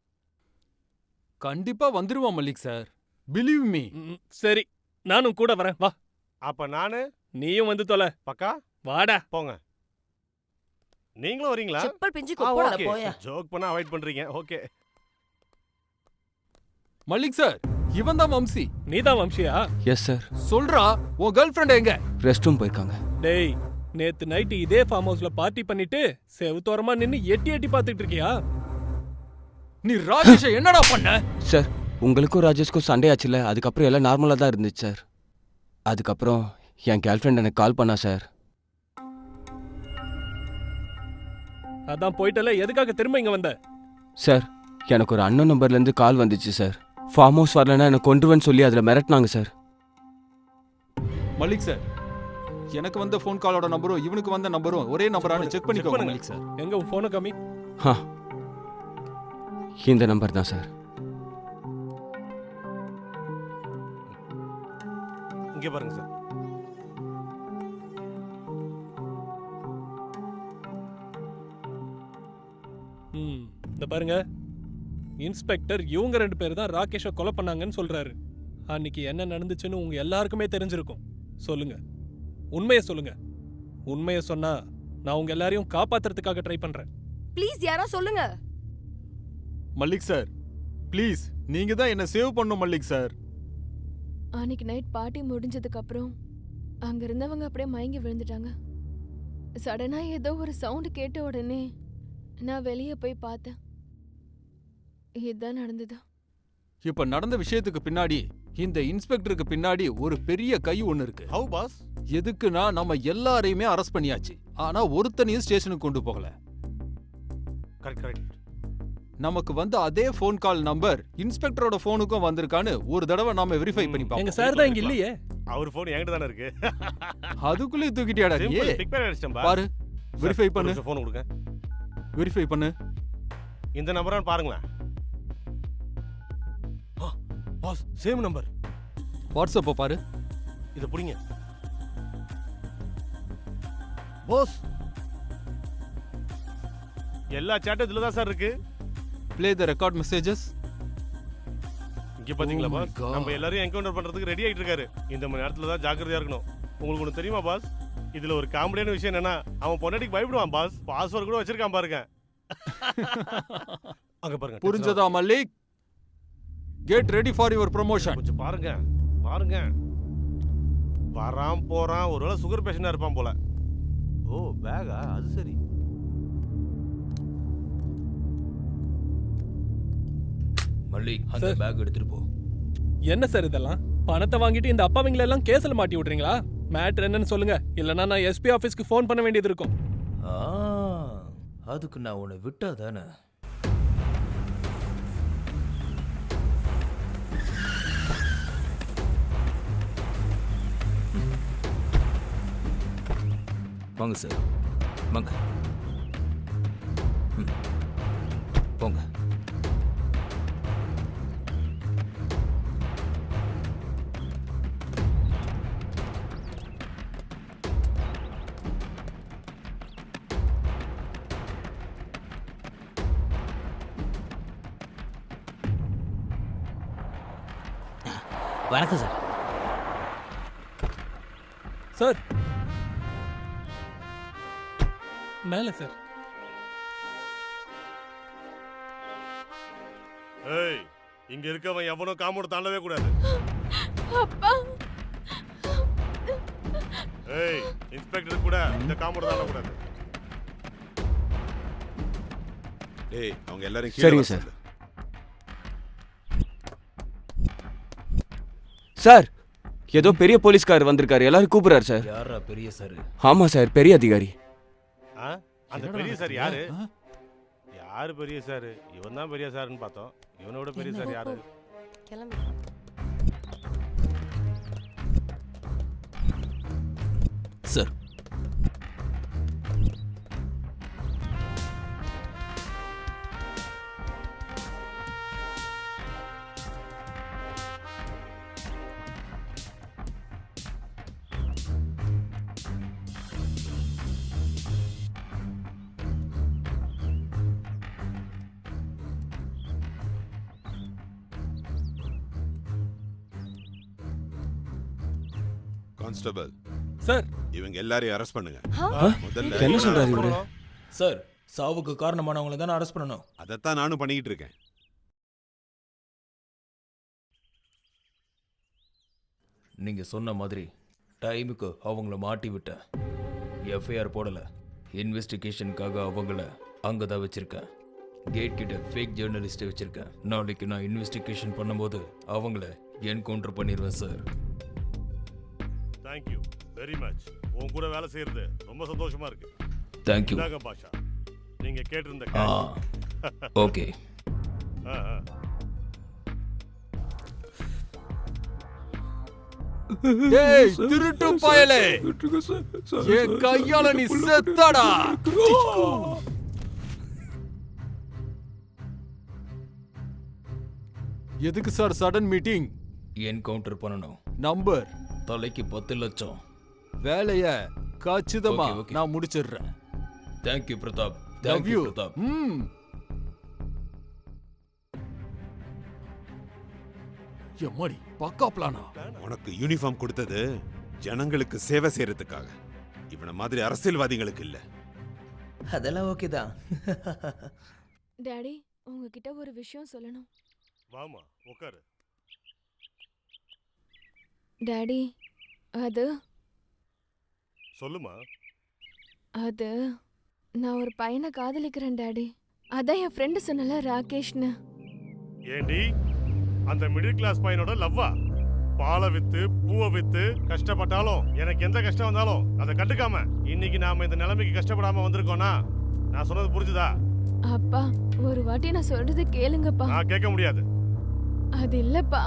கண்டிப்பா வந்துருவான் மல்லிக் சார், பிலீவ் மீ. சரி நானும் கூட வரேன், வா. அப்ப நானு நீயும் வந்து தொலை. பக்கா வாடா. போங்க. நீங்களும் வரீங்களா? செப்பல் பிஞ்சு போடா போயா. ஜோக் பண்ண அவாய்ட் பண்றீங்க. ஓகே. மல்லிக் சார், இவன் தான் வம்சி. நீதான் வம்சியா? Yes sir. சொல்றா, உன் கேர்ள் ஃப்ரெண்ட் எங்க? ரெஸ்ட் ரூம் போயிருக்காங்க. டேய், நேத்து நைட்டு இதே ஃபார்ம் ஹவுஸ்ல பார்ட்டி பண்ணிட்டு செவுத்தோரமா நின்னு எட்டி எட்டி பார்த்துட்டு இருக்கியா? நீ ராஜேஷ என்னடா பண்ண? சார், உங்களுக்கும் ராஜேஷ்க்கும் சண்டே ஆச்சுல, அதுக்கப்புறம் எல்லாம் நார்மலா தான் இருந்துச்சு சார். அதுக்கப்புறம் என் கேர்ள் ஃப்ரெண்ட் எனக்கு கால் பண்ணா சார். அதான் போயிட்டல, எதுக்காக திரும்ப இங்க வந்த? சார், எனக்கு ஒரு அண்ணன் நம்பர்ல இருந்து கால் வந்துச்சு சார். ஃபார்ம் ஹவுஸ் வரலன்னா எனக்கு கொண்டுருவேன்னு சொல்லி அதில் மிரட்டினாங்க சார். மல்லிக் சார், எனக்கு வந்த ஃபோன் காலோட நம்பரும் இவனுக்கு வந்த நம்பரும் ஒரே நம்பரானு செக் பண்ணிக்கோங்க மல்லிக் சார். எங்க உன் ஃபோனை காமி. இந்த நம்பர் தான் சார். இங்க பாருங்க சார். இந்த பாருங்க, இன்ஸ்பெக்டர் இவங்க 2 பேர் தான் ராகேஷை கொலை பண்ணாங்கன்னு சொல்றாரு. அன்னைக்கு என்ன நடந்துச்சுன்னு உங்க எல்லாருக்குமே தெரிஞ்சிருக்கும். சொல்லுங்க, உண்மையை சொல்லுங்க. உண்மையை சொன்னா நான் உங்க எல்லாரையும் காப்பாத்துறதுக்காக ட்ரை பண்றேன். ப்ளீஸ் யாரா சொல்லுங்க. மல்லிக் சார், ப்ளீஸ் நீங்க தான் என்ன சேவ் பண்ணும் மல்லிக் சார். அன்னைக்கு நைட் பார்ட்டி முடிஞ்சதுக்கு அப்புறம் அங்க இருந்தவங்க அப்படியே மயங்கி விழுந்துட்டாங்க. சடனா ஏதோ ஒரு சவுண்ட் கேட்ட உடனே நான் வெளியே போய் பார்த்தேன். இதுதான் நடந்தது. இப்ப நடந்த விஷயத்துக்கு பின்னாடி இந்த இன்ஸ்பெக்டருக்கு பின்னாடி ஒரு பெரிய கை ஒண்ணு இருக்கு. How boss? எதுக்குன்னா நம்ம எல்லாரையுமே அரெஸ்ட் பண்ணியாச்சு, ஆனா ஒருத்தனையும் ஸ்டேஷனுக்கு கொண்டு போகல. கரெக்ட். நமக்கு வந்து அதே ஃபோன் கால் நம்பர் இன்ஸ்பெக்டரோட ஃபோனுக்கும் வந்திருக்கான்னு ஒரு தடவை நாம வெரிஃபை பண்ணி பாப்போம். எங்க சார் தான் இங்க இல்லையே. அவர் ஃபோன் என்கிட்ட தான இருக்கு. அதுக்குள்ளே தூக்கிட்டியாடா நீ? பிக் பேட் அடிச்சேன் பாஸ். பாரு, வெரிஃபை பண்ணு. ஃபோன் கொடுங்க. வெரிஃபை பண்ணு. இந்த நம்பரான்னு பாருங்களேன். Pass, same number. வாட்ஸ்அப்ப பாரு. இத புடிங்க. பாஸ், எல்லா சாட்டும் இதுல தான் சார் இருக்கு. Play the record messages. இங்க பாத்தீங்களா பாஸ்? நம்ம எல்லாரையும் என்கவுண்டர் பண்றதுக்கு ரெடி ஆயிட்டு இருக்காரு. இந்த மணி நேரத்துல தான் ஜாக்கிரதையா இருக்கணும். உங்களுக்கு ஒண்ணு தெரியுமா பாஸ்? இதுல ஒரு காமெடியான விஷயம் என்னன்னா, அவன் பொண்டாட்டிக்கு பயப்படுவான் பாஸ். பாஸ்வேர்ட் கூட வச்சிருக்கான் பாருங்க. அங்க பாருங்க. புரிஞ்சதா Mallick? Get ready for your promotion. கொஞ்சம் பாருங்க. வரான் போறான், ஒருவேளை சுகர் பேஷண்டா இருப்பான் போல. ஓ, பேகா? அது சரி. மல்லிக், அந்த பேக் எடுத்துட்டு போ. என்ன சார் இதெல்லாம்? பணத்தை வாங்கிட்டு இந்த அப்பாவிங்களை எல்லாம் கேஸ்ல மாட்டி விடுறீங்களா? மேட்டர் என்னன்னு சொல்லுங்க, இல்லனா நான் எஸ்பி ஆபீஸ்க்கு ஃபோன் பண்ண வேண்டியது இருக்கும். அதுக்கு நான் உன்னை விட்டா தானே. வாங்க சார், வாங்க. போங்க. வணக்கம் சார். சார் மேல சார். ஏய், இங்க இருக்கவன் எவனோ காம்பவுண்ட் தாண்டவே கூடாது. அப்பா. ஏய், இன்ஸ்பெக்டர் கூட இந்த காம்பவுண்ட் தாண்ட கூடாது. டேய், அவங்க எல்லாரும் சரிங்க சார். சார், ஏதோ பெரிய போலீஸ்காரர் வந்திருக்காரு, எல்லாரும் கூப்பிடுறாரு சார். யாரா பெரிய சார்? ஆமா சார், பெரிய அதிகாரி. அந்த பெரிய சார் யாரு? யாரு பெரிய சார்? இவன் தான் பெரிய சார்னு பார்த்தோம். இவனோட பெரிய சார் யாரு? கிளம்பு. சார், கான்ஸ்டபிள் சார் இவங்க எல்லாரையும் அரெஸ்ட் பண்ணுங்க முதல்ல என்ன சொல்றாரு இவரு? சார் சாவுக்கு காரணமானவங்களை தானே அரெஸ்ட் பண்ணணும். அதைத்தான் நானும் பண்ணிக்கிட்டு இருக்கேன். நீங்க சொன்ன மாதிரி டைமுக்கு அவங்கள மாட்டி விட்டேன். எஃப்ஐஆர் போடல. இன்வெஸ்டிகேஷனுக்காக அவங்கள அங்கே தான் வச்சிருக்கேன். கேட் கிட்ட ஃபேக் ஜேர்னலிஸ்ட்டை வச்சிருக்கேன். நாளைக்கு நான் இன்வெஸ்டிகேஷன் பண்ணும்போது அவங்கள என்கவுண்டர் பண்ணிடுவேன் சார். Thank you very much. உன் கூட வேலை செய்யறது ரொம்ப சந்தோஷமா இருக்கு. தேங்க்யூ. இந்தாங்க பாஷா, நீங்க கேட்டிருந்த ஓகே. டேய் திருட்டு பயலே, என் கையால நீ செத்தடா. எதுக்கு சார் சடன் மீட்டிங்? என்கவுண்டர் பண்ணணும். நம்பர் தலைக்கு 10 லட்சம். வேலைய கச்சிதமா Okay, okay. நான் முடிச்சிடுறேன். Thank you Pratap. Love thank you you. Pratap. எம்மாடி பக்கா பிளானா? உனக்கு யூனிஃபார்ம் கொடுத்தது ஜனங்களுக்கு சேவை செய்யறதுக்காக, இவன மாதிரி அரசியல்வாதிகளுக்கு இல்ல. அதெல்லாம் ஓகே தான். டாடி உங்ககிட்ட ஒரு விஷயம் சொல்லணும். வாமா உட்காரு. டாடி அது சொல்லுமா. அது நான் ஒரு பையனை காதலிக்கிறேன் டாடி. அதான் என் ஃப்ரெண்டு சொன்னல ராகேஷ்னு. ஏண்டி அந்த மிடில் கிளாஸ் பையனோட லவ்வா? பாலை வித்து பூவை வித்து கஷ்டப்பட்டாலும் எனக்கு எந்த கஷ்டம் வந்தாலும் அதை கண்டுக்காம இன்னைக்கு நாம இந்த நிலைமைக்கு கஷ்டப்படாம வந்திருக்கோம்னா நான் சொன்னது புரிஞ்சுதா? அப்பா ஒரு வாட்டி நான் சொல்றது கேளுங்கப்பா. நான் கேட்க முடியாது. அது இல்லப்பா,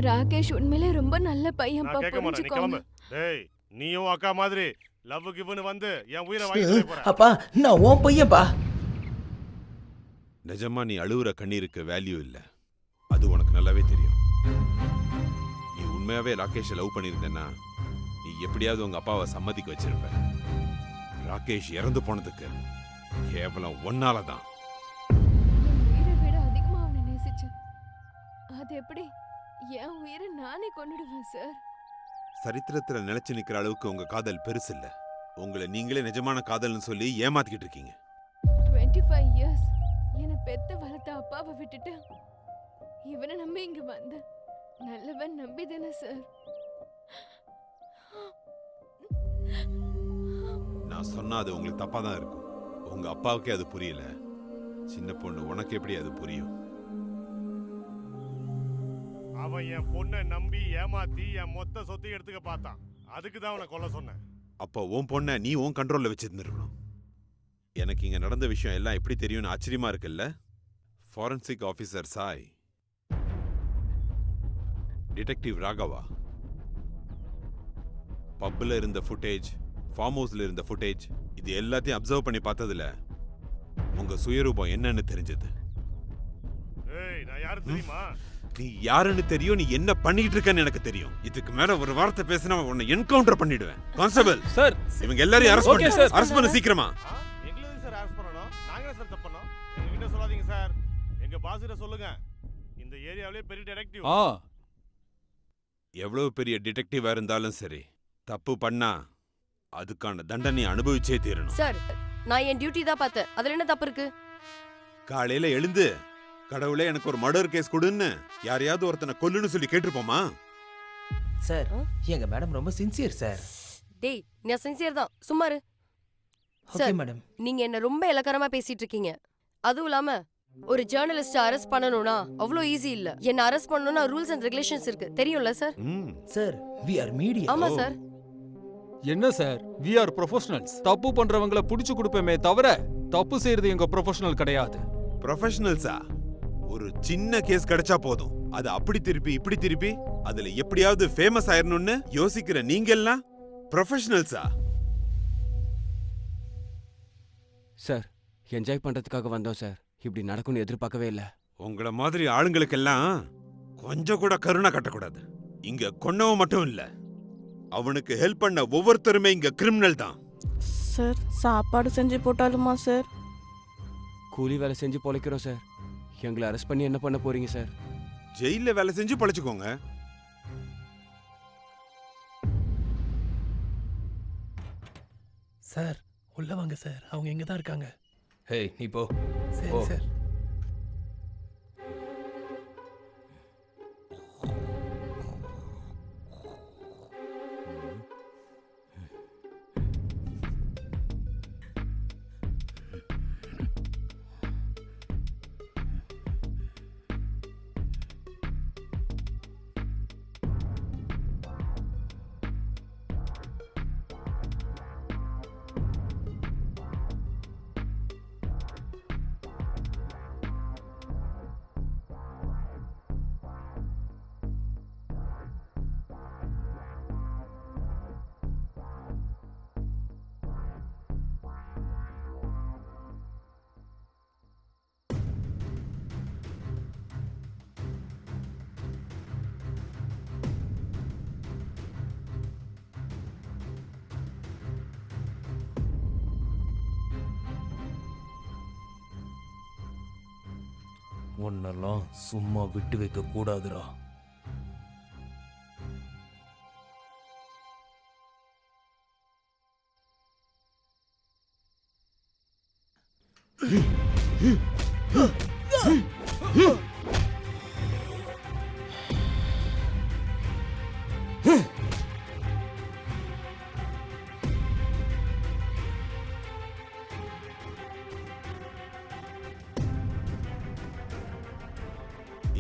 ராகேஷ் உண்மையிலே ரொம்ப நல்ல பையன்ப்பா, நான் கேட்க மாட்டேன். நீ புரிஞ்சுக்கோங்க. கிளம்பு. டேய் நீயும் அக்கா மாதிரி லவ் கிவ்னு வந்து என் உயிரை வாங்கிட்டு போற. அப்பா நான் உன் பையன்பா. நிஜமா நீ அழுவுற கண்ணீருக்கு வேல்யூ இல்ல, அது உனக்கு நல்லாவே தெரியும். நீ உண்மையாவே ராகேஷை லவ் பண்ணியிருந்தேன்னா நீ எப்படியாவது உங்க அப்பாவை சம்மதிக்க வச்சிருப்ப. ராகேஷ் இறந்து போனதுக்கு கேவலம் ஒன்னால தான். என் உயிரை விட அதிகமா அவனை நேசிச்சேன். அது எப்படி என் உயிரை நானே கொன்னுடுவேன் சார்? சரித்திரத்துல நிலைச்சு நிக்கிற அளவுக்கு உங்க காதல் பெருசு இல்ல. உங்களை நீங்களே நிஜமான காதல்னு சொல்லி ஏமாத்திக்கிட்டு இருக்கீங்க. 25 இயர்ஸ் என்னை பெத்த வளர்த்த அப்பாவை விட்டுட்டு இவனை நம்பி இங்க வந்த நல்லவன் நம்பி தானே சார்? நான் சொன்னா அது உங்களுக்கு தப்பா தான் இருக்கும். உங்க அப்பாவுக்கே அது புரியல. சின்ன பொண்ணு உனக்கு எப்படி அது புரியும்? அவன் என் பொண்ணை நம்பி ஏமாத்தி என் மொத்த சொத்தையும் எடுத்துக்க பார்த்தான். அதுக்கு தான் அவனை கொல்ல சொன்னேன். அப்போ உன் பொண்ணை நீ உன் கண்ட்ரோல்ல வச்சிருந்துருக்கணும். எனக்கு இங்க நடந்த விஷயம் எல்லாம் எப்படி தெரியும்னு ஆச்சரியமா இருக்குல்ல? Forensic officer Sai, detective Raghava, பப்ல இருந்த ஃபுட்டேஜ், ஃபார்ம் ஹவுஸ்ல இருந்த ஃபுட்டேஜ், இது எல்லாத்தையும் அப்சர்வ் பண்ணி பார்த்ததுல உங்க சுயரூபம் என்னன்னு தெரிஞ்சது. ஏய் நான் யாரு தெரியுமா? நீ யாருன்னு தெரியும், நீ என்ன பண்ணிட்டு இருக்கன்னு எனக்கு தெரியும். இதுக்கு மேல ஒரு வார்த்தை பேசினா உன்னை என்கவுண்டர் பண்ணிடுவேன். கான்ஸ்டபிள் சார், இவங்க எல்லாரையும் அரெஸ்ட் Okay, பண்ணு. sir. அரெஸ்ட் பண்ணு சீக்கிரமா. எங்களை சார் அரெஸ்ட் பண்ணணும். நாங்க என்ன சார் தப்பு பண்ணோம்? எங்ககிட்ட சொல்லாதீங்க சார். எங்க பாஸ் கிட்ட சொல்லுங்க. இந்த ஏரியாவிலே பெரிய டிடெக்டிவ். எவ்வளவு பெரிய டிடெக்டிவா இருந்தாலும் சரி, தப்பு பண்ணா அதுக்கான தண்டனை அனுபவிச்சே தீரணும். சார் நான் என் டியூட்டி தான் பார்த்தேன். அதுல என்ன தப்பு இருக்கு? காலையில எழுந்து கடவுளே எனக்கு ஒரு மர்டர் கேஸ் கொடுன்னு யாரையாவது ஒருத்தனை கொல்லுன்னு சொல்லி கேட்டிருப்போமா? சார் எங்க மேடம் ரொம்ப சின்சியர் சார். டேய் நான் சின்சியர் தான், சும்மா இரு. Okay sir madam. நீங்க என்ன ரொம்ப இலக்காரமா பேசிட்டு இருக்கீங்க. அதுவும் இல்லாம ஒரு ஜேர்னலிஸ்ட் அரெஸ்ட் பண்ணனும்னா அவ்வளோ ஈஸி இல்ல. என்ன அரெஸ்ட் பண்ணனும்னா ரூல்ஸ் அண்ட் ரெகுலேஷன்ஸ் இருக்கு, தெரியும்ல sir? Sir we are media. ஆமா சார். என்ன சார், we are professionals. தப்பு பண்றவங்கள புடிச்சு கொடுப்பேமே தவிர தப்பு செய்யறது எங்க ப்ரொஃபஷனல் கிடையாது. ப்ரொஃபஷனல்ஸா? ஒரு சின்ன கேஸ் கிடைச்சா போதும், அது அப்படி திருப்பி இப்படி திருப்பி அதுல எப்படியாவது ஃபேமஸ் ஆயிரணும்னு யோசிக்கிற நீங்க எல்லாம் ப்ரொஃபஷனல்ஸா? சார் என்ஜாய் பண்றதுக்காக வந்தோம் சார். இப்படி நடக்கும்னு எதிர்பார்க்கவே இல்லை. உங்கள மாதிரி ஆளுங்களுக்கெல்லாம் கொஞ்சம் கூட கருணை கட்டக்கூடாது. இங்க கொன்னவன் மட்டும் இல்ல, அவனுக்கு ஹெல்ப் பண்ண ஒவ்வொருத்தருமே இங்க கிரிமினல் தான். சார் சாப்பாடு செஞ்சு போட்டாலுமா சார்? கூலி வேலை செஞ்சு பொழைக்கிறோம் சார். எங்களை அரெஸ்ட் பண்ணி என்ன பண்ண போறீங்க சார்? ஜெயில வேலை செஞ்சு பழச்சுக்கோங்க. சார் உள்ள வாங்க சார், அவங்க இங்க தான் இருக்காங்க. ஹேய் நீ போ. சரி போ. சார். உன்னெல்லாம் சும்மா விட்டு வைக்க கூடாதுடா.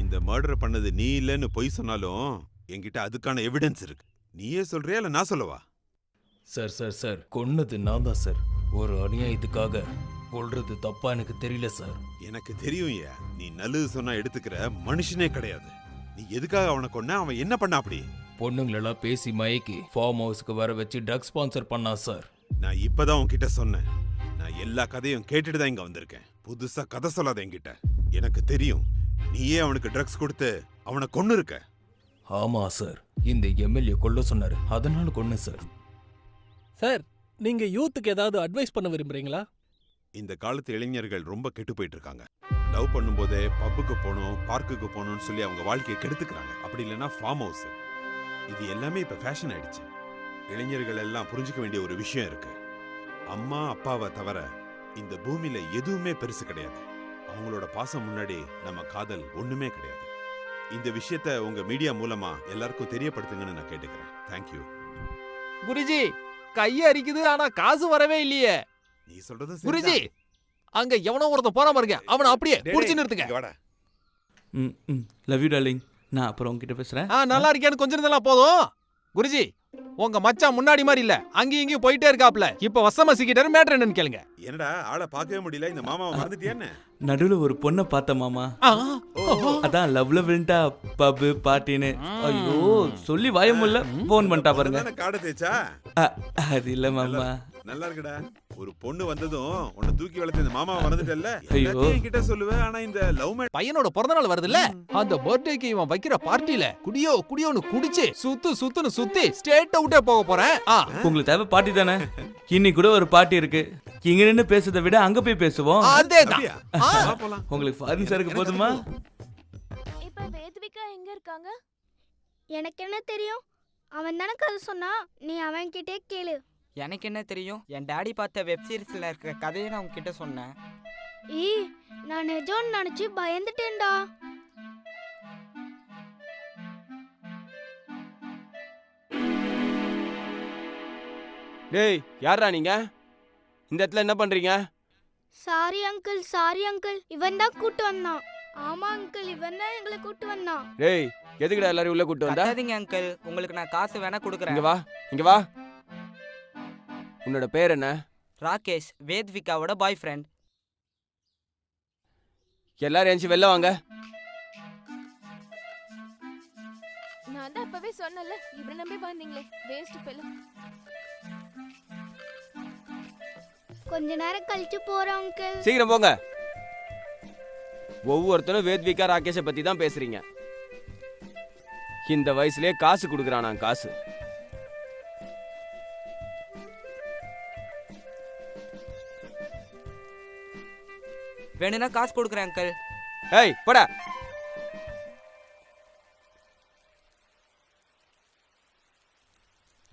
இந்த மர்டர் பண்ணது நீ இல்லைன்னு பொய் சொன்னாலும் என்கிட்ட அதுக்கான எவிடன்ஸ் இருக்கு. நீயே சொல்றியா இல்ல நான் சொல்லவா? சார் சார் சார், கொன்னது நான் தான் சார். ஒரு அநியாயத்துக்காக கொல்றது தப்பா எனக்கு தெரியல சார். எனக்கு தெரியும். ஏன் நீ நல்லது சொன்னா எடுத்துக்கிற மனுஷனே கிடையாது. நீ எதுக்காக அவனை கொன்ன? அவன் என்ன பண்ண? அப்படி பொண்ணுங்களெல்லாம் பேசி மயக்கி ஃபார்ம் ஹவுஸ்க்கு வர வச்சு ட்ரக் ஸ்பான்சர் பண்ணா சார். நான் இப்பதான் உன்கிட்ட சொன்னேன். நான் எல்லா கதையும் கேட்டுட்டு தான் இங்க வந்திருக்கேன். புதுசா கதை சொல்லாத என்கிட்ட. எனக்கு தெரியும் நீயே அவனுக்கு ட்ரக்ஸ் கொடுத்து அவனை கொன்னு இருக்க. ஆமா சார், இந்த எம்எல்ஏ கொல்ல சொன்னாரு, அதனால கொன்னு சார். சார் நீங்க யூத்துக்கு ஏதாவது அட்வைஸ் பண்ண விரும்புறீங்களா? இந்த காலத்து இளைஞர்கள் ரொம்ப கெட்டு போயிட்டு இருக்காங்க. லவ் பண்ணும்போதே பப்புக்கு போகணும், பார்க்குக்கு போகணும்னு சொல்லி அவங்க வாழ்க்கையை கெடுத்துக்கிறாங்க. அப்படி இல்லைன்னா ஃபார்ம் ஹவுஸ். இது எல்லாமே இப்ப ஃபேஷன் ஆயிடுச்சு. இளைஞர்கள் எல்லாம் புரிஞ்சுக்க வேண்டிய ஒரு விஷயம் இருக்கு. அம்மா அப்பாவை தவிர இந்த பூமியில எதுவுமே பெருசு கிடையாது. அவங்களோட பாசம் முன்னாடி நம்ம காதல் ஒண்ணுமே கிடையாது. இந்த விஷயத்த உங்க மீடியா மூலமா எல்லாருக்கும் தெரியப்படுத்துங்கன்னு நான் கேட்டுக்கிறேன். தேங்க்யூ. குருஜி கைய அரிக்குது, ஆனா காசு வரவே இல்லையே. நீ சொல்றது குருஜி, அங்க எவனோ ஒருத்தன் போற பாருங்க, அவனை அப்படியே புடிச்சு நிறுத்துங்க. Love you darling. நான் அப்புறம் உங்ககிட்ட பேசுறேன். நல்லா இருக்கியான்னு கொஞ்சம் இருந்தாலும் போதும். குருஜி, உங்க மச்சான் முன்னாடி மாதிரி இல்ல, அங்கேயும் இங்கேயும் போயிட்டே இருக்காப்ல. இப்ப வசமா சிக்கிட்டாரு. மேட்டர் என்னன்னு கேளுங்க. என்னடா ஆளை பார்க்கவே முடியல, இந்த மாமாவை மறந்துட்டியான்னு? நடுவுல ஒரு பொண்ணை பார்த்த மாமா. அதான் லவ் லவ்ன்ட்டா பப் பார்ட்டின்னு. ஐயோ சொல்லி வாயமுல்ல போன் பண்ணிட்டா பாருங்க. காடை தேச்சா? அது இல்ல மாமா. நல்லா இருக்குடா. ஒரு பொண்ணு வந்ததும் உன்னை தூக்கி வளர்த்து இந்த மாமாவை மறந்துட்டல்ல. ஐயோ கிட்ட சொல்லுவேன். ஆனா இந்த லவ் பையனோட பிறந்த நாள் வருது இல்ல, அந்த பர்த்டேக்கு இவன் வைக்கிற பார்ட்டில குடியோன்னு குடிச்சு சுத்துன்னு சுத்தி ஸ்டேட் அவுட்டே போக போறேன். உங்களுக்கு தேவை பார்ட்டி தானே? இன்னைக்கு கூட ஒரு பார்ட்டி இருக்கு. இங்க நின்னு பேசுறதை விட அங்க போய் பேசுவோம். அதேதான். உங்களுக்கு ஃபாரின் சரக்கு போதுமா? இப்ப வேத்விகா எங்க இருக்காங்க? எனக்கு என்ன தெரியும்? அவன் தானே கதை சொன்னா, நீ அவன் கிட்டே கேளு. எனக்கு என்ன தெரியும்? என் டாடி பார்த்த வெப் சீரிஸ்ல இருக்கிற கதையை நான் உங்ககிட்ட சொன்னேன். ஏய், நான் நிஜம்னு நினைச்சு பயந்துட்டேன்டா. டேய் யாரா நீங்க? இந்த இடத்துல என்ன பண்றீங்க? சாரி அங்கிள், இவன் தான் கூட்டு வந்தான். ஆமா அங்கிள், இவன் தான் எங்களை கூட்டு வந்தான். டேய் எதுக்குடா எல்லாரும் உள்ள கூட்டு வந்தா? கத்தாதீங்க அங்கிள், உங்களுக்கு நான் காசு வேணா கொடுக்குறேன். இங்க வா. உன்னோட பேர் என்ன? ராகேஷ், வேத்விகாவோட பாய் ஃப்ரெண்ட். எல்லாரும் எஞ்சி வெளில வாங்க. நான் தான் அப்பவே சொன்னல, இவரை நம்பி வந்தீங்களே, வேஸ்ட் ஃபெலோ. கொஞ்ச நேரம் கழிச்சு போறோம் அங்கிள். சீக்கிரம் போங்க. ஒவ்வொருத்தரும் வேத்விகா ராகேஷை பத்தி தான் பேசுறீங்க. இந்த வயசுலயே காசு கொடுக்குறானா? காசு வேணும்னா காசு கொடுக்குறேன் அங்கிள். ஏய் போடா.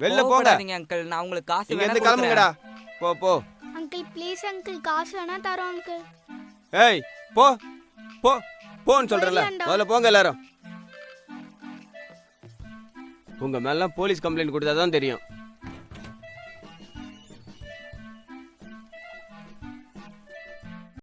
வெளில போங்க அங்கிள், நான் உங்களுக்கு காசு இங்க வேணா இருந்து கிளம்புங்கடா. போ போ. அங்கிள் ப்ளீஸ் அங்கிள், காசு வேணா தரோம் அங்கிள். ஏய் போ போ போன்னு சொல்றல. போயிடலாம்டா. முதல்ல போங்க எல்லாரும். உங்க மேலாம் போலீஸ் கம்ப்ளைண்ட் கொடுத்தா தான் தெரியும்.